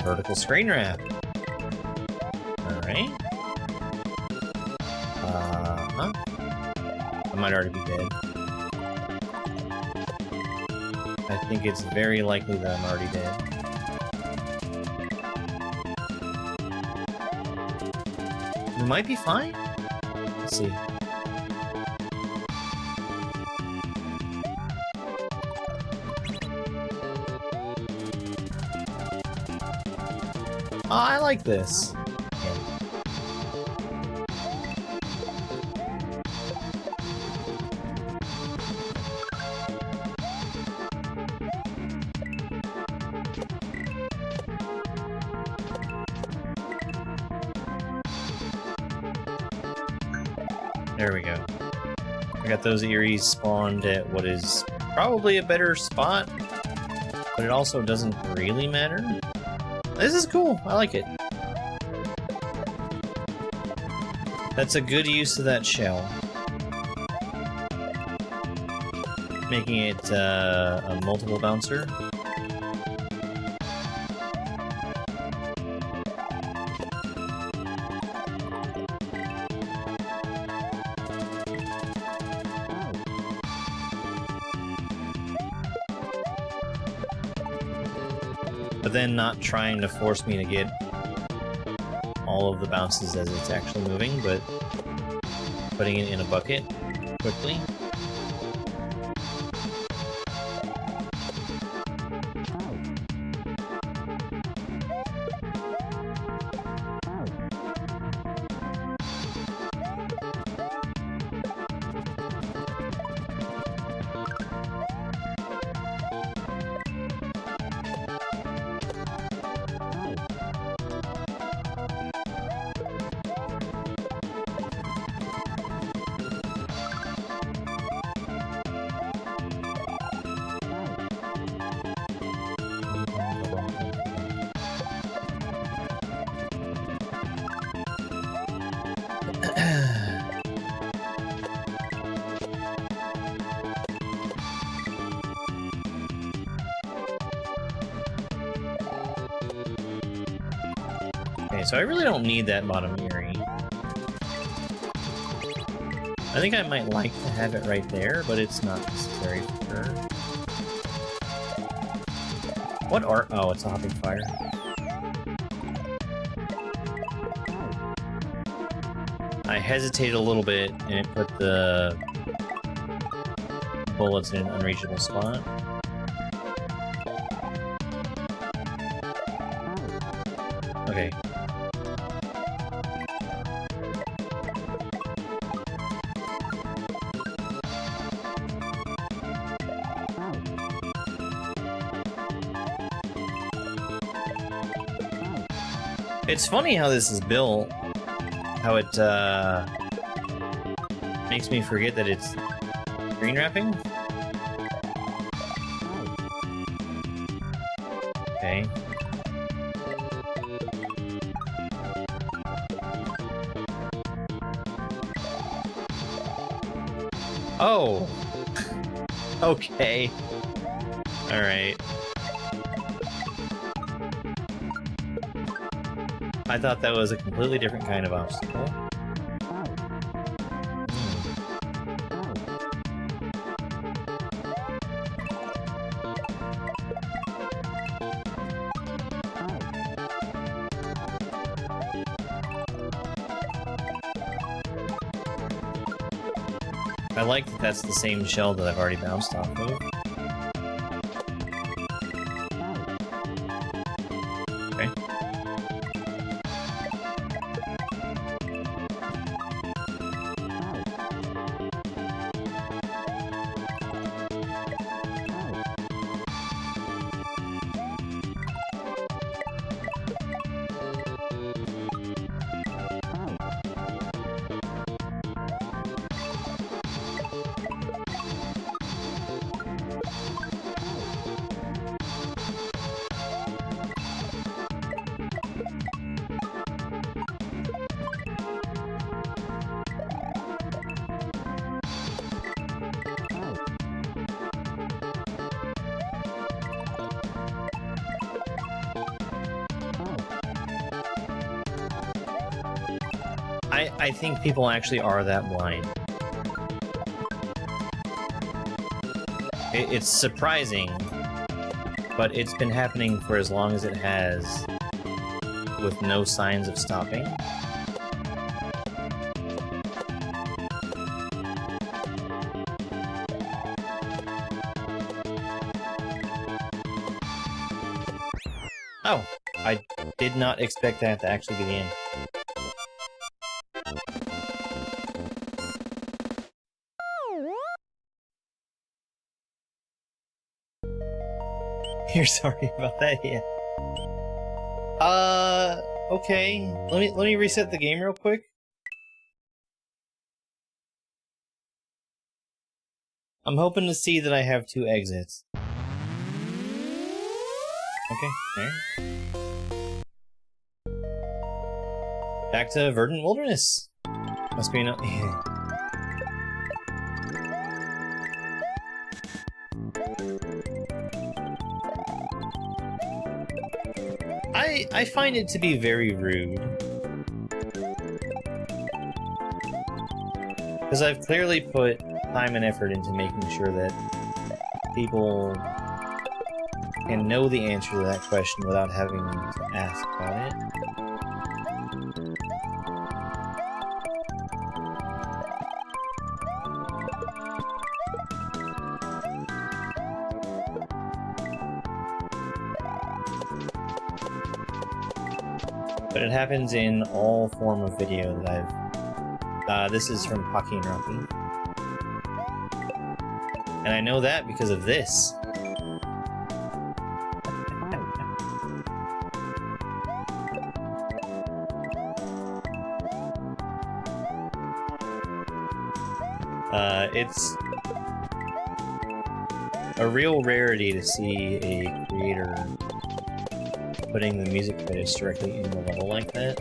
Vertical screen wrap. Alright. I might already be dead. I think it's very likely that I'm already dead. We might be fine. Let's see. Oh, I like this. There we go. I got those Eries spawned at what is probably a better spot, but it also doesn't really matter. This is cool. I like it. That's a good use of that shell. Making it a multiple bouncer. But then not trying to force me to get all of the bounces as it's actually moving, but putting it in a bucket quickly. Okay, so I really don't need that bottom Erie. I think I might like to have it right there, but it's not necessary for her. What are— oh, it's a hopping fire. I hesitated a little bit, and it put the bullets in an unreachable spot. Okay. It's funny how this is built, how it makes me forget that it's screen wrapping. Okay. Oh! Okay. Alright. I thought that was a completely different kind of obstacle. I like that that's the same shell that I've already bounced off of. Okay. I think people actually are that blind. It's surprising, but it's been happening for as long as it has, with no signs of stopping. Oh, I did not expect that to actually be the end. You're sorry about that, yeah. Okay. Let me reset the game real quick. I'm hoping to see that I have 2 exits. Okay, there. Back to Verdant Wilderness. Must be no. I find it to be very rude. Because I've clearly put time and effort into making sure that people can know the answer to that question without having to ask about it. But it happens in all form of video that I've... this is from Pocky and Rocky. And I know that because of this. It's a real rarity to see a creator putting the music credits directly in the level like that.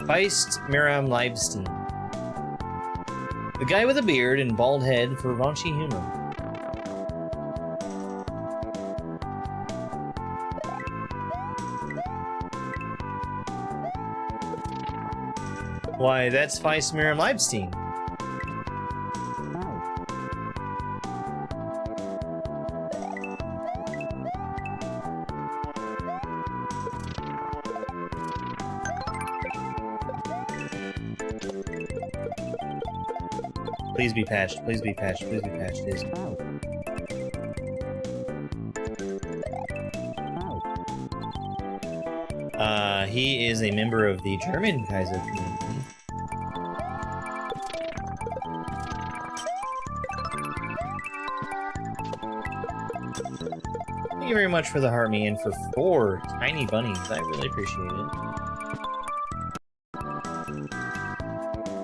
Feist Miriam Leibstein. The guy with a beard and bald head for raunchy humor. Why, that's Feist Miriam Leibstein. Please be patched, please be patched, please be patched. It is. He is a member of the German Kaizo community. you very much for the heart me and for 4 tiny bunnies. I really appreciate it.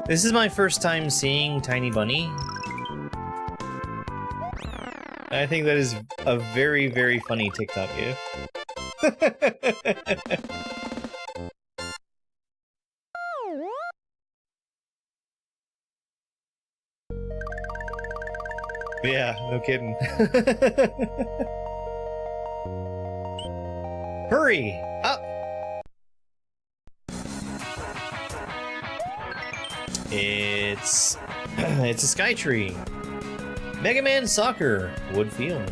This is my first time seeing Tiny Bunny. I think that is a very, very funny TikTok gif. Yeah, no kidding. Hurry! Up! It's a Sky Tree. Mega Man Soccer, Wood Field.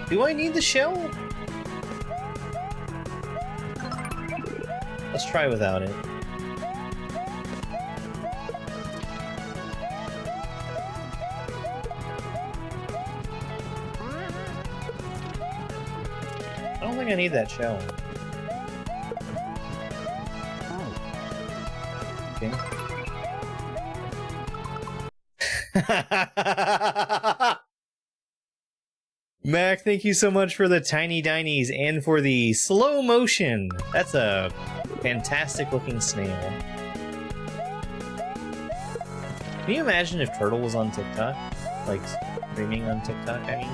Do I need the shell? Let's try without it. I don't think I need that shell. Okay. Mac, thank you so much for the tiny dinies and for the slow motion. That's a fantastic looking snail. Can you imagine if Turtle was on TikTok? Like, streaming on TikTok, I mean?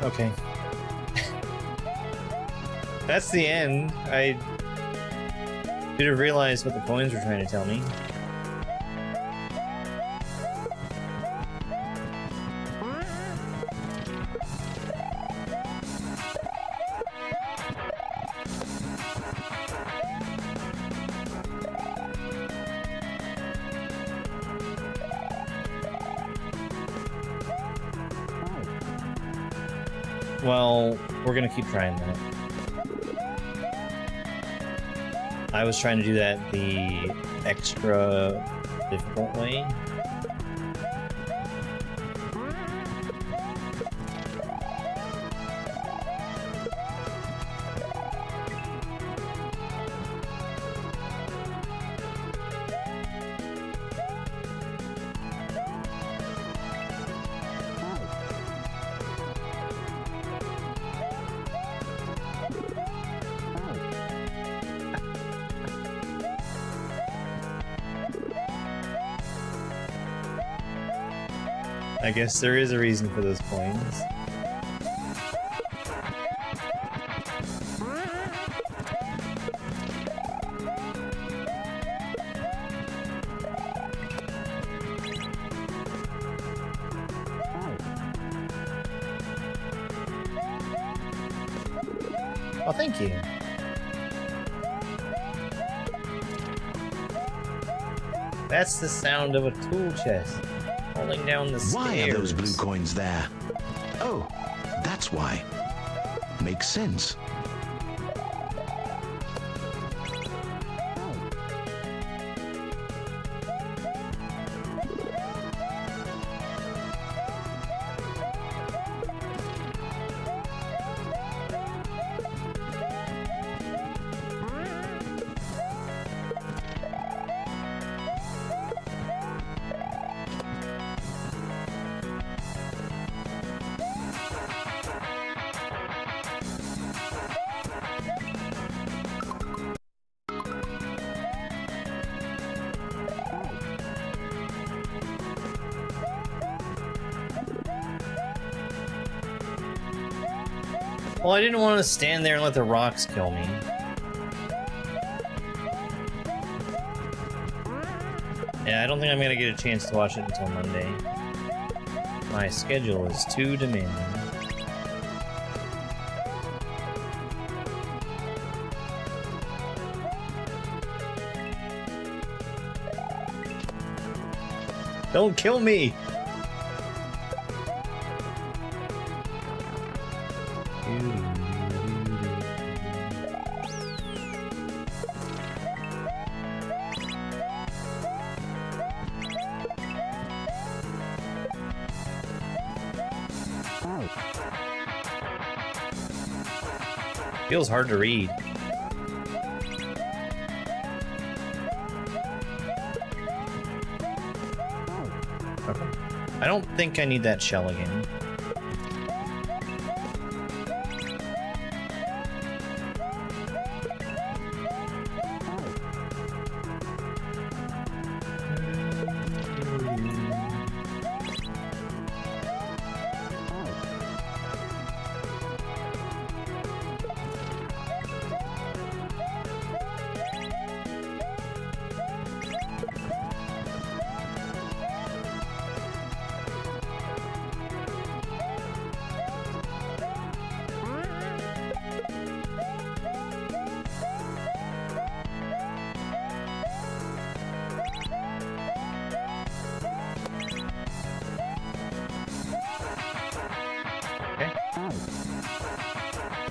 Okay. That's the end. I should have realized what the coins were trying to tell me. Well, we're gonna keep trying that. I was trying to do that the extra difficult way. I guess there is a reason for those coins. Oh, thank you. That's the sound of a tool chest. Falling down the stairs. Why are those blue coins there? Oh, that's why. Makes sense. Well, I didn't want to stand there and let the rocks kill me. Yeah, I don't think I'm gonna get a chance to watch it until Monday. My schedule is too demanding. Don't kill me! Feels hard to read. Okay. I don't think I need that shell again.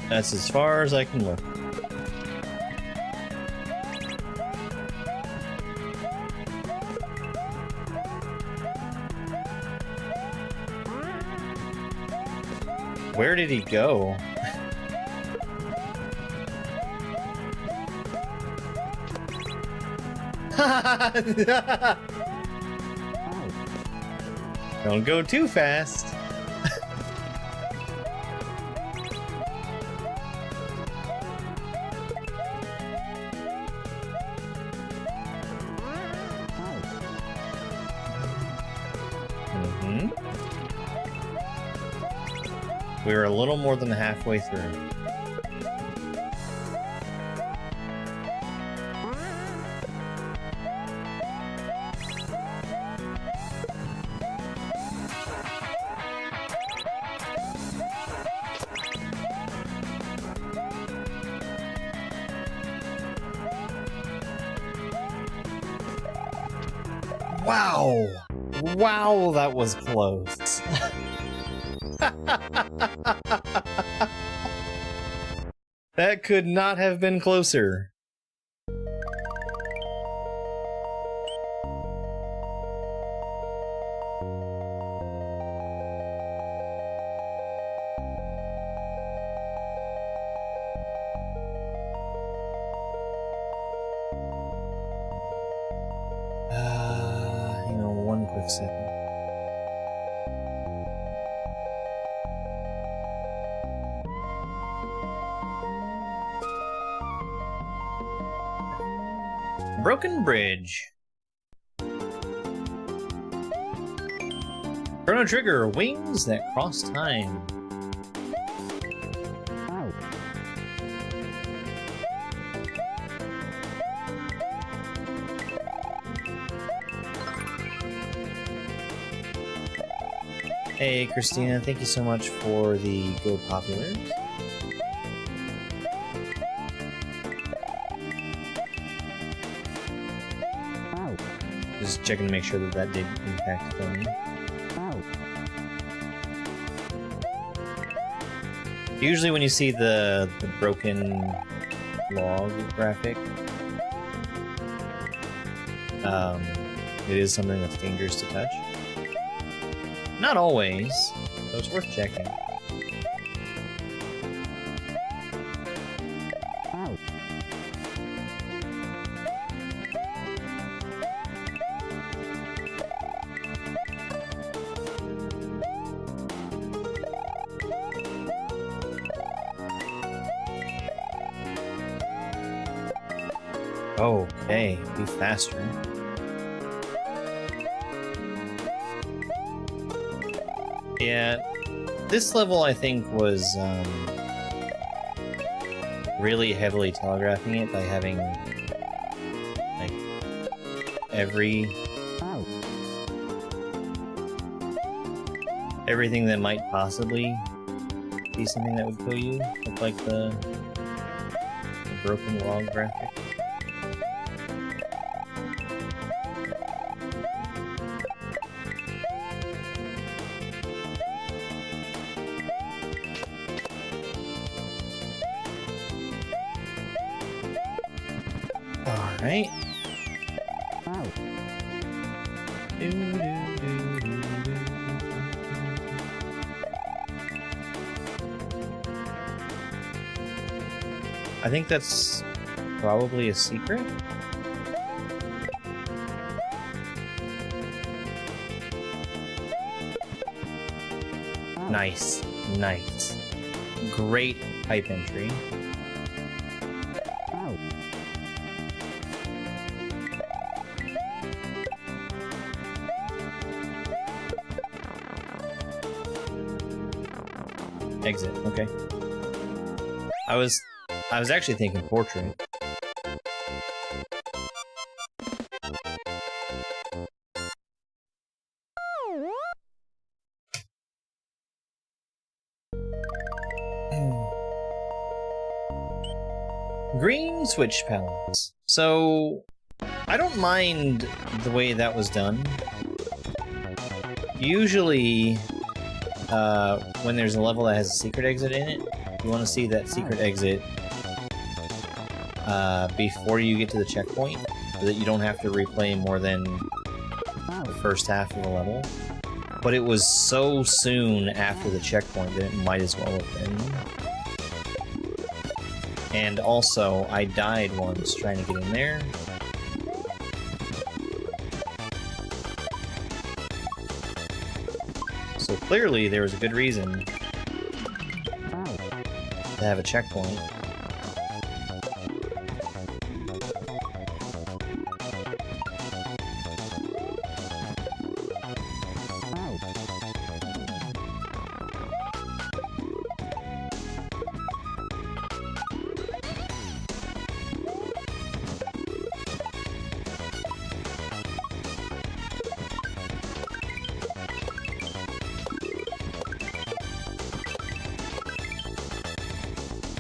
That's as far as I can look. Where did he go? Don't go too fast. We were a little more than halfway through. Wow! Wow, that was close. That could not have been closer. Hang on one quick second. Broken Bridge. Chrono Trigger, wings that cross time. Hey Christina, thank you so much for the Go Populars. Just checking to make sure that that did impact me. Usually when you see the broken log graphic, it is something that's dangerous to touch. Not always, so it's worth checking. Okay, be faster. Yeah, this level I think was really heavily telegraphing it by having like every everything that might possibly be something that would kill you, look like the broken log graphic. Alright. I think that's probably a secret. Nice, nice. Great pipe entry. Exit, okay. I was actually thinking portrait. Green switch palettes. So, I don't mind the way that was done. Usually, when there's a level that has a secret exit in it, you want to see that secret exit before you get to the checkpoint, so that you don't have to replay more than the first half of the level. But it was so soon after the checkpoint that it might as well have been. And also, I died once trying to get in there. So clearly there was a good reason to have a checkpoint.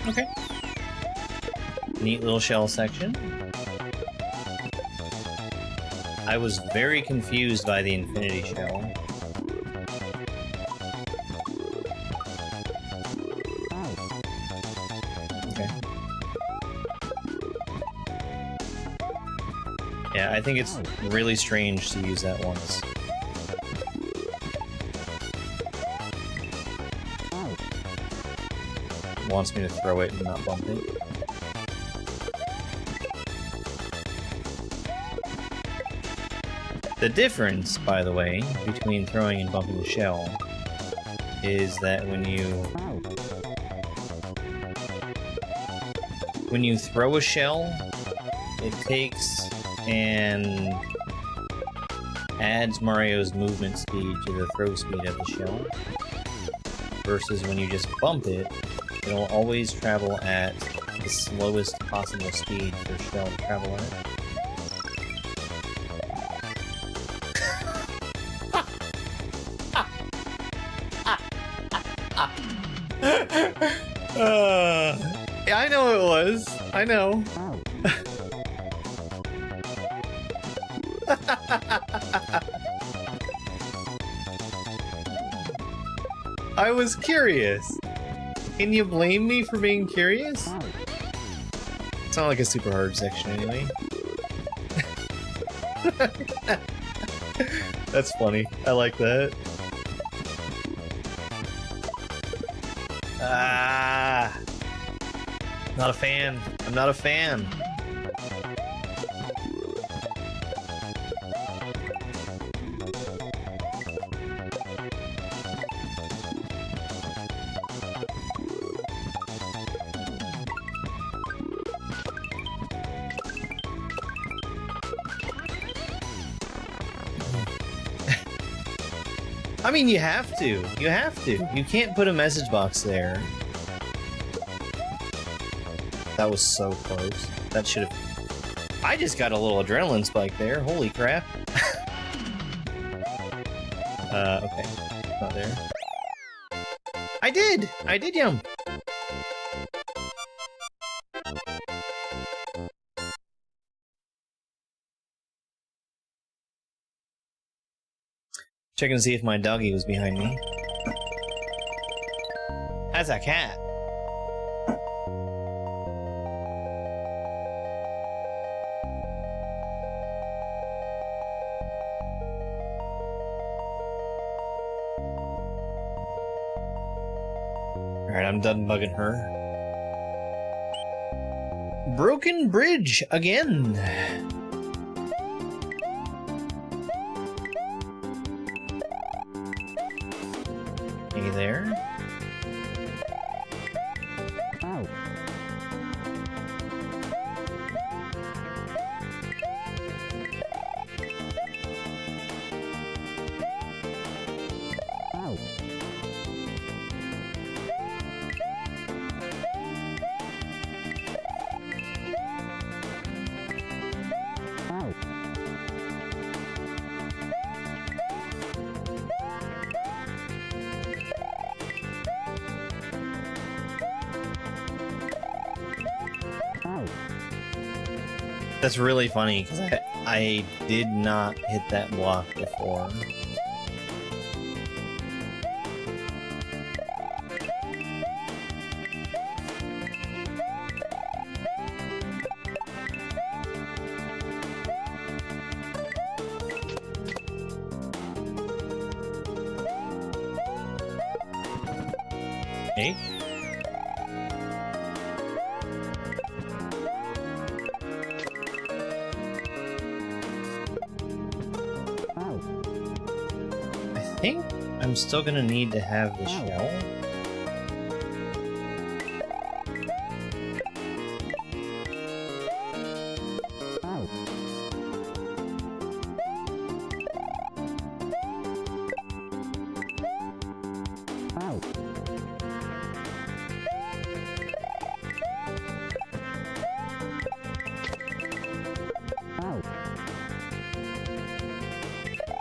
Okay. Neat little shell section. I was very confused by the infinity shell. Okay. Yeah, I think it's really strange to use that once. Wants me to throw it and not bump it. The difference, by the way, between throwing and bumping the shell is that when you throw a shell, it takes and adds Mario's movement speed to the throw speed of the shell, versus when you just bump it, it'll always travel at the slowest possible speed for shell to travel at. I know it was. I know. I was curious. Can you blame me for being curious? It's not like a super hard section anyway. That's funny. I like that. Ah, not a fan. I'm not a fan. I mean, you have to. You have to. You can't put a message box there. That was so close. That should have... I just got a little adrenaline spike there. Holy crap. Okay. Not there. I did! I did jump! Checking to see if my doggy was behind me. That's a cat. Alright, I'm done bugging her. Broken bridge again. Hey there. That's really funny, because I did not hit that block before. Hey? I think I'm still gonna need to have the shell.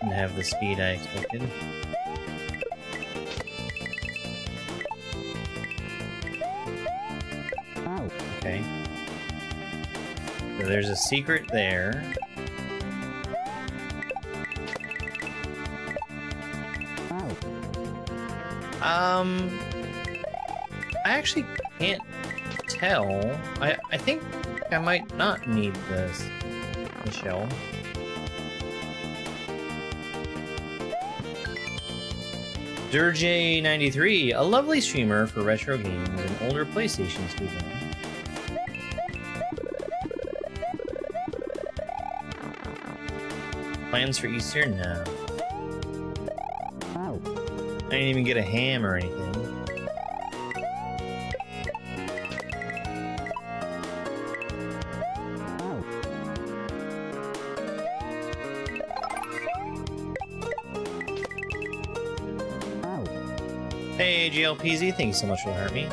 Didn't have the speed I expected. Okay. So there's a secret there. I actually can't tell. I think I might not need the shell. Durj93, a lovely streamer for retro games and older PlayStation speedrun. Plans for Easter? No. I didn't even get a ham or anything. Hey, GLPZ, thank you so much for hurting me.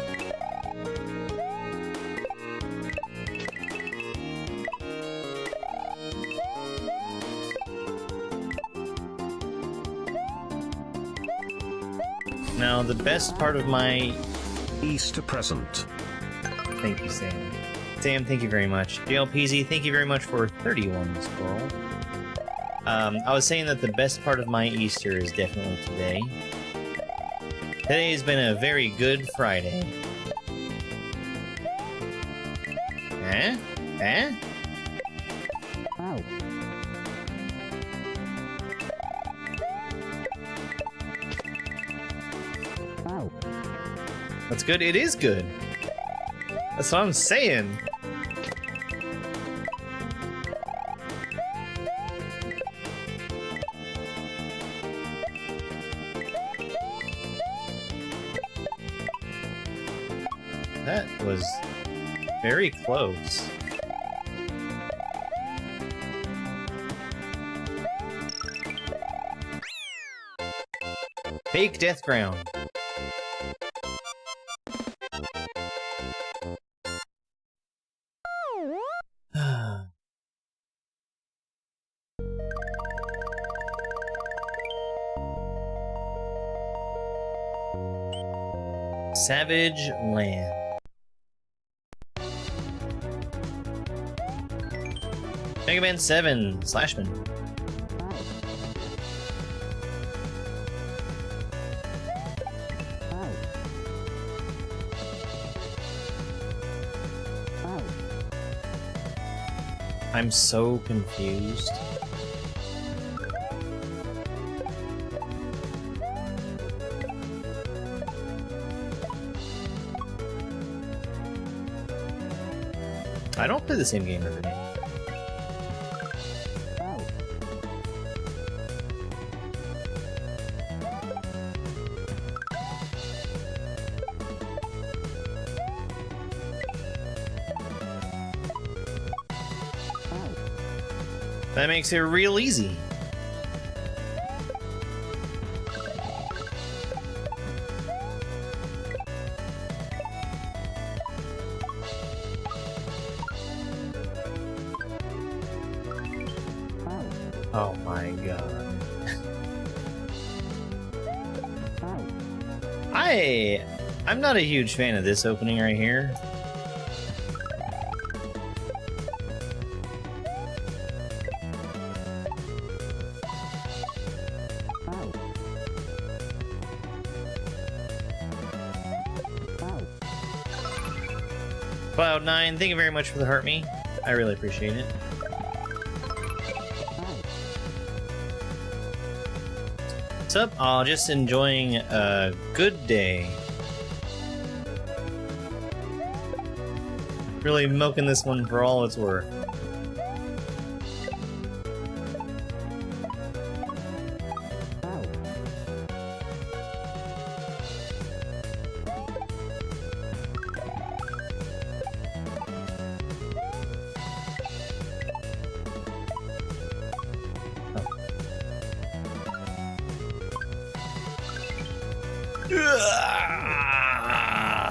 Now, the best part of my Easter present. Thank you, Sam. Sam, thank you very much. JLPZ, thank you very much for 31 squirrel. I was saying that the best part of my Easter is definitely today. Today has been a very good Friday. Eh? Eh? That's good. It is good. That's what I'm saying. That was very close. Fake death ground. Savage Land. Mega Man 7, Slashman. I'm so confused. I don't play the same game every day. That makes it real easy. Oh my god. I'm not a huge fan of this opening right here. Cloud9, thank you very much for the heart me. I really appreciate it. What's up? Oh, just enjoying a good day. Really milking this one for all it's worth.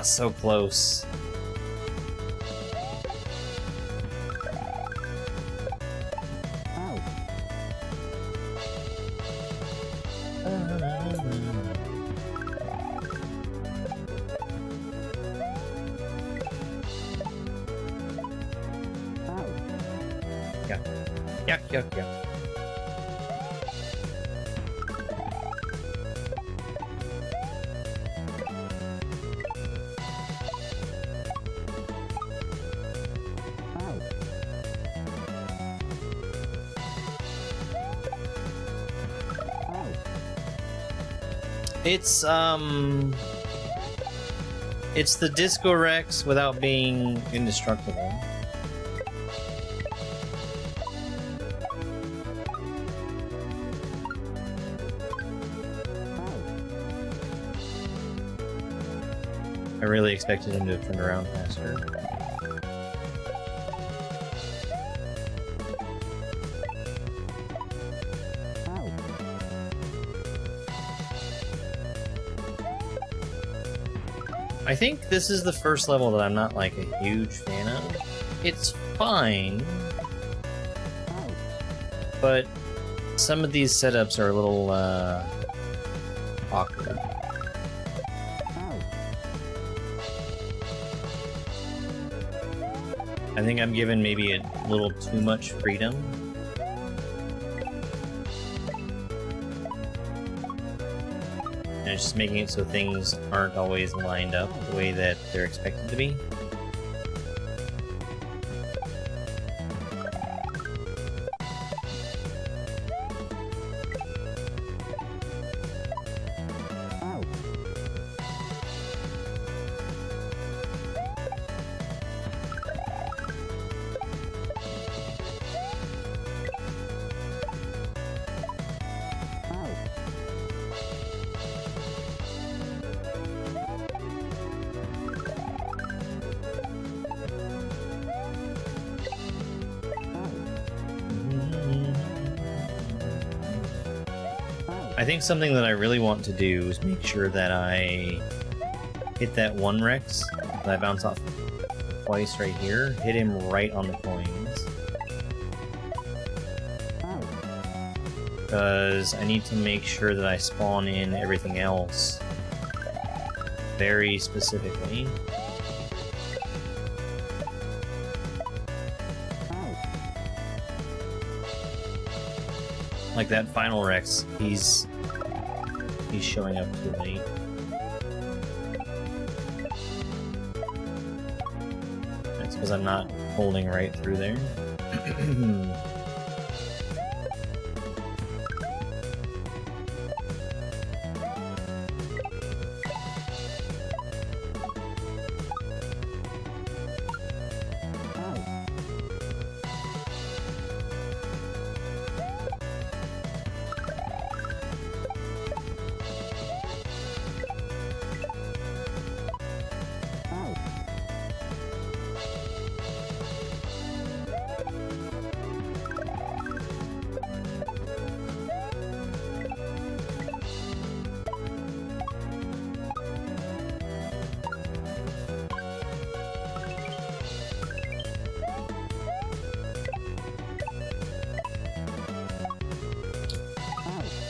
So close. Yeah. It's the Disco Rex without being indestructible. I really expected him to turn around faster. I think this is the first level that I'm not like a huge fan of. It's fine, but some of these setups are a little awkward. I think I'm given maybe a little too much freedom. And it's just making it so things aren't always lined up the way that they're expected to be. I think something that I really want to do is make sure that I hit that one Rex that I bounce off twice right here, hit him right on the coins. Because I need to make sure that I spawn in everything else very specifically. Like that final Rex, he's showing up too late. That's because I'm not holding right through there.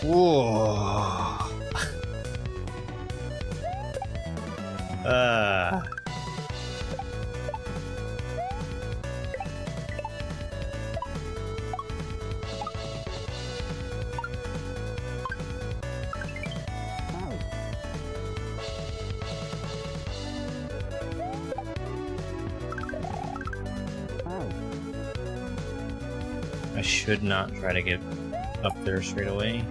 Whoa. I should not try to get up there straight away.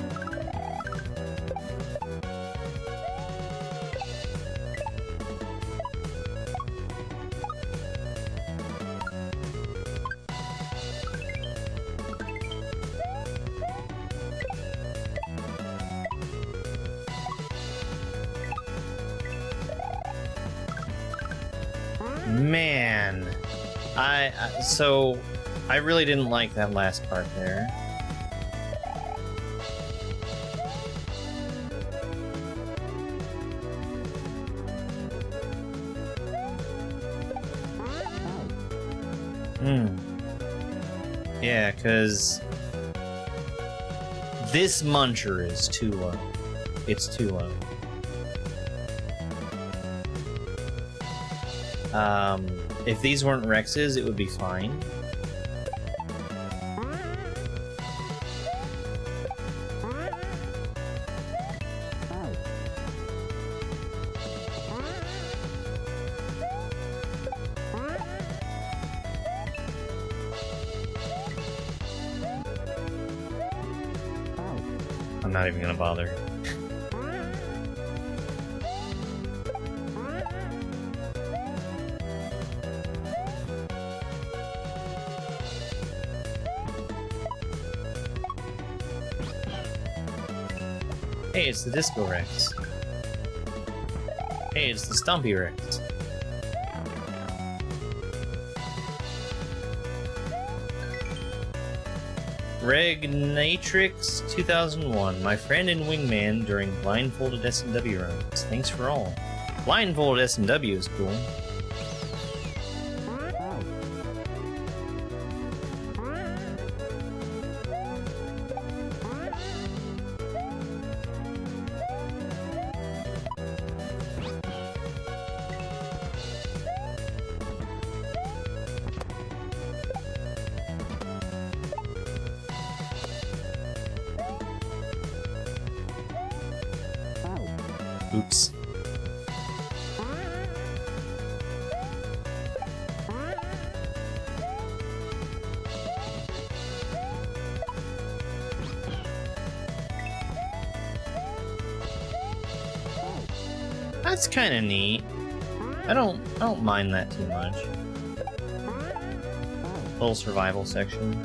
Man, so I really didn't like that last part there. Yeah, because this muncher is too low. It's too low. If these weren't Rexes, it would be fine. I'm not even gonna bother. Hey, it's the Disco Rex. Hey, it's the Stumpy Rex. Regnatrix 2001, my friend and wingman during blindfolded S&W runs. Thanks for all. Blindfolded S&W is cool. Oops. That's kind of neat. I don't mind that too much. Little survival section.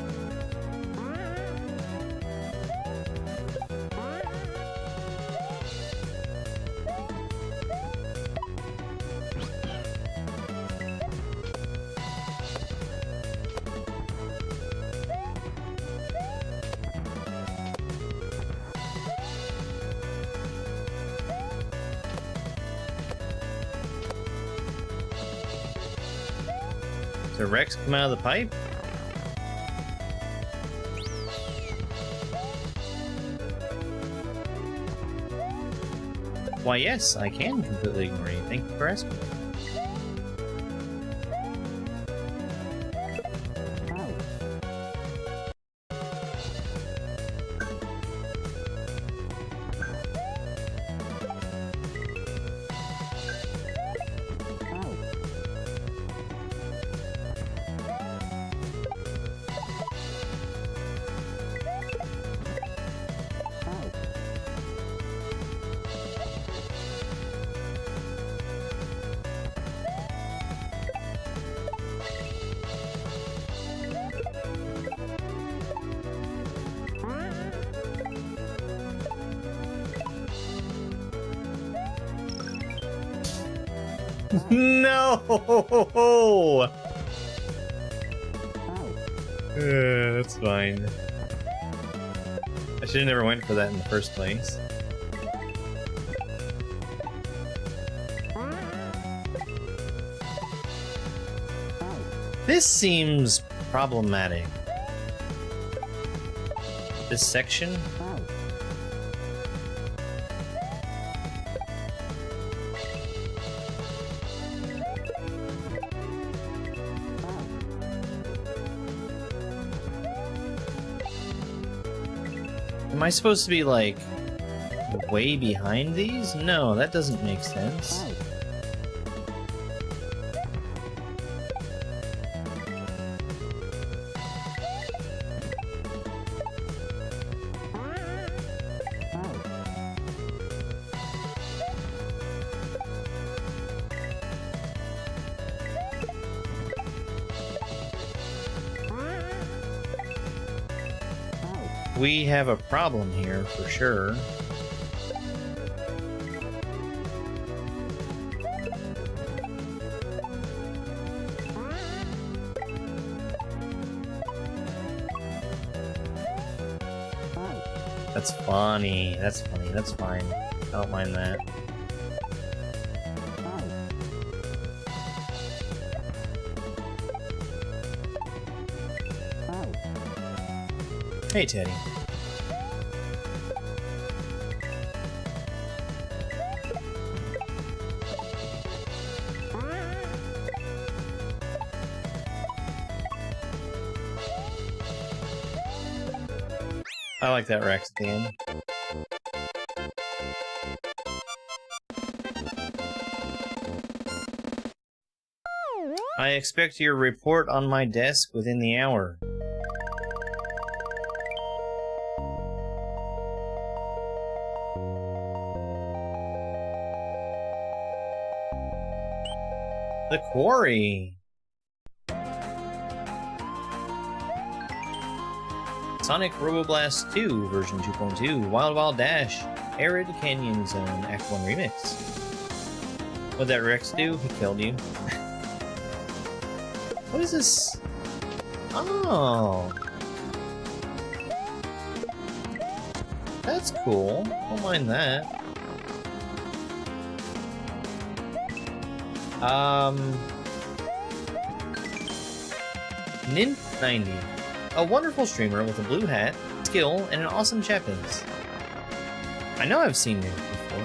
Did Rex come out of the pipe? Why, yes, I can completely ignore you. Thank you for asking. No! That's fine. I should have never went for that in the first place. This seems problematic. This section? Am I supposed to be, like, way behind these? No, that doesn't make sense. We have a problem here, for sure. That's funny. That's funny. That's fine. I don't mind that. Hey, Teddy. I like that Rex at the end. I expect your report on my desk within the hour. The quarry. Sonic Roboblast 2 version 2.2 Wild Wild Dash Arid Canyon Zone Act 1 Remix. What'd that Rex do? He killed you. What is this? Oh. That's cool. Don't mind that. Nint90. A wonderful streamer with a blue hat, skill, and an awesome Chapins. I know I've seen Nint before.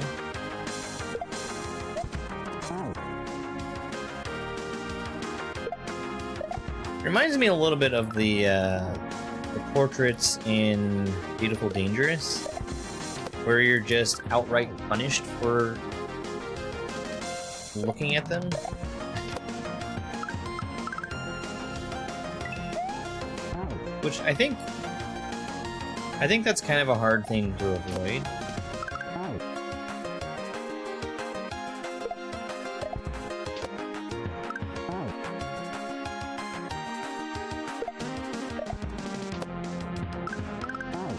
Reminds me a little bit of the portraits in Beautiful Dangerous, where you're just outright punished for looking at them. Which I think that's kind of a hard thing to avoid.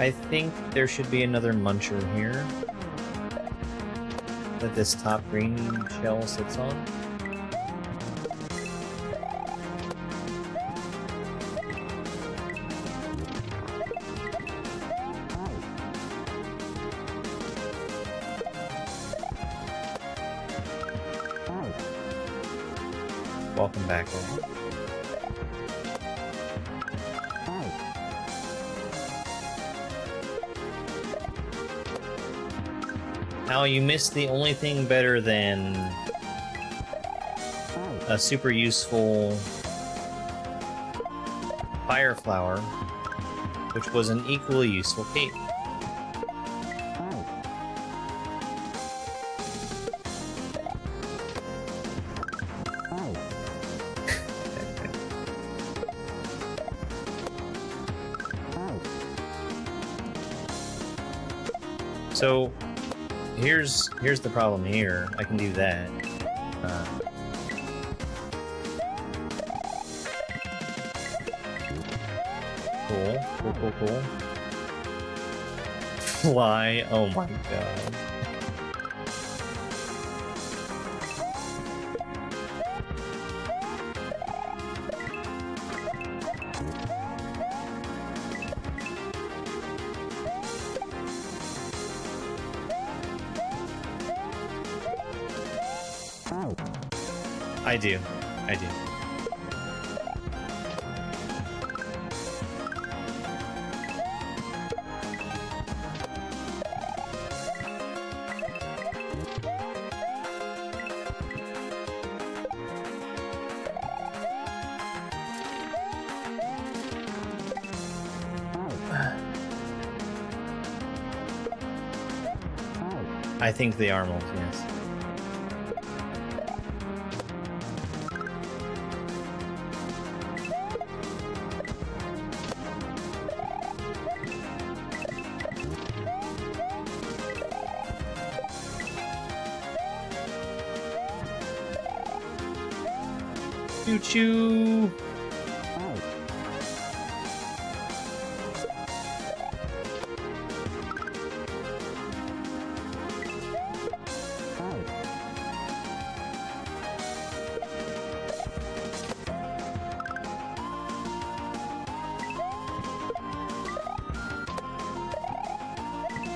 I think there should be another muncher here that this top green shell sits on. Welcome back, over. How you missed the only thing better than a super useful fire flower, which was an equally useful cape. So here's the problem here. I can do that. Cool. Fly. Oh my god. I do. I think they are moles, yes. Choo-choo!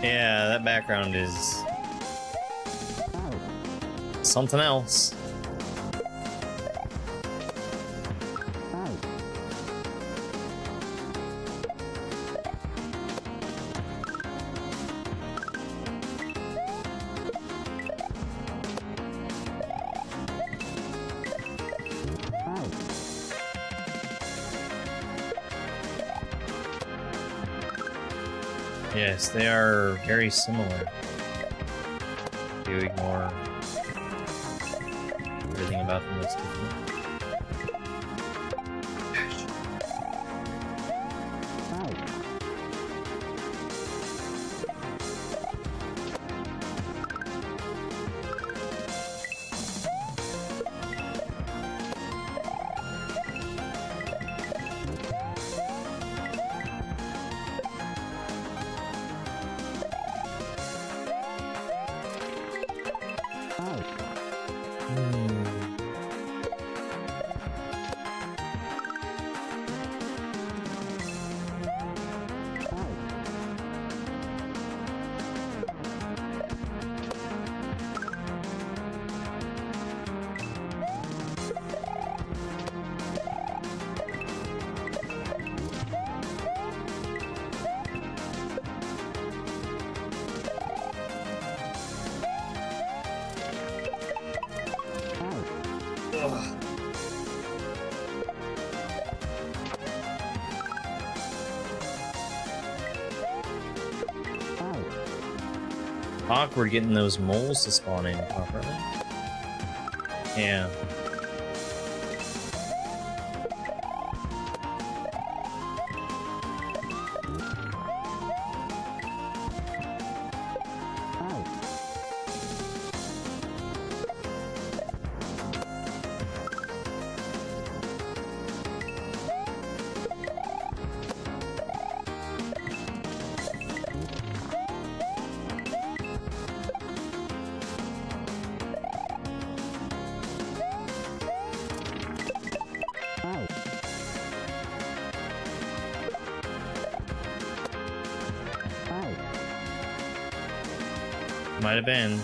Yeah, that background is something else. Yes, they are very similar. You ignore everything about them that's different. Awkward getting those moles to spawn in properly. Yeah. Might have been.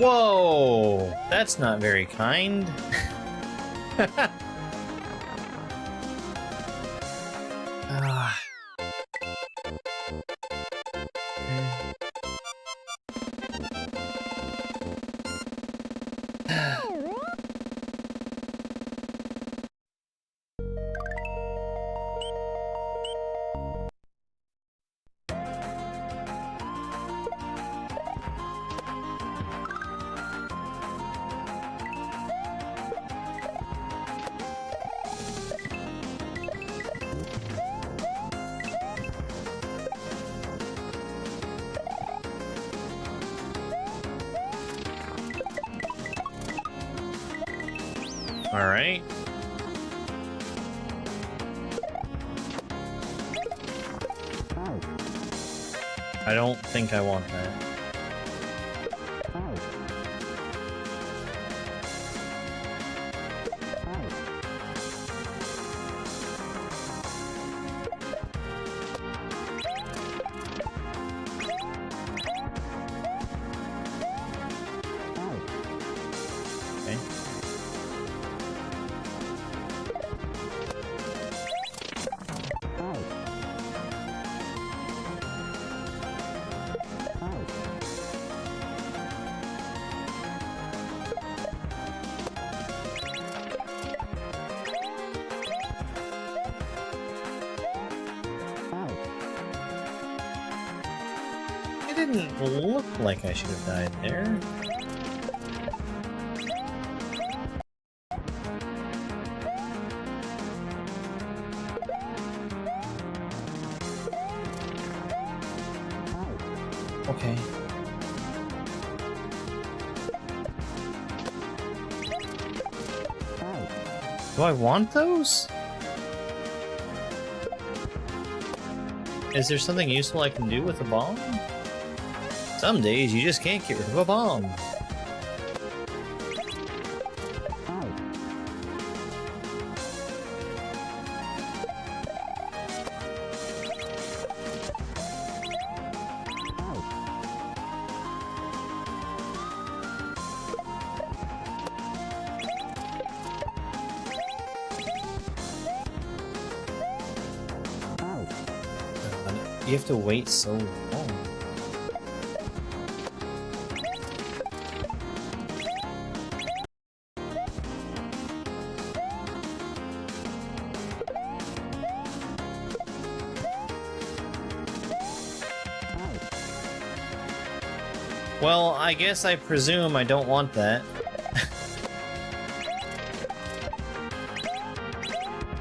Whoa! That's not very kind. Ah. All right. I don't think I want that. Okay. It didn't look like I should have died there. Okay. Do I want those? Is there something useful I can do with a bomb? Some days you just can't get rid of a bomb. You have to wait so long. Well, I guess I presume I don't want that.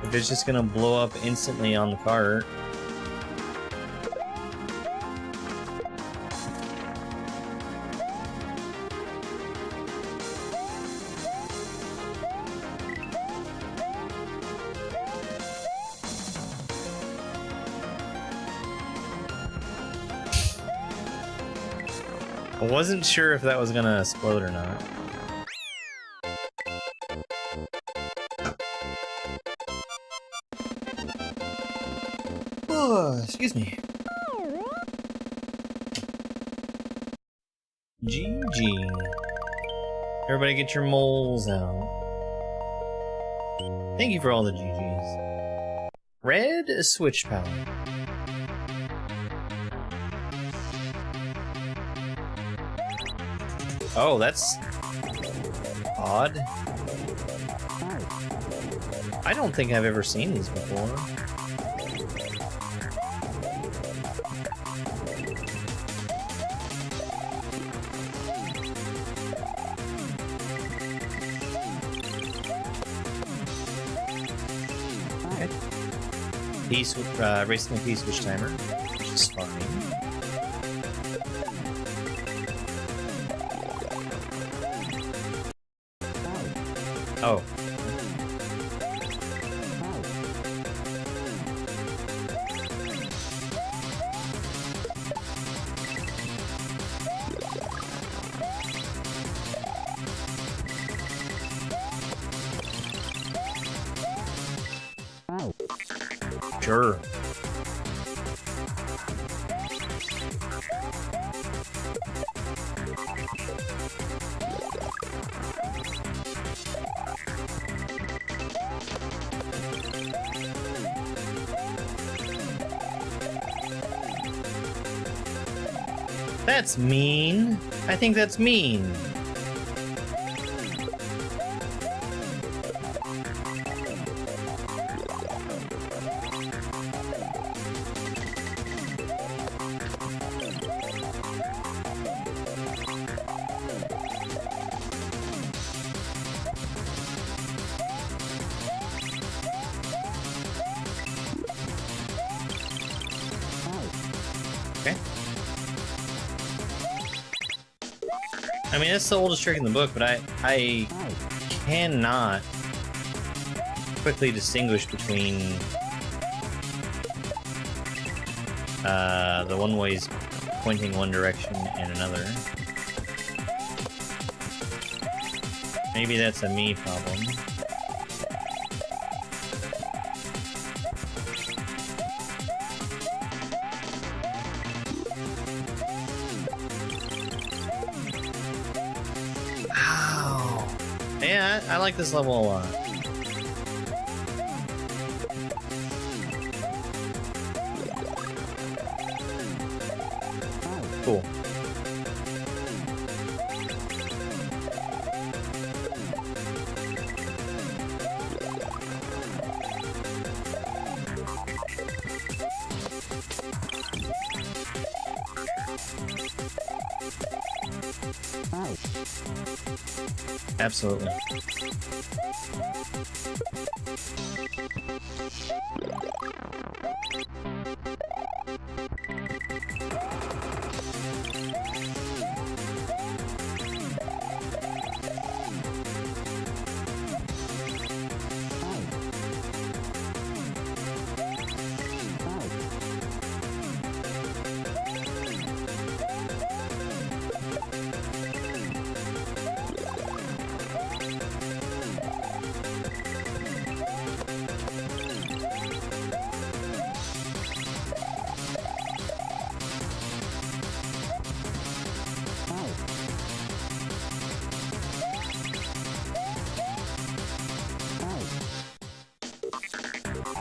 If it's just gonna blow up instantly on the cart. I wasn't sure if that was gonna explode or not. Oh, excuse me. GG. Everybody get your moles out. Thank you for all the GGs. Red switch power. Oh, that's odd. I don't think I've ever seen these before. Okay. Piece with racing the piece switch timer, which is fine. Oh. Sure. That's mean. I think that's mean. Okay. I mean, it's the oldest trick in the book, but I cannot quickly distinguish between the one way's pointing one direction and another. Maybe that's a me problem. Yeah, I like this level a lot. Cool. Absolutely.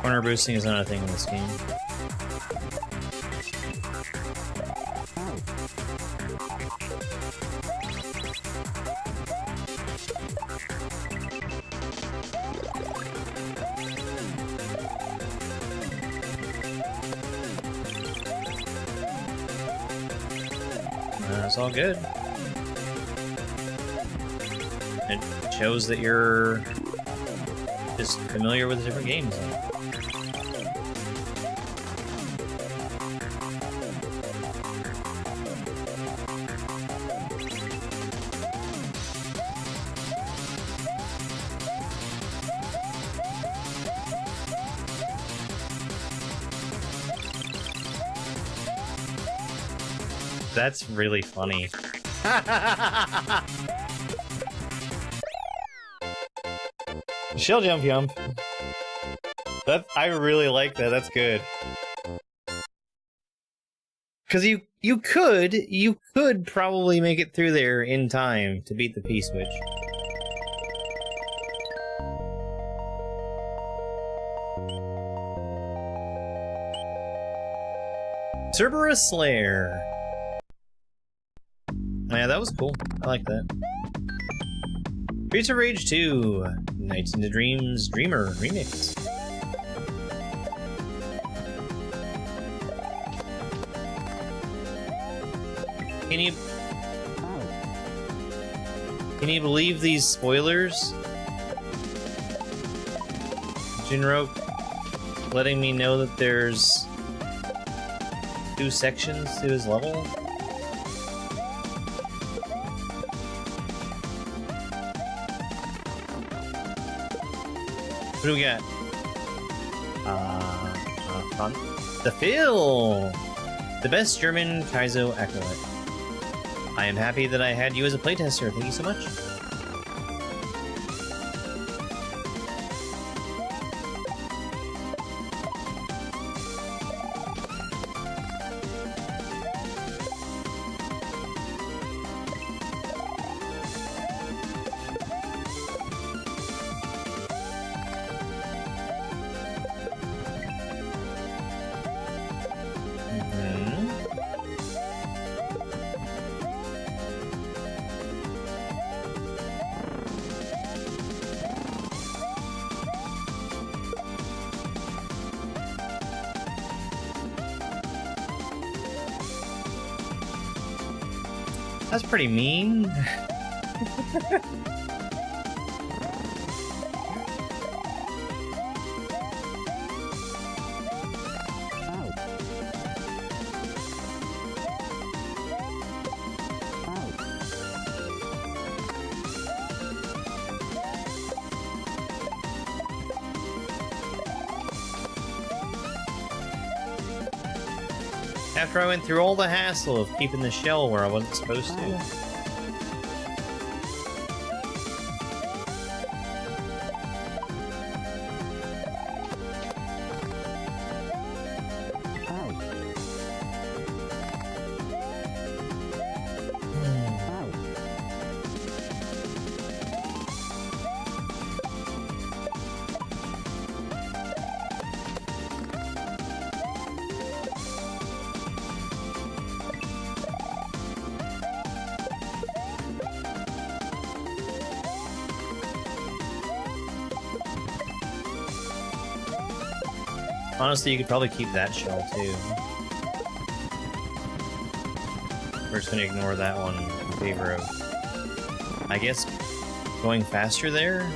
Corner boosting is not a thing in this game. It's all good. It shows that you're just familiar with the different games. That's really funny. Shell jump yump. I really like that. That's good. Because you could probably make it through there in time to beat the P-switch. Cerberus Slayer. Yeah, that was cool. I like that. Streets of Rage 2, Nights into Dreams Dreamer Remix. Can you believe these spoilers? Ginrock letting me know that there's 2 sections to his level? What do we got? Fun. The Phil! The best German Kaizo acolyte. I am happy that I had you as a playtester. Thank you so much. That's pretty mean. After I went through all the hassle of keeping the shell where I wasn't supposed to. Honestly, you could probably keep that shell too. We're just gonna ignore that one in favor of, I guess, going faster there?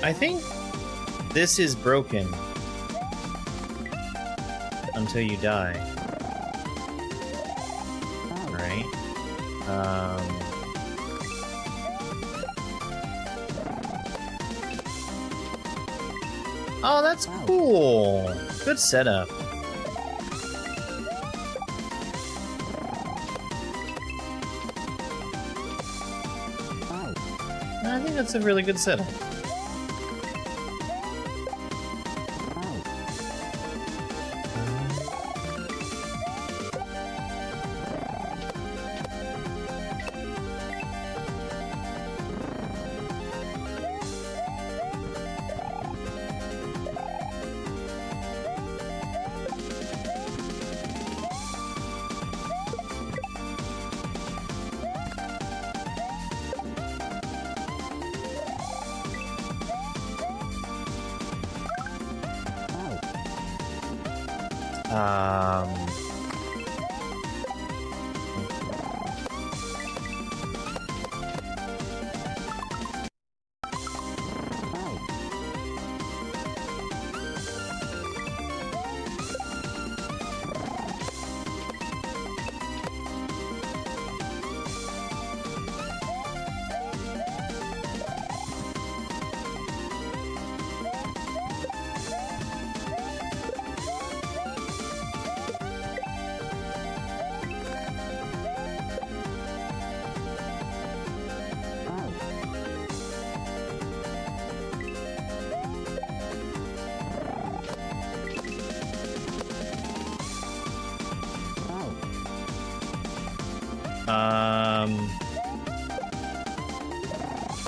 I think this is broken until you die. Right? Oh, that's cool. Good setup. I think that's a really good setup.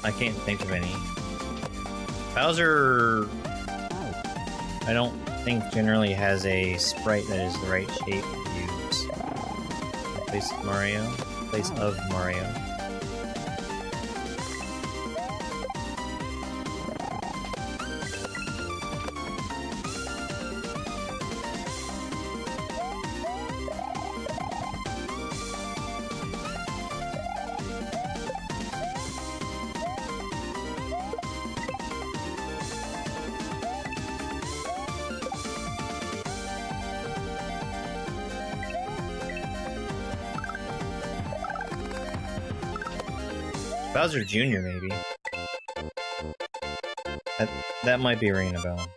I can't think of any. Bowser, I don't think generally has a sprite that is the right shape to use. In place of Mario. In place of Mario. Bowser Jr. maybe. That might be ringing a bell.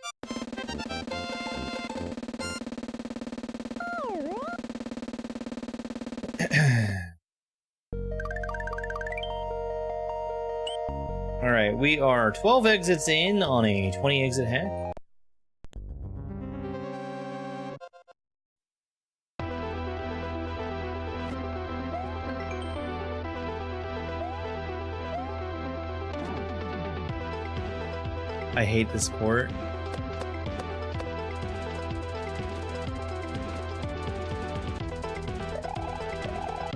Alright, we are 12 exits in on a 20 exit hack. I hate this port.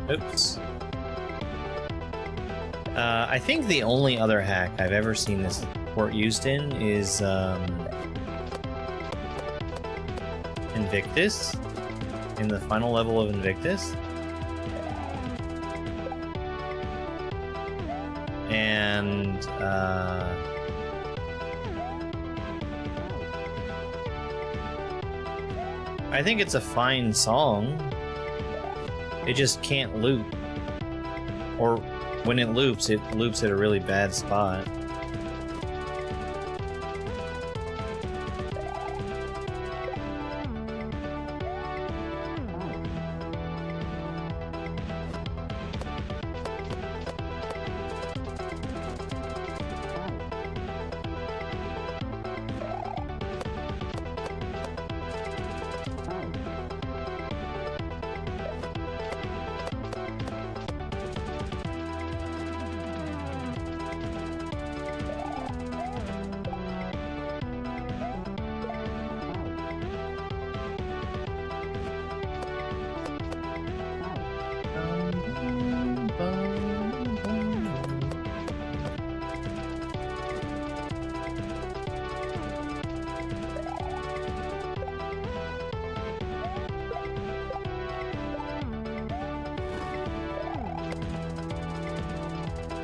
Oops. I think the only other hack I've ever seen this port used in is Invictus, in the final level of Invictus. And I think it's a fine song. It just can't loop. Or when it loops at a really bad spot.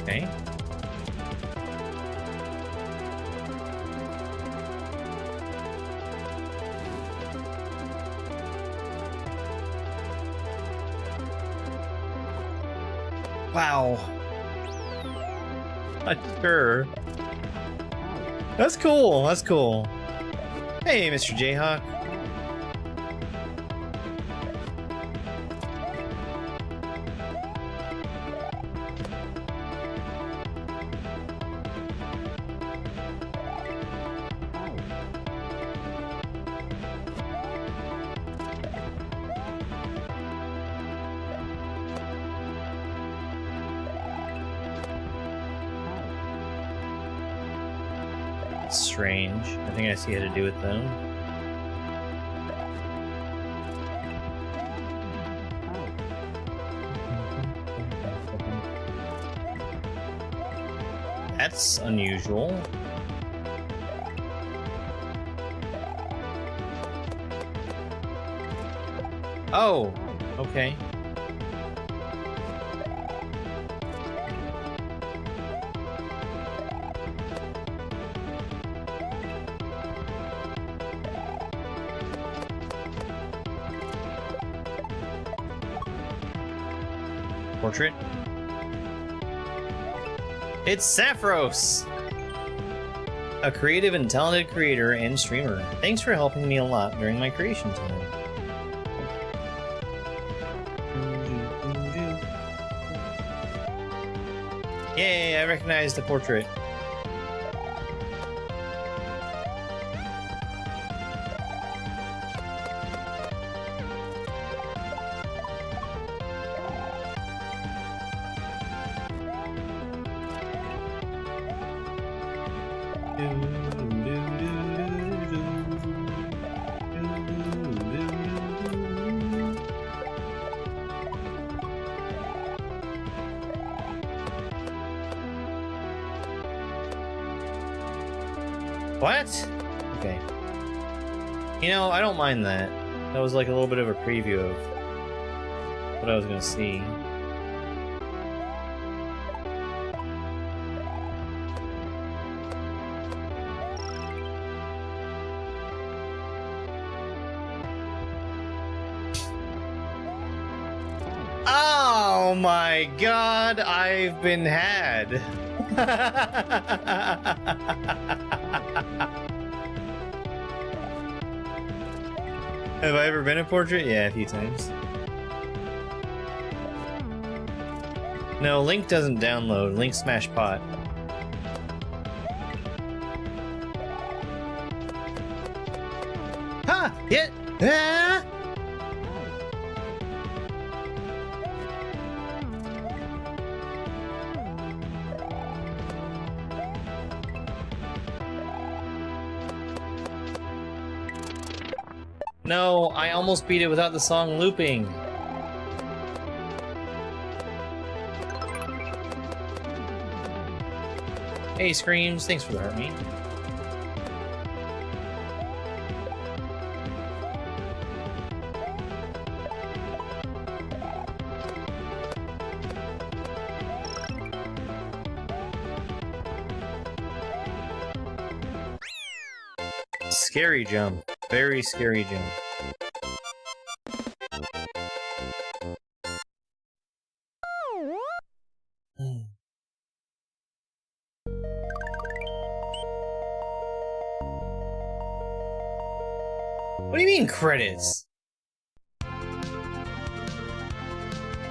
Okay. Wow. Not sure. That's cool. That's cool. Hey, Mr. Jayhawk. Strange. I think I see how to do it though. That's unusual. Oh, okay. Portrait. It's Sapphiros! A creative and talented creator and streamer. Thanks for helping me a lot during my creation time. Yay, I recognize the portrait. What? Okay. You know, I don't mind that. That was like a little bit of a preview of what I was gonna see. Oh my god, I've been had. Have I ever been a portrait? Yeah, a few times. No, Link doesn't download. Link smash pot. Ha! Hit! Ah! No, I almost beat it without the song looping. Hey, Screams, thanks for the heartbeat. Scary jump. Very scary jump. What do you mean credits?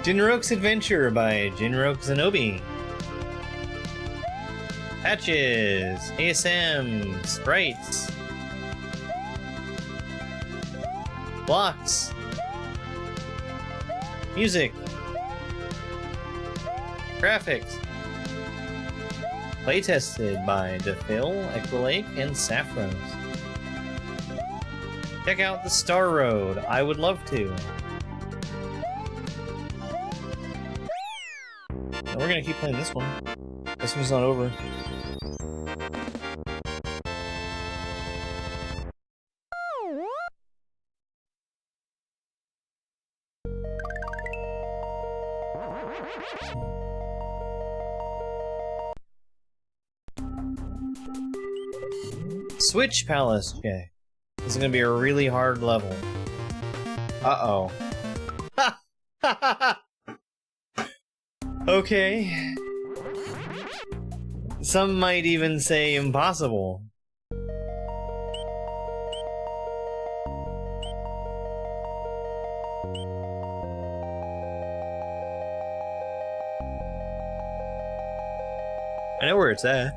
Ginrock's Adventure by Ginrock Zenobi. Patches, ASM, sprites, blocks, music, graphics. Playtested by DePhil, Equilake, and Saffros. Check out the Star Road. I would love to. And we're gonna keep playing this one. This one's not over. Switch Palace, Jay. This is gonna be a really hard level. Uh-oh. Okay. Some might even say impossible. I know where it's at.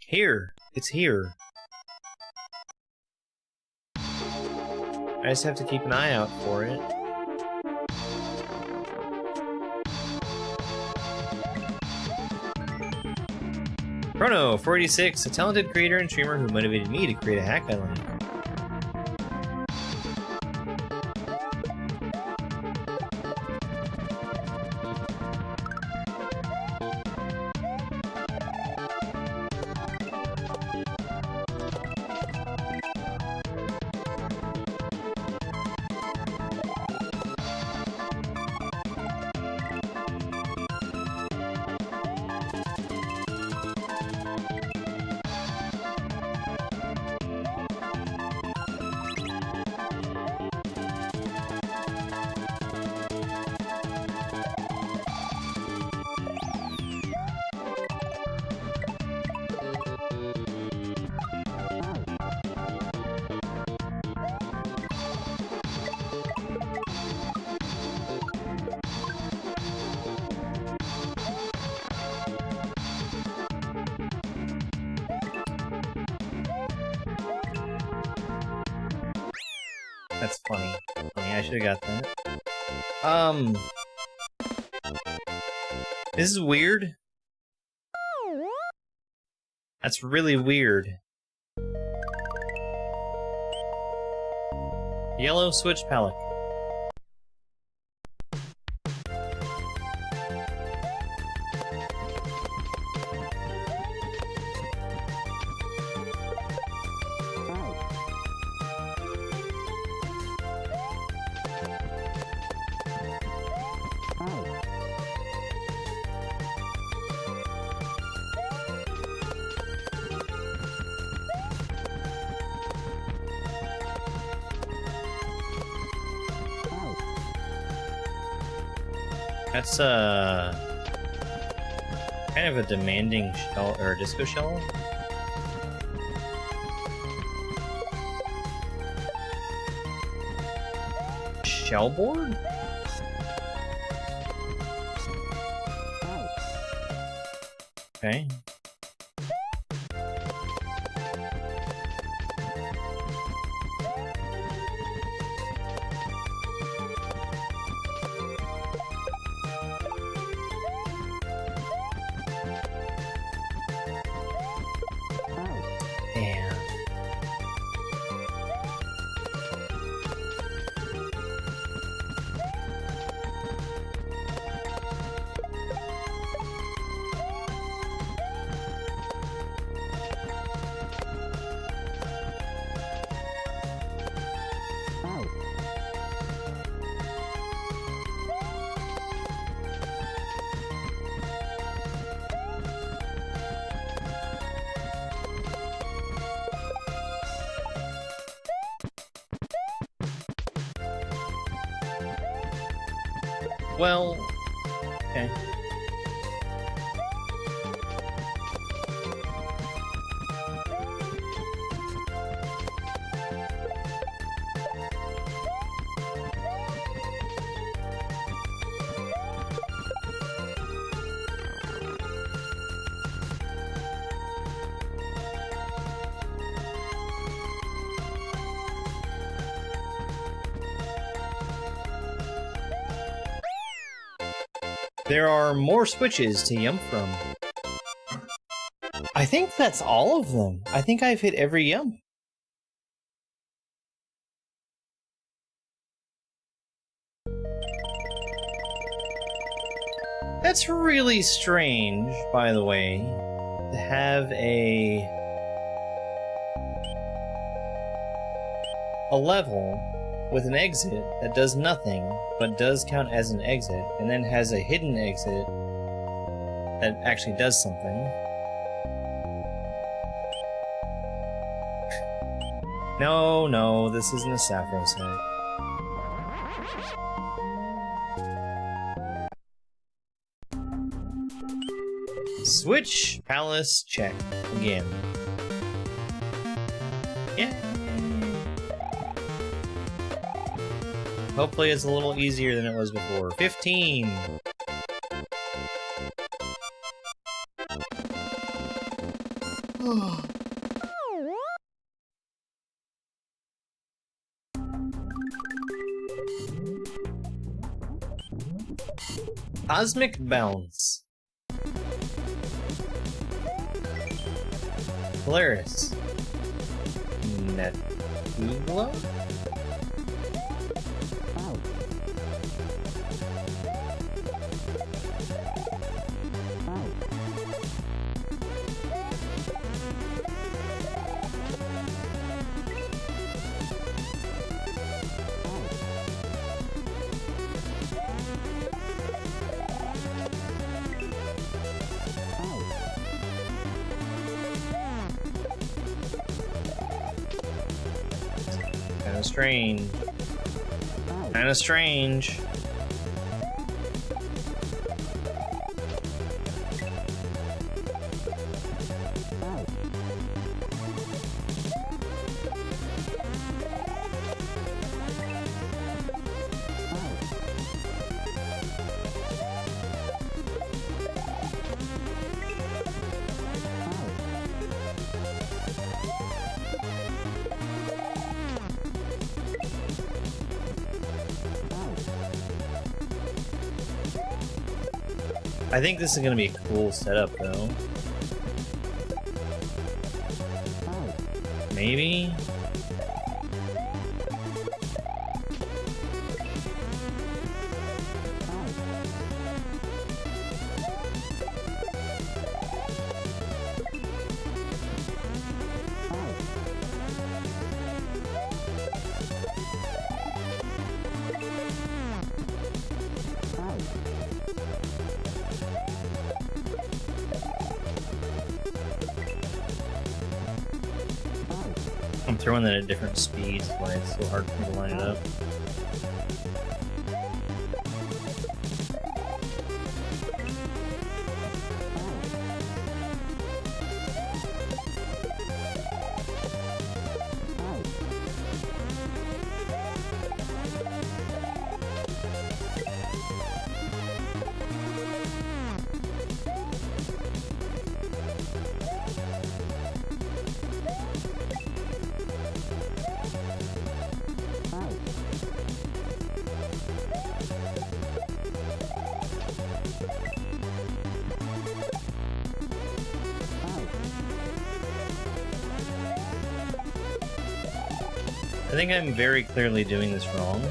Here. It's here. I just have to keep an eye out for it. Chrono 486, a talented creator and streamer who motivated me to create a hack island. That's funny. I should have got that. This is weird. That's really weird. Yellow switch palette. That's kind of a demanding shell or disco shell. Shellboard? Okay. Well, okay. There are more switches to jump from. I think that's all of them. I think I've hit every jump. That's really strange, by the way, to have a level with an exit that does nothing, but does count as an exit, and then has a hidden exit that actually does something. No, this isn't a Sappho set. Switch Palace check again. Yeah. Hopefully it's a little easier than it was before. 15! Cosmic Bounce. Polaris. Netugla? Strange. Kinda strange. I think this is gonna be a cool setup, though. Maybe? I'm throwing that at different speeds, why it's so hard for me to line it up. I think I'm very clearly doing this wrong.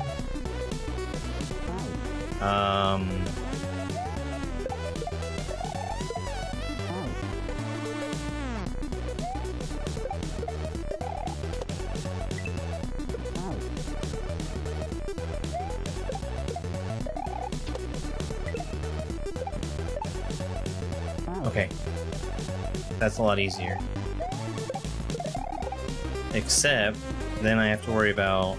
Okay. That's a lot easier. Except then I have to worry about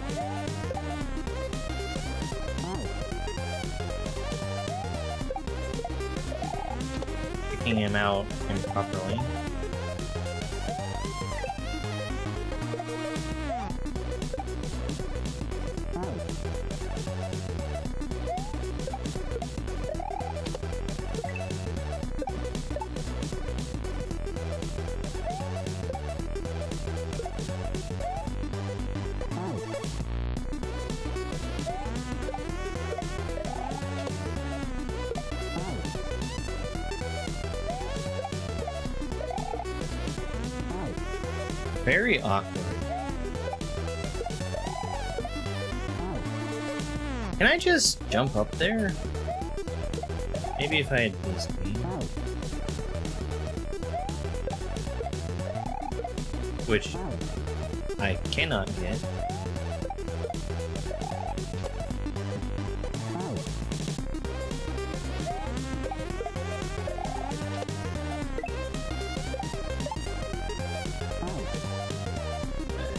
kicking him out improperly. Very awkward. Can I just jump up there? Maybe if I had full speed. Which I cannot get.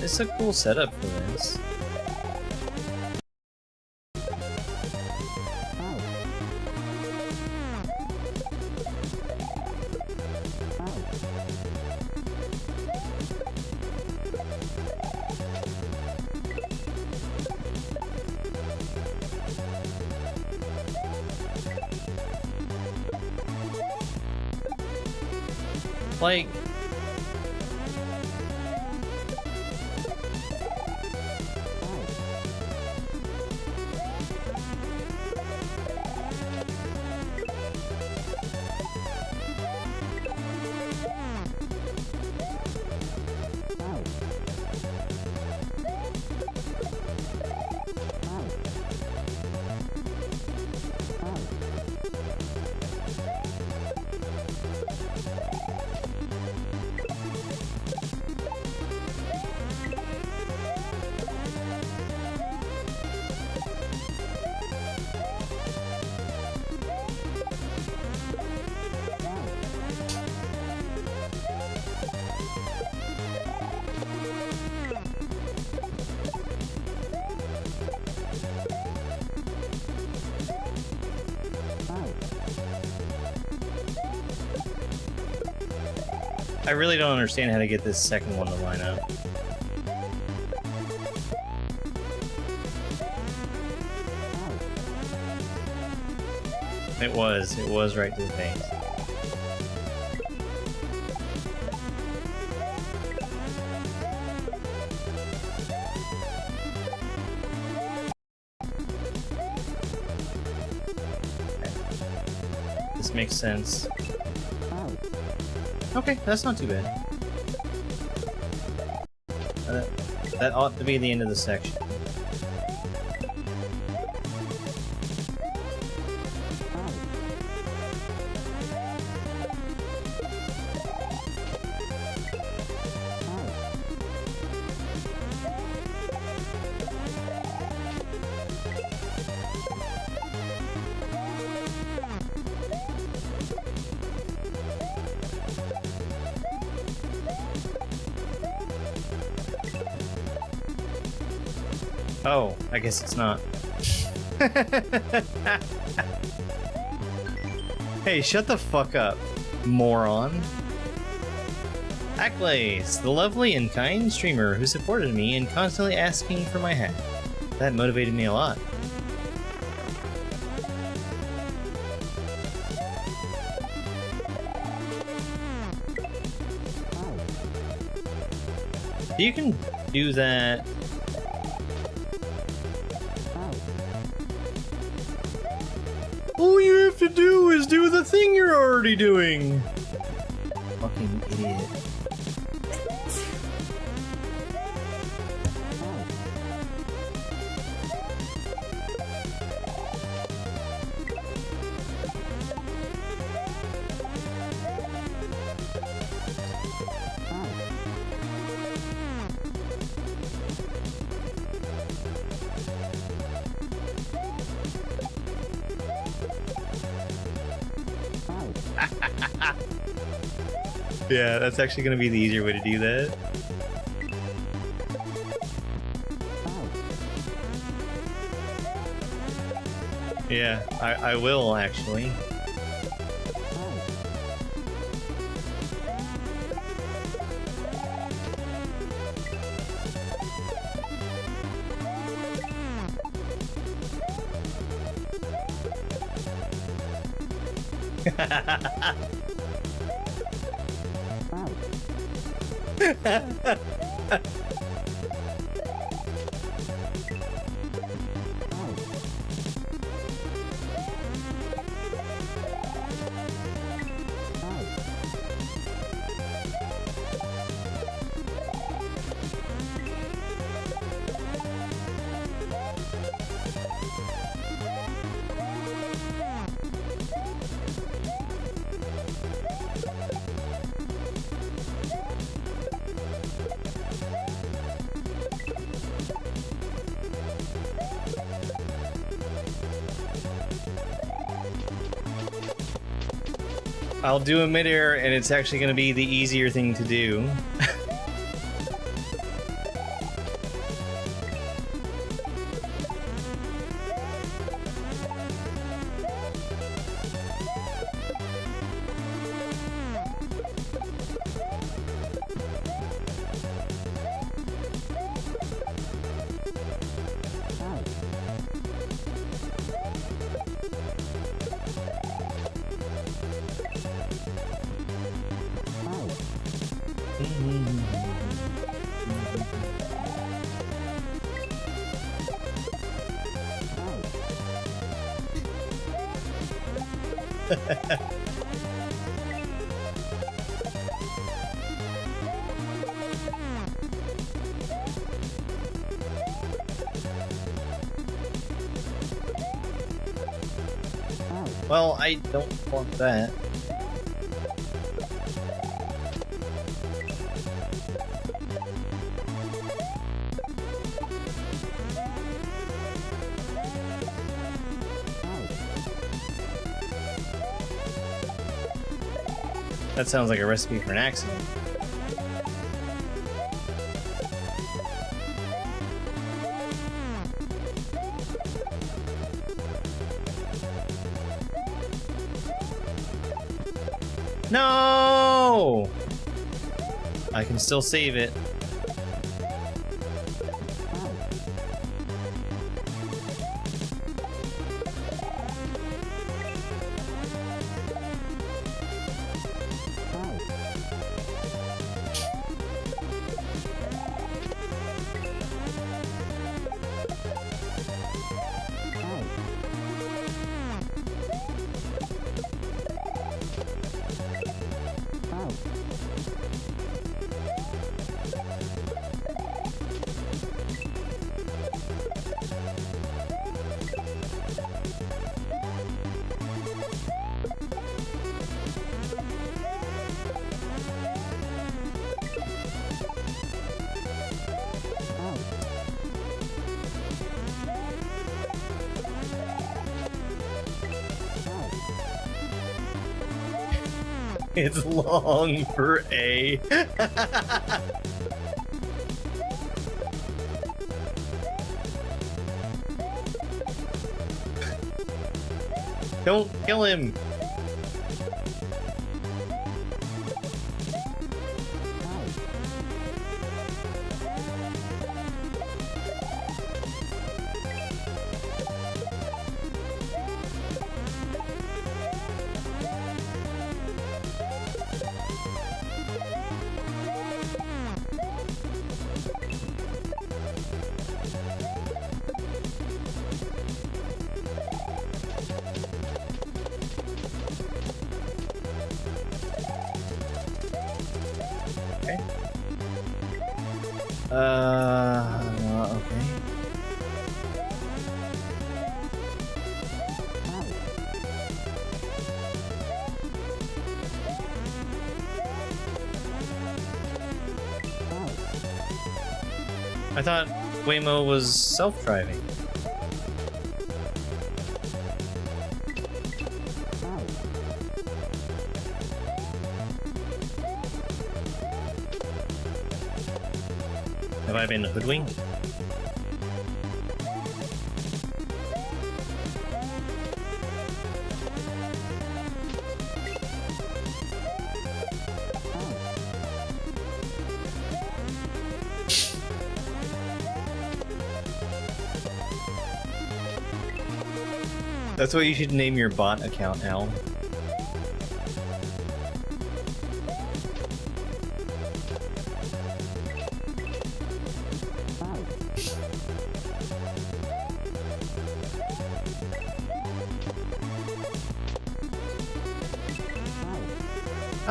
It's a cool setup for this. Like, I really don't understand how to get this second one to line up. It was right to the face. This makes sense. Okay, that's not too bad. That ought to be the end of the section. Oh, I guess it's not. Hey, shut the fuck up, moron. Acklays, the lovely and kind streamer who supported me and constantly asking for my hat. That motivated me a lot. You can do that. All you have to do is do the thing you're already doing. Fucking idiot. Yeah, that's actually going to be the easier way to do that. Yeah, I will actually. I'll do a midair, and it's actually going to be the easier thing to do. Well, I don't want that. That sounds like a recipe for an accident. No! I can still save it. It's long for A. Don't kill him. Okay. I thought Waymo was self-driving. Have I been hoodwinked? That's what you should name your bot account, Al.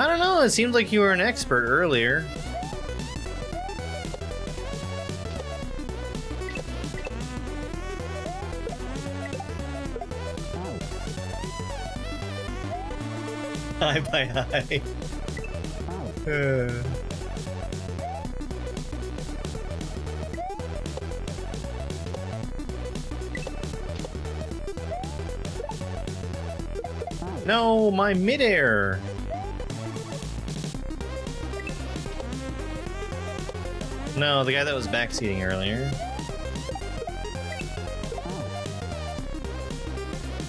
I don't know, it seemed like you were an expert earlier. Hi, bye, hi. No, my midair. No, the guy that was backseating earlier.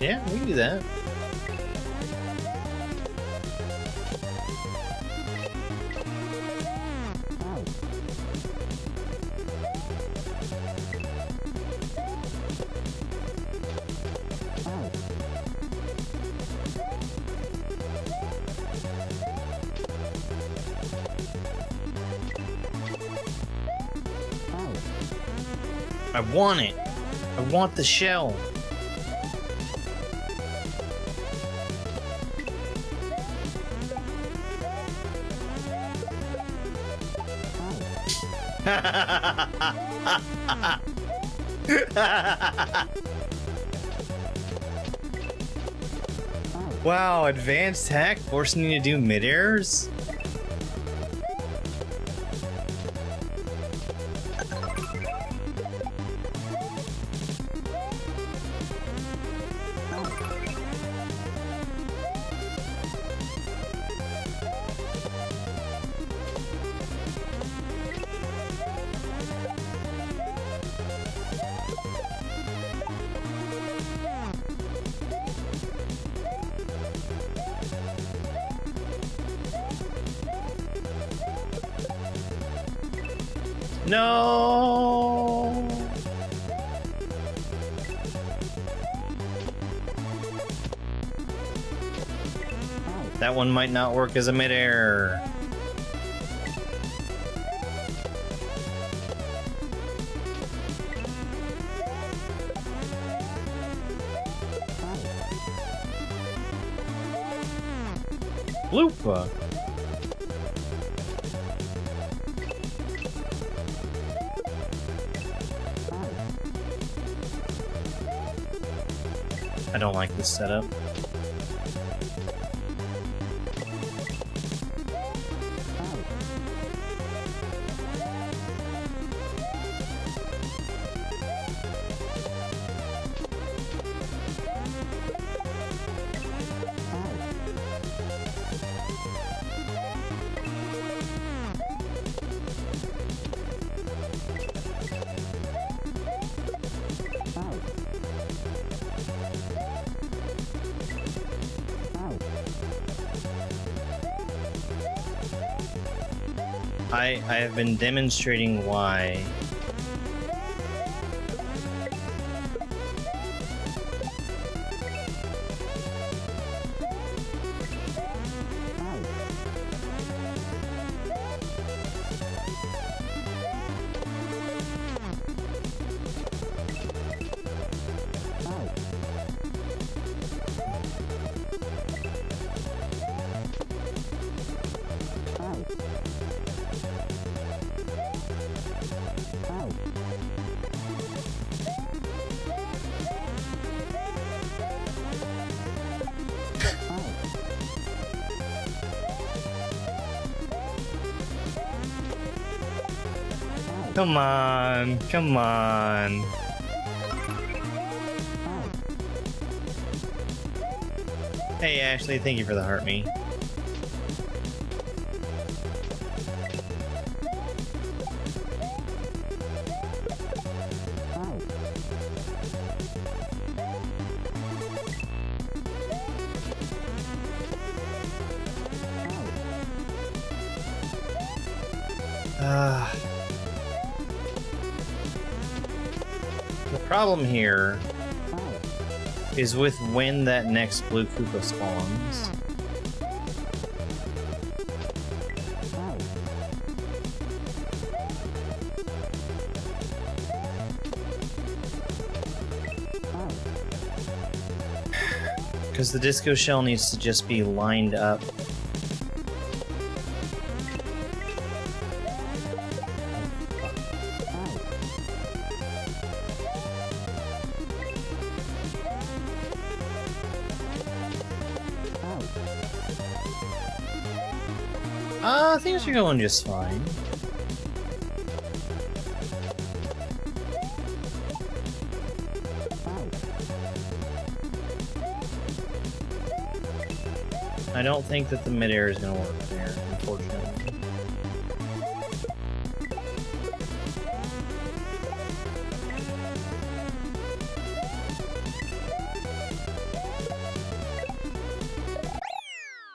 Yeah, we can do that. I want it. I want the shell. Wow, advanced hack forcing you to do mid-airs? No. That one might not work as a mid-air. Bloopa. I don't like this setup. I have been demonstrating why. Come on, come on. Hey Ashley, thank you for the heart me. The problem here is with when that next blue Koopa spawns. Because the disco shell needs to just be lined up Things are going just fine. I don't think that the midair is going to work there, unfortunately.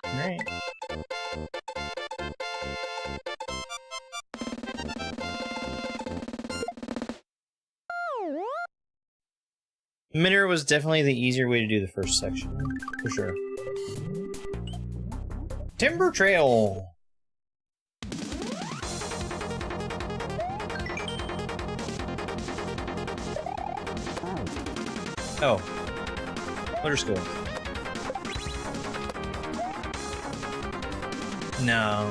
Alright. Midair was definitely the easier way to do the first section, for sure. Timber Trail! Oh. Motor school. No.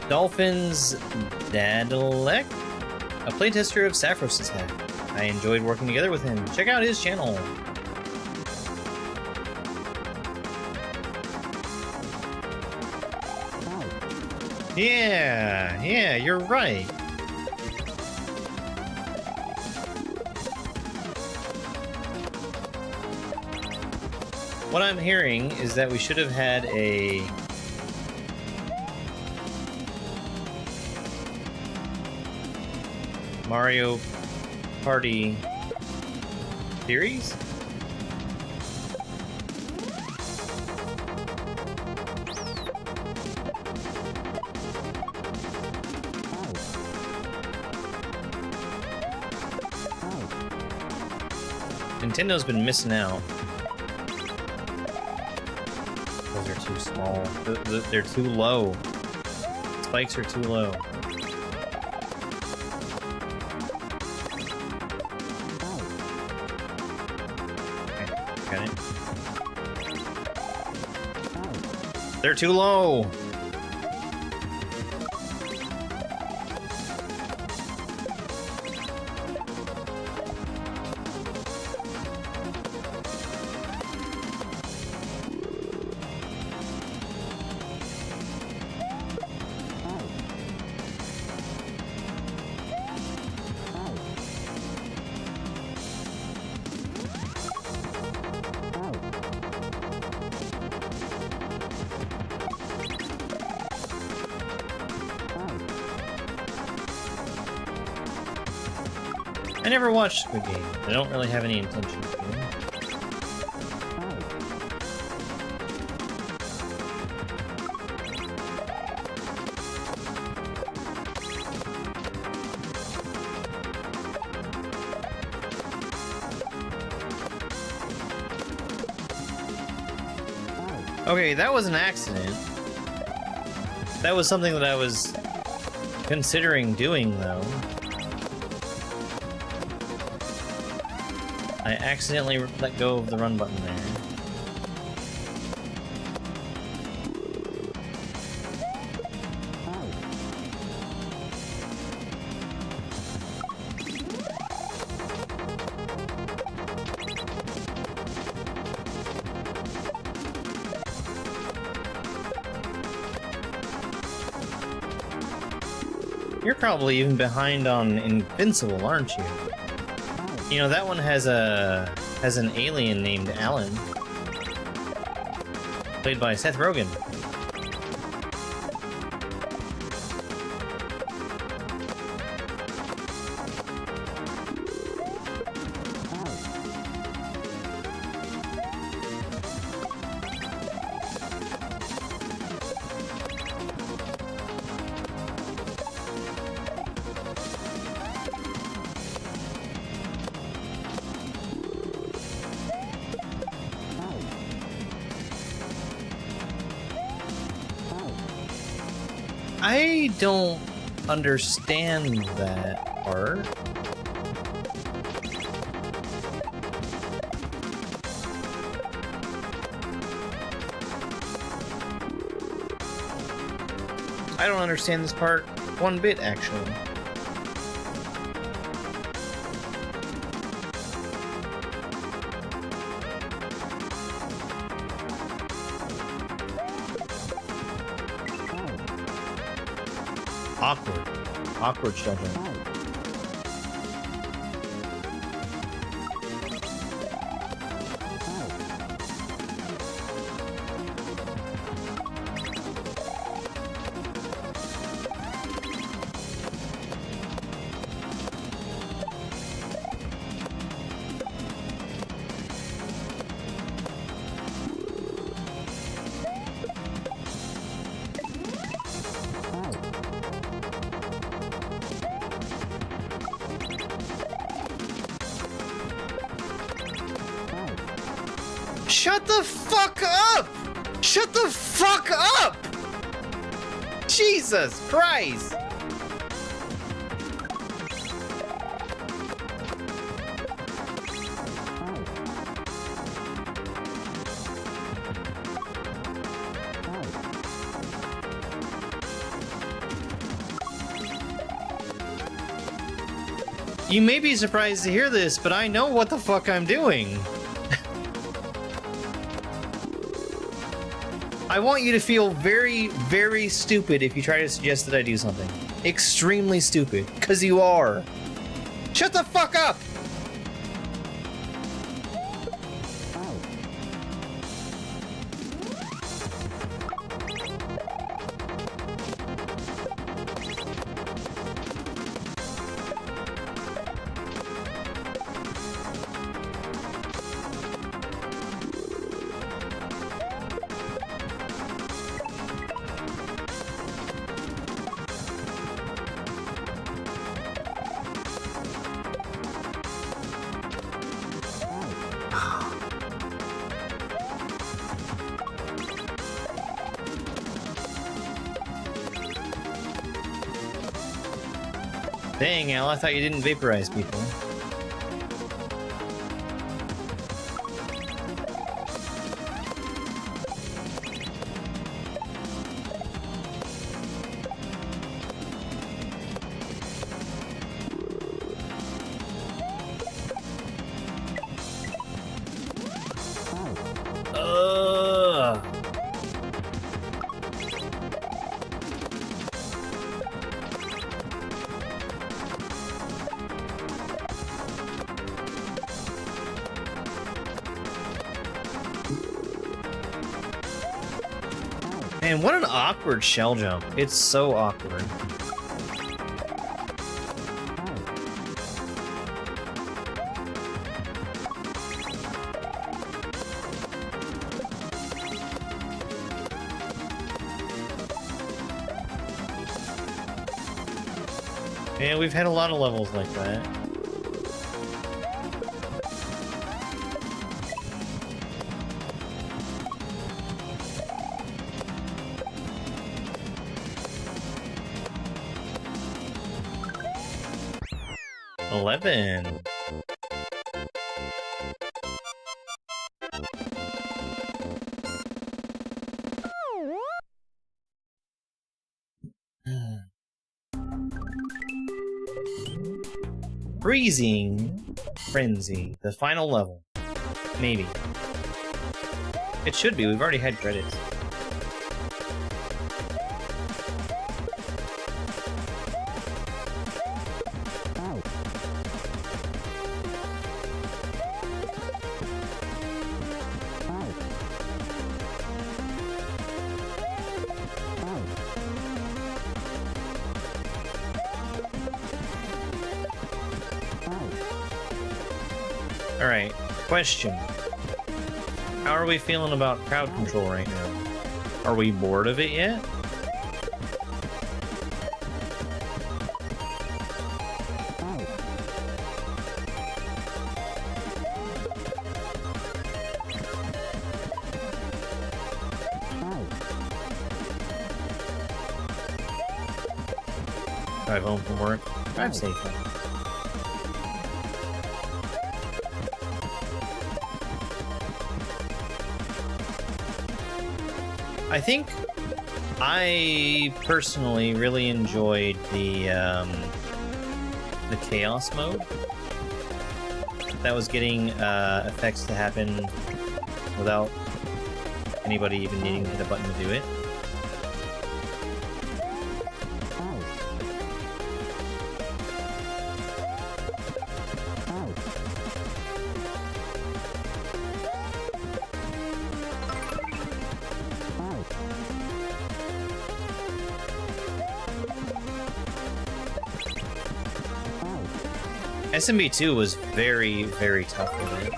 Dolphin's Dadalek? A playtester of Saphros' hack. I enjoyed working together with him. Check out his channel. Yeah, you're right. What I'm hearing is that we should have had a Mario Party series? Nintendo's been missing out. Those are too small. They're too low. Spikes are too low. Okay, got it. They're too low! I never watched Squid Game. I don't really have any intention to. Okay, that was an accident. That was something that I was considering doing, though. I accidentally let go of the run button there. You're probably even behind on Invincible, aren't you? You know, that one has an alien named Alan, played by Seth Rogen. I don't understand that part. I don't understand this part one bit, actually. Awkward. Awkward shell jump. Shut the fuck up! Shut the fuck up! Jesus Christ! You may be surprised to hear this, but I know what the fuck I'm doing. I want you to feel very, very stupid if you try to suggest that I do something. Extremely stupid, because you are. Shut the fuck up! Dang, Al, I thought you didn't vaporize people. Man, what an awkward shell jump. It's so awkward. Yeah, we've had a lot of levels like that. Freezing Frenzy, the final level. Maybe. It should be, we've already had credits. Alright, question. How are we feeling about crowd control right now? Are we bored of it yet? Drive home from work. Drive safely. I think I personally really enjoyed the chaos mode. That was getting effects to happen without anybody even needing to hit a button to do it. SMB2 was very, very tough with it.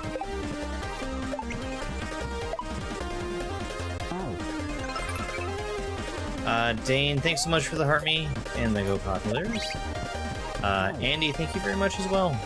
Dane, thanks so much for the heart me and the Go Populars. Andy, thank you very much as well.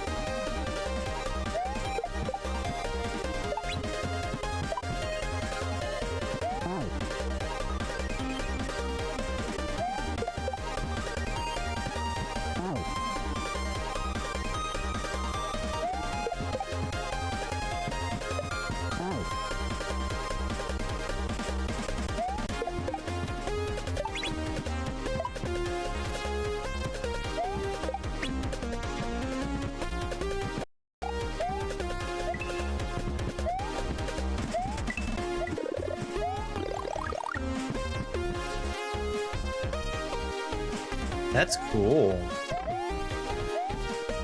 That's cool.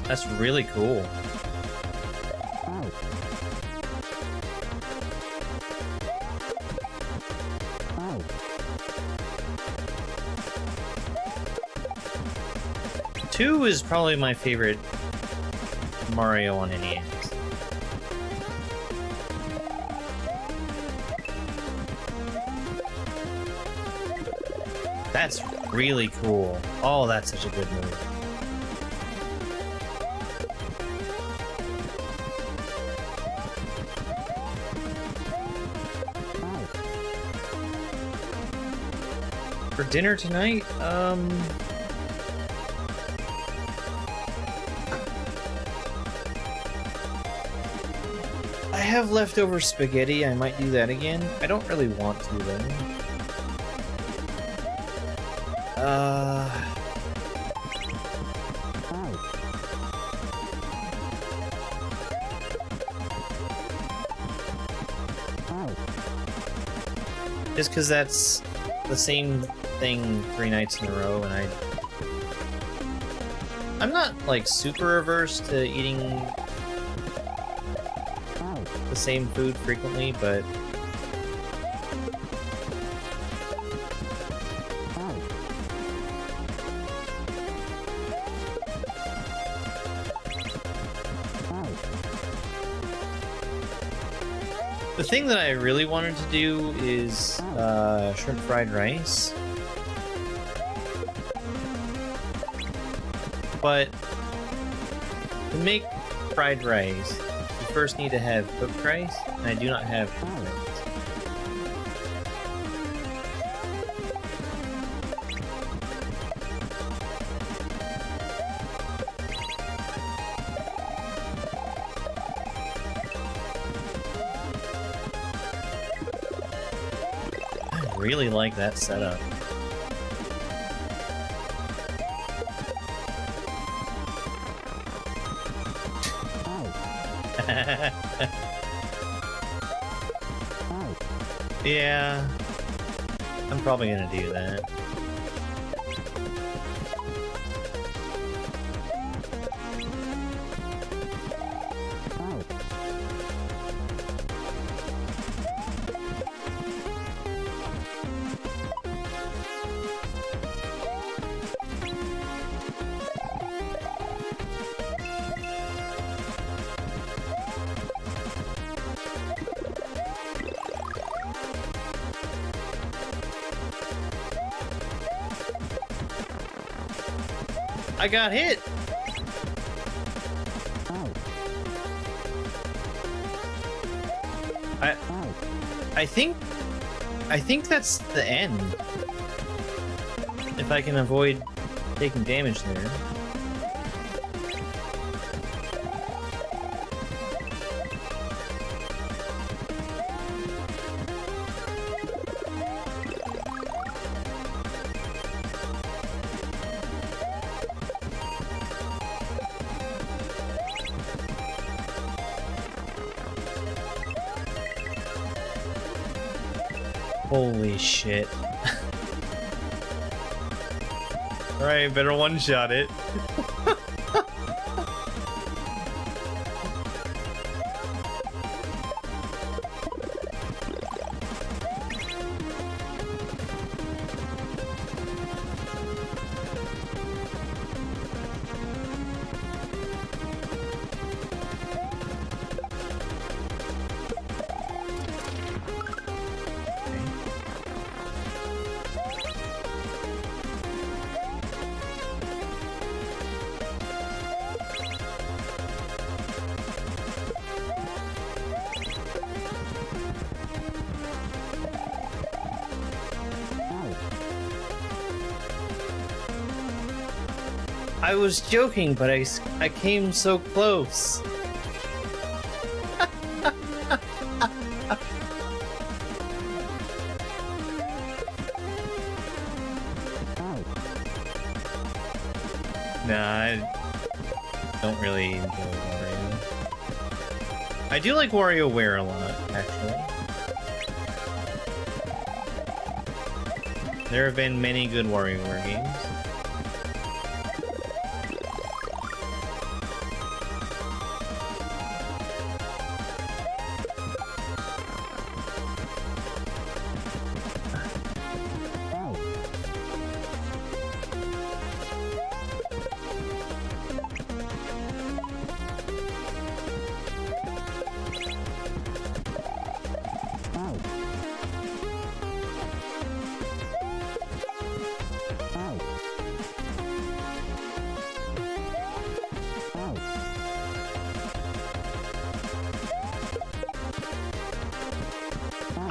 That's really cool. Two is probably my favorite Mario on NES. That's really cool. Oh, that's such a good move. For dinner tonight, I have leftover spaghetti. I might do that again. I don't really want to, though. Just because that's the same thing 3 nights in a row, and I'm not like super averse to eating the same food frequently, but the thing that I really wanted to do is shrimp fried rice. But to make fried rice, you first need to have cooked rice, and I do not have cooked rice. I really like that setup. Yeah, I'm probably gonna do that. I got hit. I think that's the end. If I can avoid taking damage there. Holy shit. Alright, better one-shot it. I was joking, but I came so close. Nah, I don't really enjoy Wario. I do like WarioWare a lot, actually. There have been many good WarioWare games.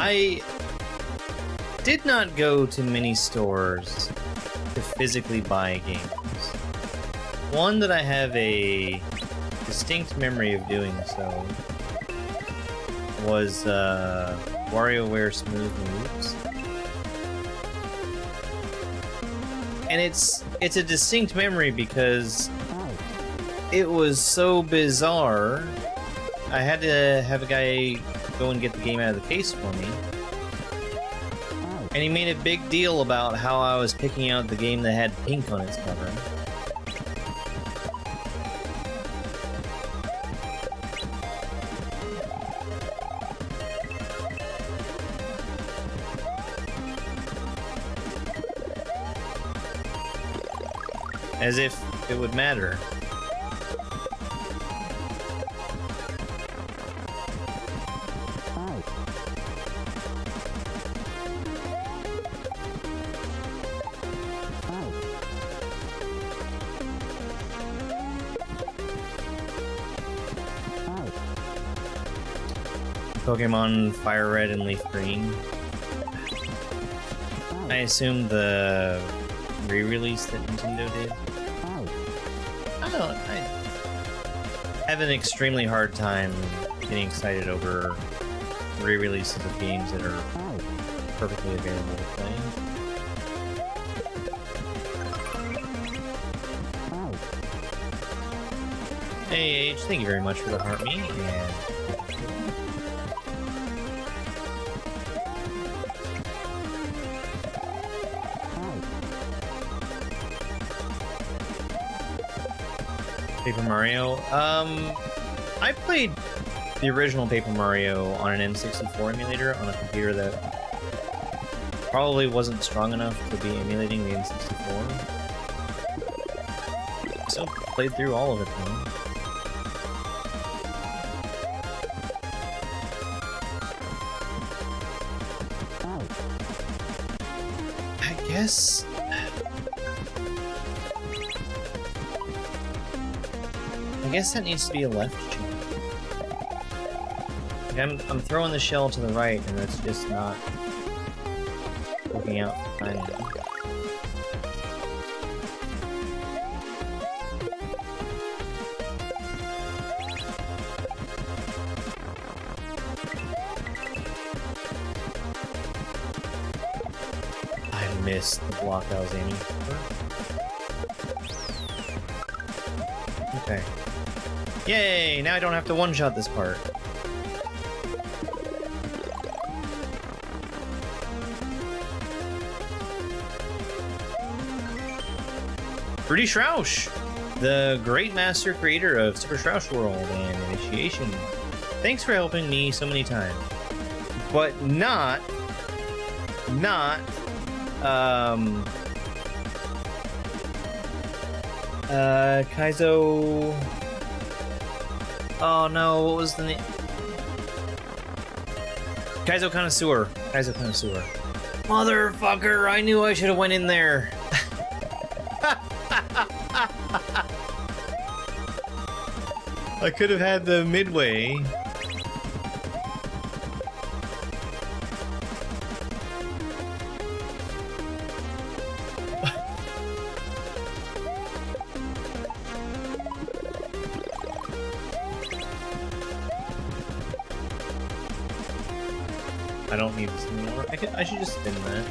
I did not go to many stores to physically buy games. One that I have a distinct memory of doing so was WarioWare Smooth Moves. And it's a distinct memory because it was so bizarre. I had to have a guy go and get the game out of the case for me. And he made a big deal about how I was picking out the game that had pink on its cover. As if it would matter. Pokemon Fire Red and Leaf Green. I assume the re-release that Nintendo did. I have an extremely hard time getting excited over re-releases of games that are perfectly available to play. Hey H, thank you very much for the heart me, and Paper Mario. I played the original Paper Mario on an N64 emulator on a computer that probably wasn't strong enough to be emulating the N64. Still played through all of it though. I guess that needs to be a left jump. Like I'm throwing the shell to the right, and it's just not working out fine. I missed the block I was aiming for. Okay. Yay! Now I don't have to one-shot this part. Rudy Strauss, the great master creator of Super Strauss World and Initiation. Thanks for helping me so many times. But not Kaizo... Oh no, what was the name? Kaizo Connoisseur. Kaizo Connoisseur. Motherfucker, I knew I should have went in there. I could have had the midway. I don't need this anymore. I should just spin that.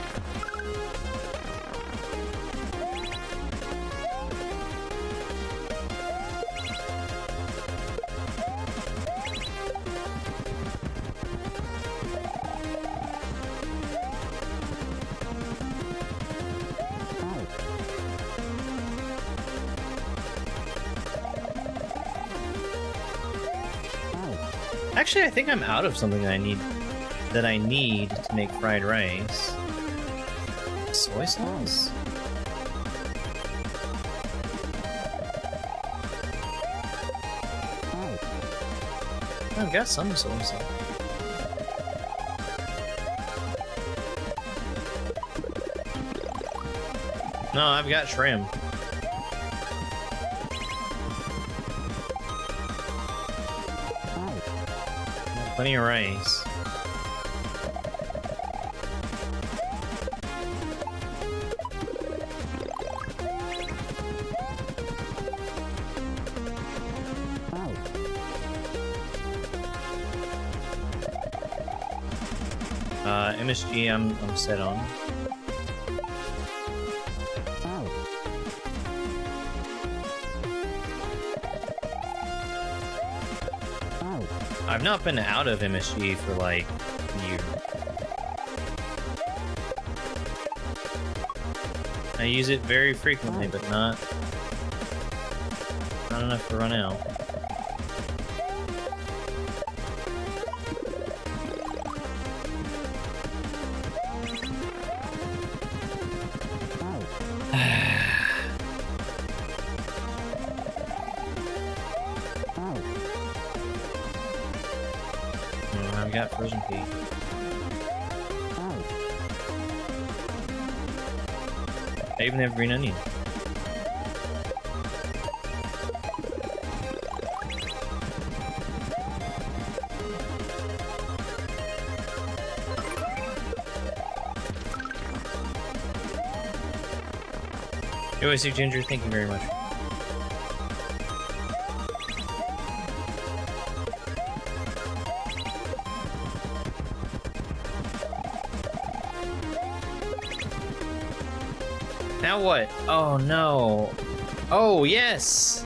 Actually, I think I'm out of something that I need to make fried rice. Soy sauce? I've got some soy sauce. No, I've got shrimp. Plenty of rice. MSG I'm set on. I've not been out of MSG for like a year. I use it very frequently, but not enough to run out. I've got frozen pea. I even have green onion. Yo, Sue Ginger, thank you very much. Now what? Oh no. Oh yes!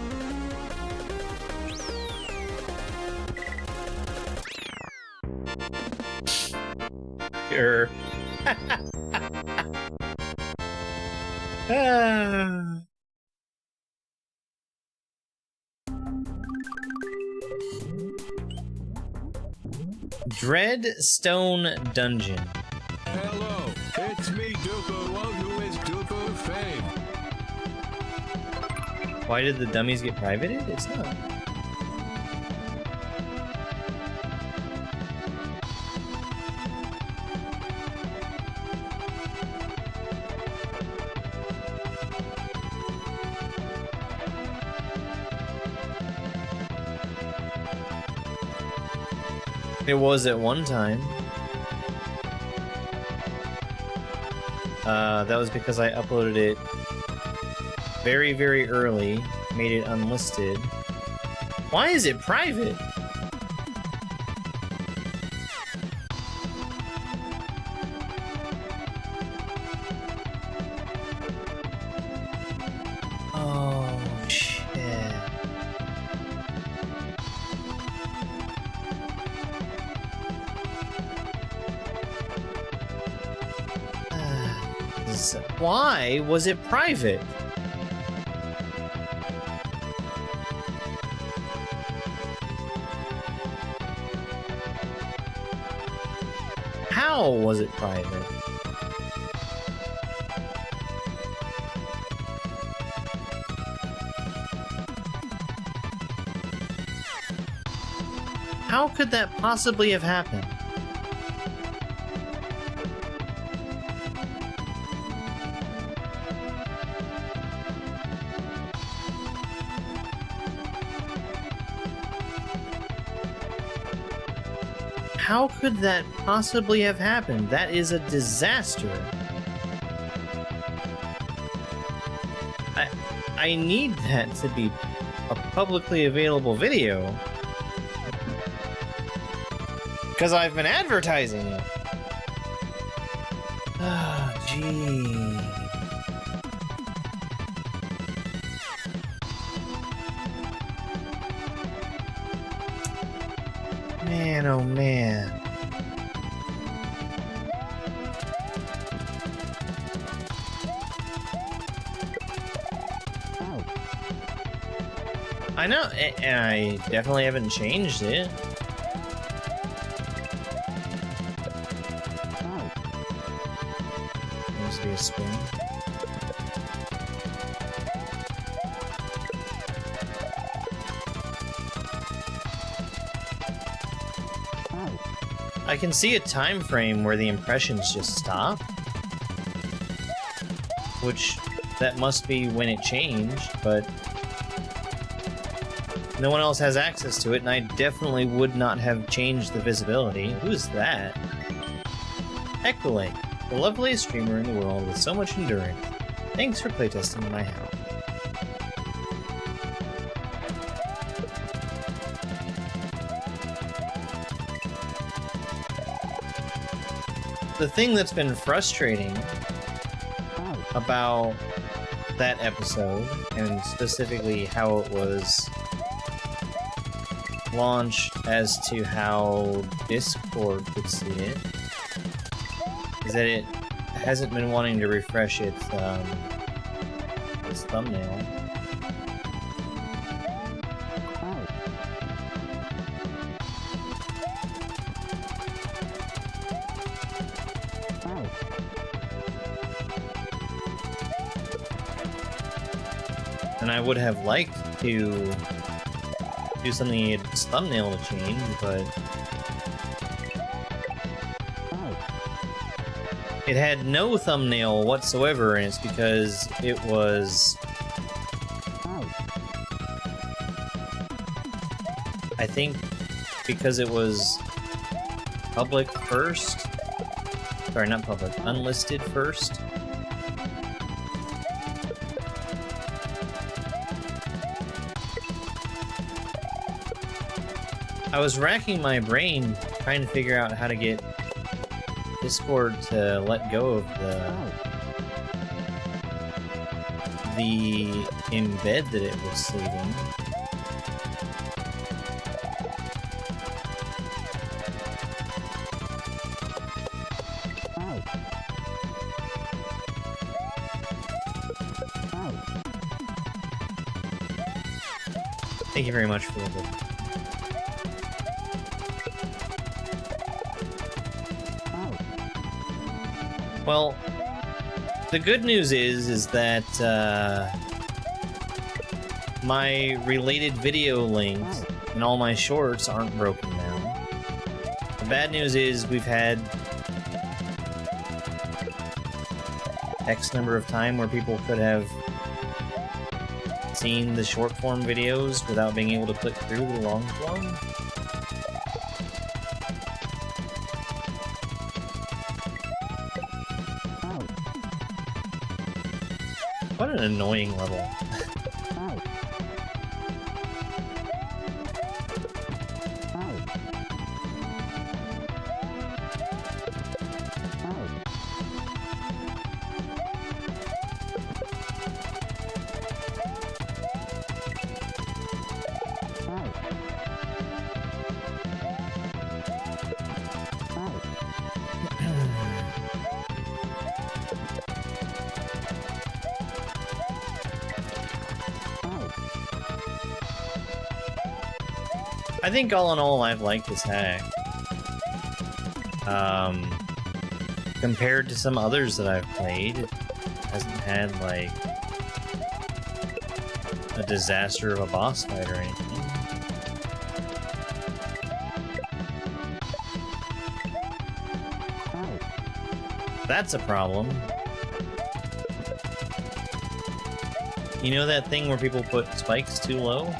Sure. Dreadstone Dungeon. Hello, it's me, Duper, one who is Duper fame. Why did the dummies get privated? It's not. It was at one time. That was because I uploaded it very, very early, made it unlisted. Why is it private? Oh, shit. Why was it private? How was it private? How could that possibly have happened? How could that possibly have happened? That is a disaster. I need that to be a publicly available video. Because I've been advertising it. gee. Man, oh man. I know, and I definitely haven't changed it. Needs to be a spin. I can see a time frame where the impressions just stop. Which, that must be when it changed, but no one else has access to it, and I definitely would not have changed the visibility. Who's that? Equilate, the loveliest streamer in the world with so much endurance. Thanks for playtesting my house. The thing that's been frustrating about that episode, and specifically how it was launched as to how Discord could see it, is that it hasn't been wanting to refresh its thumbnail. And I would have liked to do something in its thumbnail to change, but it had no thumbnail whatsoever, and it's because it was, I think, because it was public first. Sorry, not public, unlisted first. I was racking my brain trying to figure out how to get Discord to let go of the embed that it was saving. Thank you very much for the book. Well, the good news is that my related video links and all my shorts aren't broken now. The bad news is we've had X number of time where people could have seen the short form videos without being able to click through the long form. What an annoying level. I think all in all, I've liked this hack. Compared to some others that I've played, it hasn't had, like, a disaster of a boss fight or anything. That's a problem. You know that thing where people put spikes too low?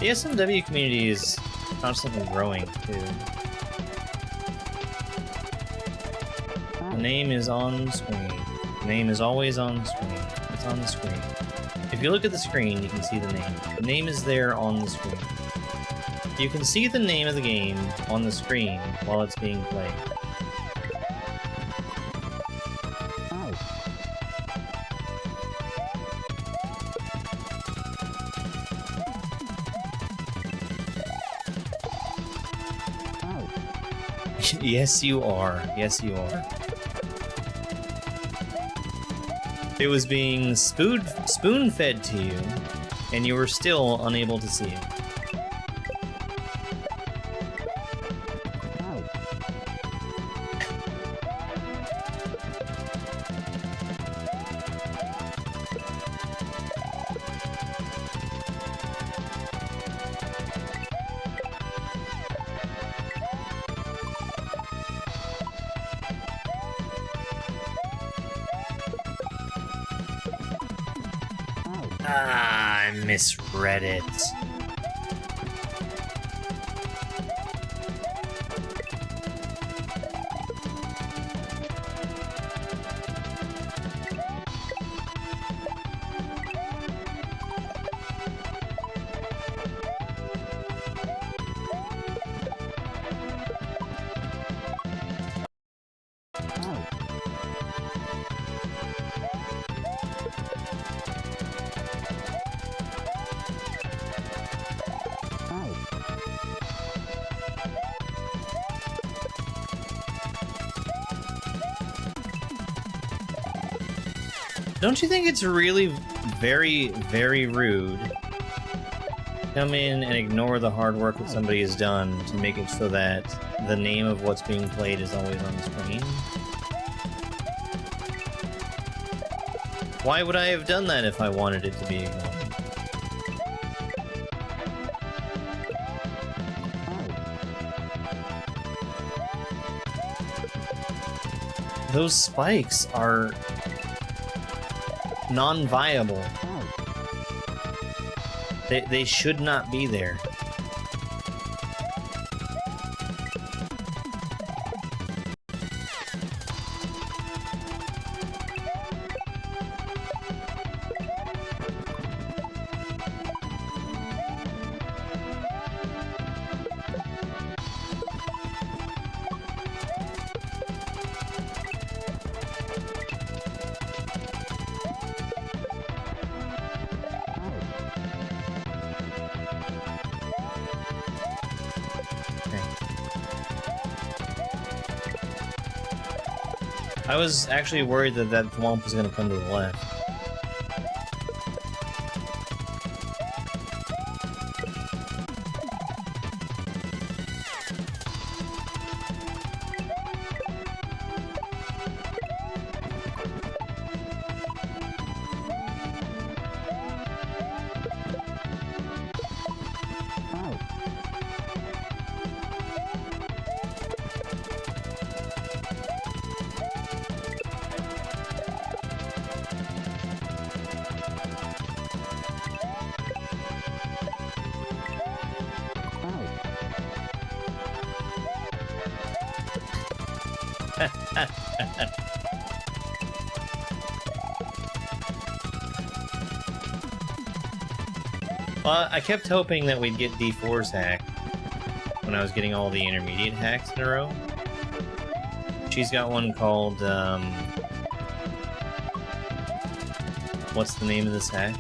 The SMW community is constantly growing, too. The name is on screen. The name is always on screen. It's on the screen. If you look at the screen, you can see the name. The name is there on the screen. You can see the name of the game on the screen while it's being played. Yes, you are. Yes, you are. It was being spoon-fed to you, and you were still unable to see it. Ah, I misread it. Don't you think it's really very, very rude to come in and ignore the hard work that somebody has done to make it so that the name of what's being played is always on the screen? Why would I have done that if I wanted it to be ignored? Those spikes are non-viable. They should not be there. I was actually worried that that thwomp was going to come to the left. Well, I kept hoping that we'd get D4's hack when I was getting all the intermediate hacks in a row. She's got one called, what's the name of this hack?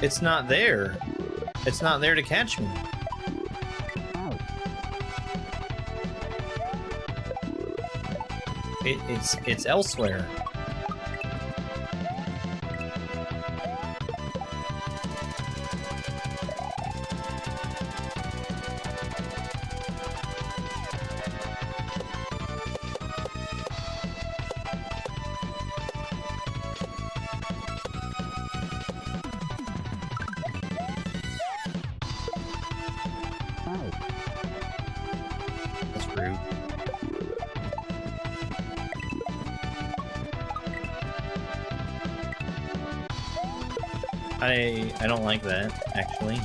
It's not there. It's not there to catch me. it's elsewhere. That's rude. I don't like that, actually.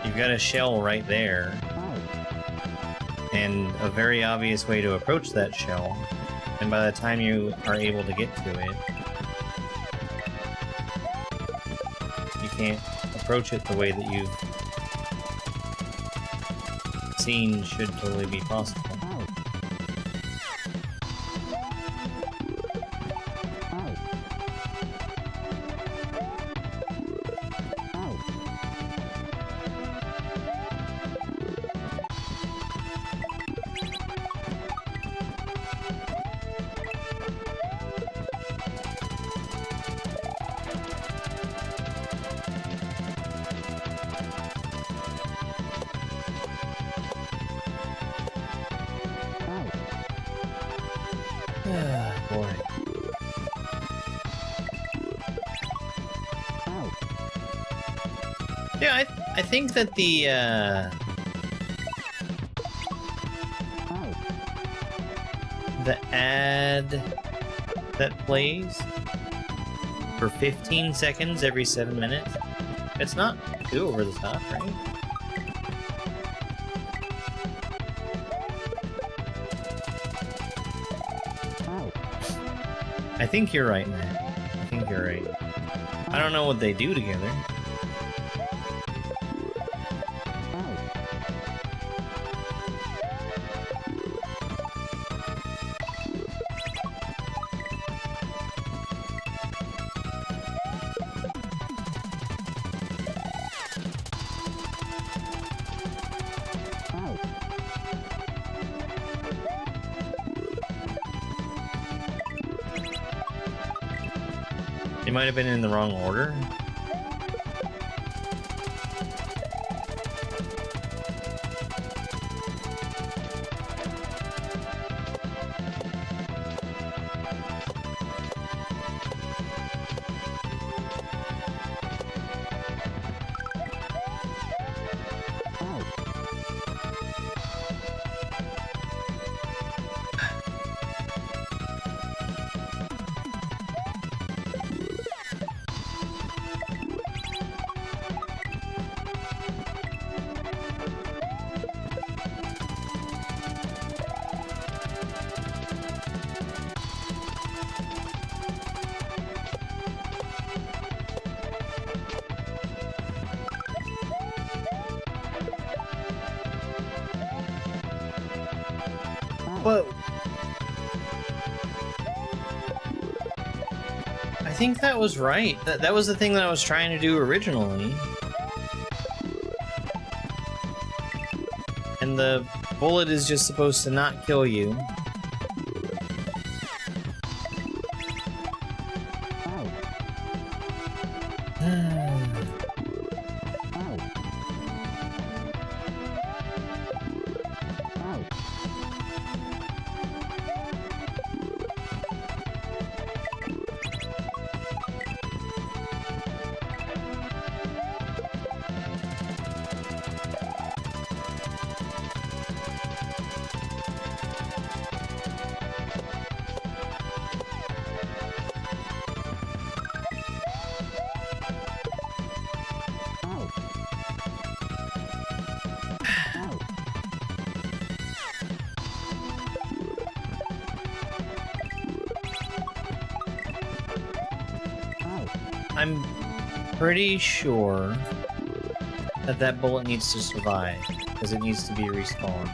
You've got a shell right there. And a very obvious way to approach that shell. And by the time you are able to get to it, you can't approach it the way that you've seen should totally be possible. Boy. Yeah, I think that the ad that plays for 15 seconds every 7 minutes, it's not too over the top, right? I think you're right, man. I think you're right. I don't know what they do together. They might have been in the wrong order. But I think that was right. That was the thing that I was trying to do originally. And the bullet is just supposed to not kill you. I'm pretty sure that that bullet needs to survive, because it needs to be respawned.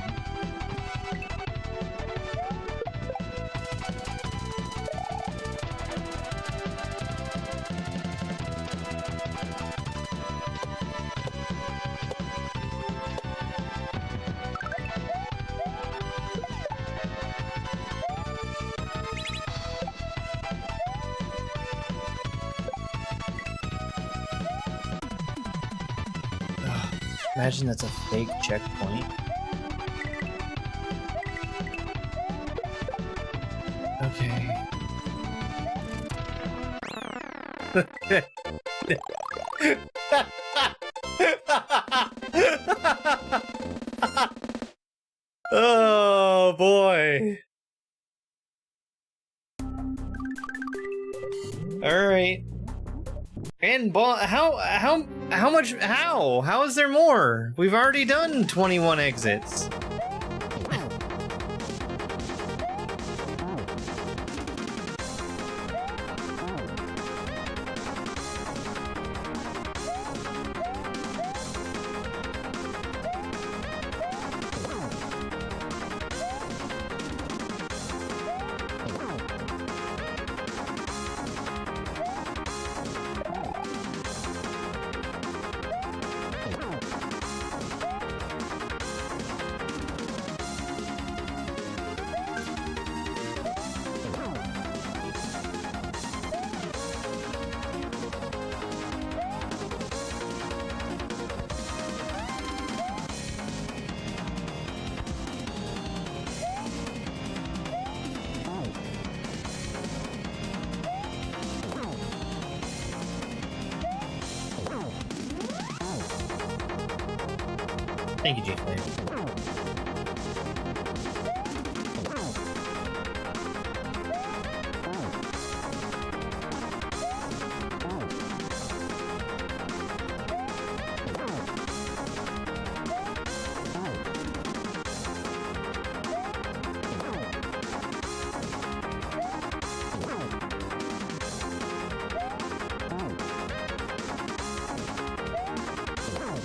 Imagine that's a fake checkpoint. Okay. Oh boy. All right. And how much how is there more? We've already done 21 exits. Thank you, G-Flame.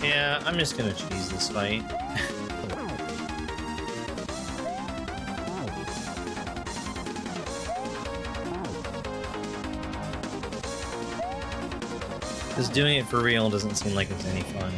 Yeah, I'm just gonna cheese this fight. Because doing it for real doesn't seem like it's any fun.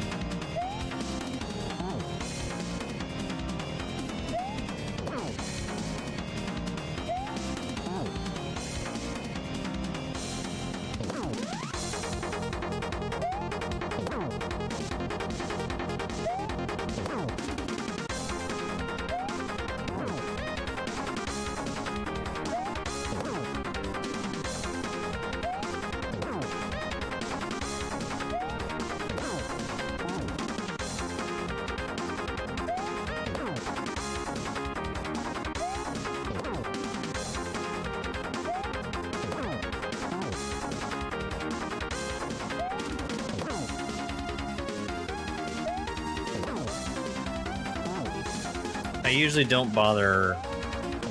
I usually don't bother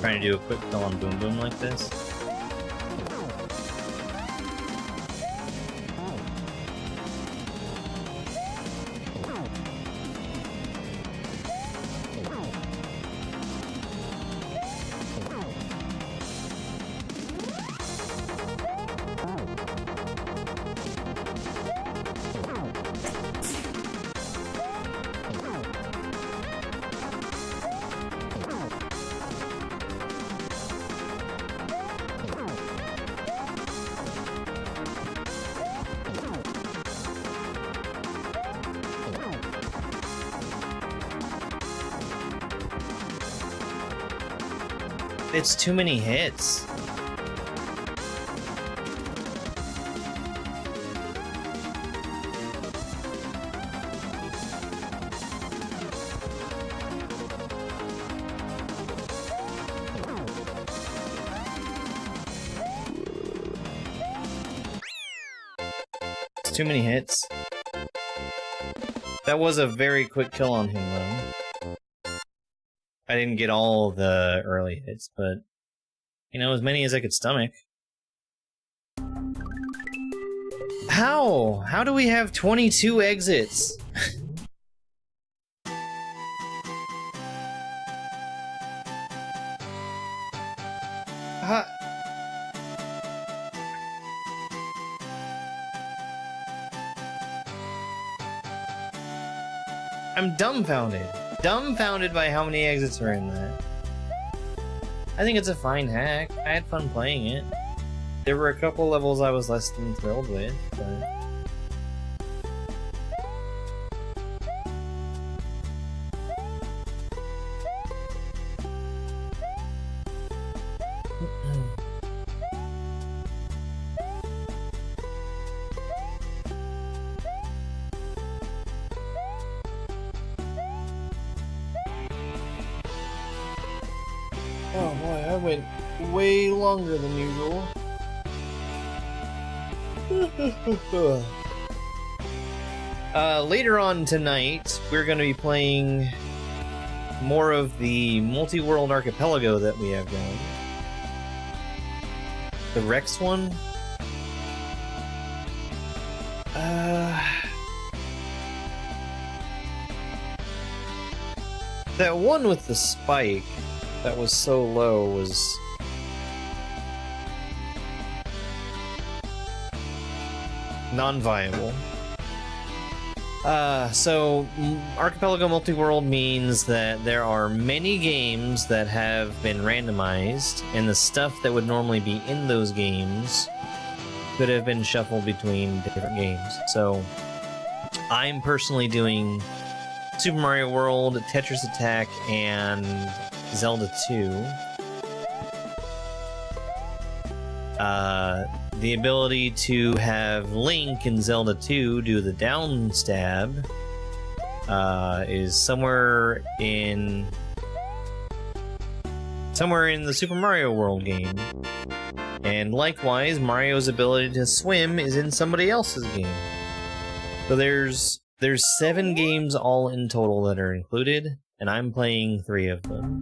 trying to do a quick kill on Boom Boom like this. It's too many hits. It's too many hits. That was a very quick kill on him, though. I didn't get all the early hits, but, you know, as many as I could stomach. How? How do we have 22 exits? I'm dumbfounded. Dumbfounded by how many exits are in that. I think it's a fine hack. I had fun playing it. There were a couple levels I was less than thrilled with, but... Oh boy, I went way longer than usual. Later on tonight, we're going to be playing more of the multi-world archipelago that we have going. The Rex one? That one with the spike that was so low was... non-viable. So Archipelago Multi-World means that there are many games that have been randomized, and the stuff that would normally be in those games could have been shuffled between different games. So I'm personally doing Super Mario World, Tetris Attack, and Zelda 2. The ability to have Link in Zelda 2 do the down stab is somewhere in the Super Mario World game. And likewise, Mario's ability to swim is in somebody else's game. So there's 7 games all in total that are included, and I'm playing 3 of them.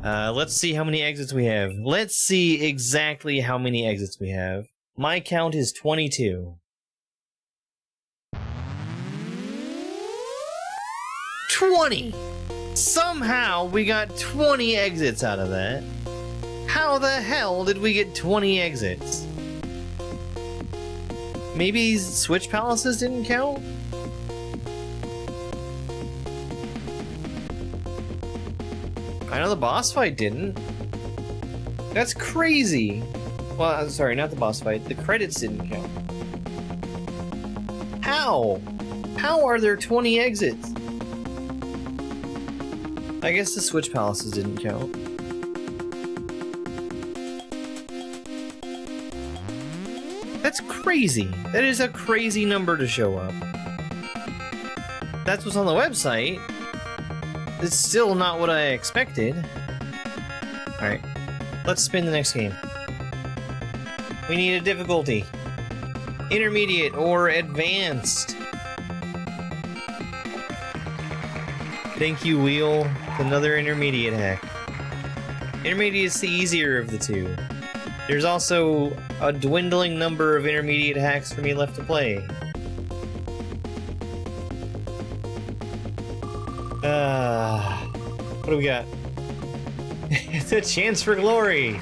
Let's see how many exits we have. Let's see exactly how many exits we have. My count is 22. 20! Somehow we got 20 exits out of that. How the hell did we get 20 exits? Maybe Switch Palaces didn't count? I know the boss fight didn't. That's crazy. Well, I'm sorry, not the boss fight. The credits didn't count. How? How are there 20 exits? I guess the Switch Palaces didn't count. That's crazy. That is a crazy number to show up. That's what's on the website. It's still not what I expected. Alright, let's spin the next game. We need a difficulty. Intermediate or advanced. Thank you, Wheel. Another intermediate hack. Intermediate is the easier of the two. There's also a dwindling number of intermediate hacks for me left to play. What do we got? It's a chance for glory!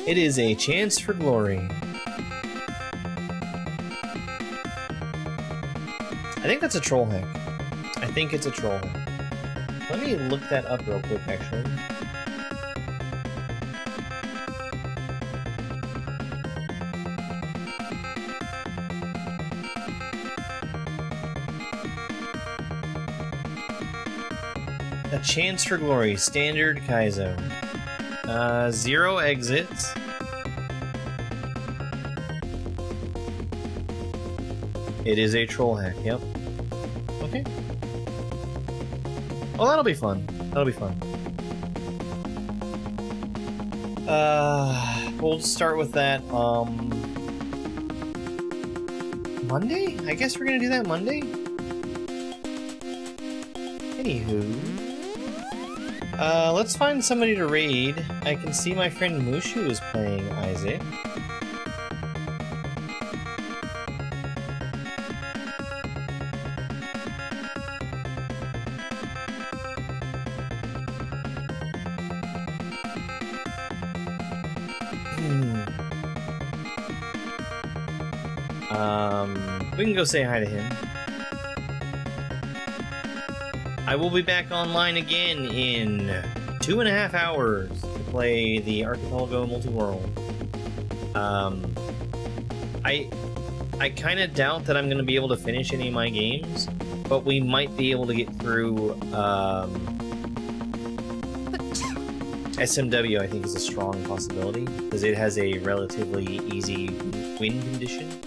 It is a chance for glory. I think that's a troll hack. I think it's a troll hack. Let me look that up real quick, actually. A chance for glory, standard Kaizo. 0 exits. It is a troll hack, yep. Okay. Well, that'll be fun. That'll be fun. We'll start with that, Monday? I guess we're gonna do that Monday? Anywho... let's find somebody to raid. I can see my friend Mushu is playing Isaac. We can go say hi to him. I will be back online again in 2.5 hours to play the Archipelago Multi-World. I kind of doubt that I'm going to be able to finish any of my games, but we might be able to get through SMW, I think, is a strong possibility because it has a relatively easy win condition.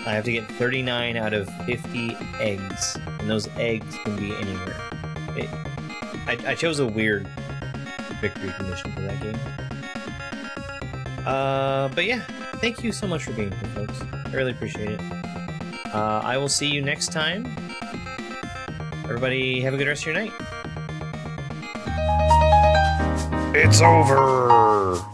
I have to get 39 out of 50 eggs, and those eggs can be anywhere. I chose a weird victory condition for that game. But yeah, thank you so much for being here, folks. I really appreciate it. I will see you next time. Everybody have a good rest of your night. It's over!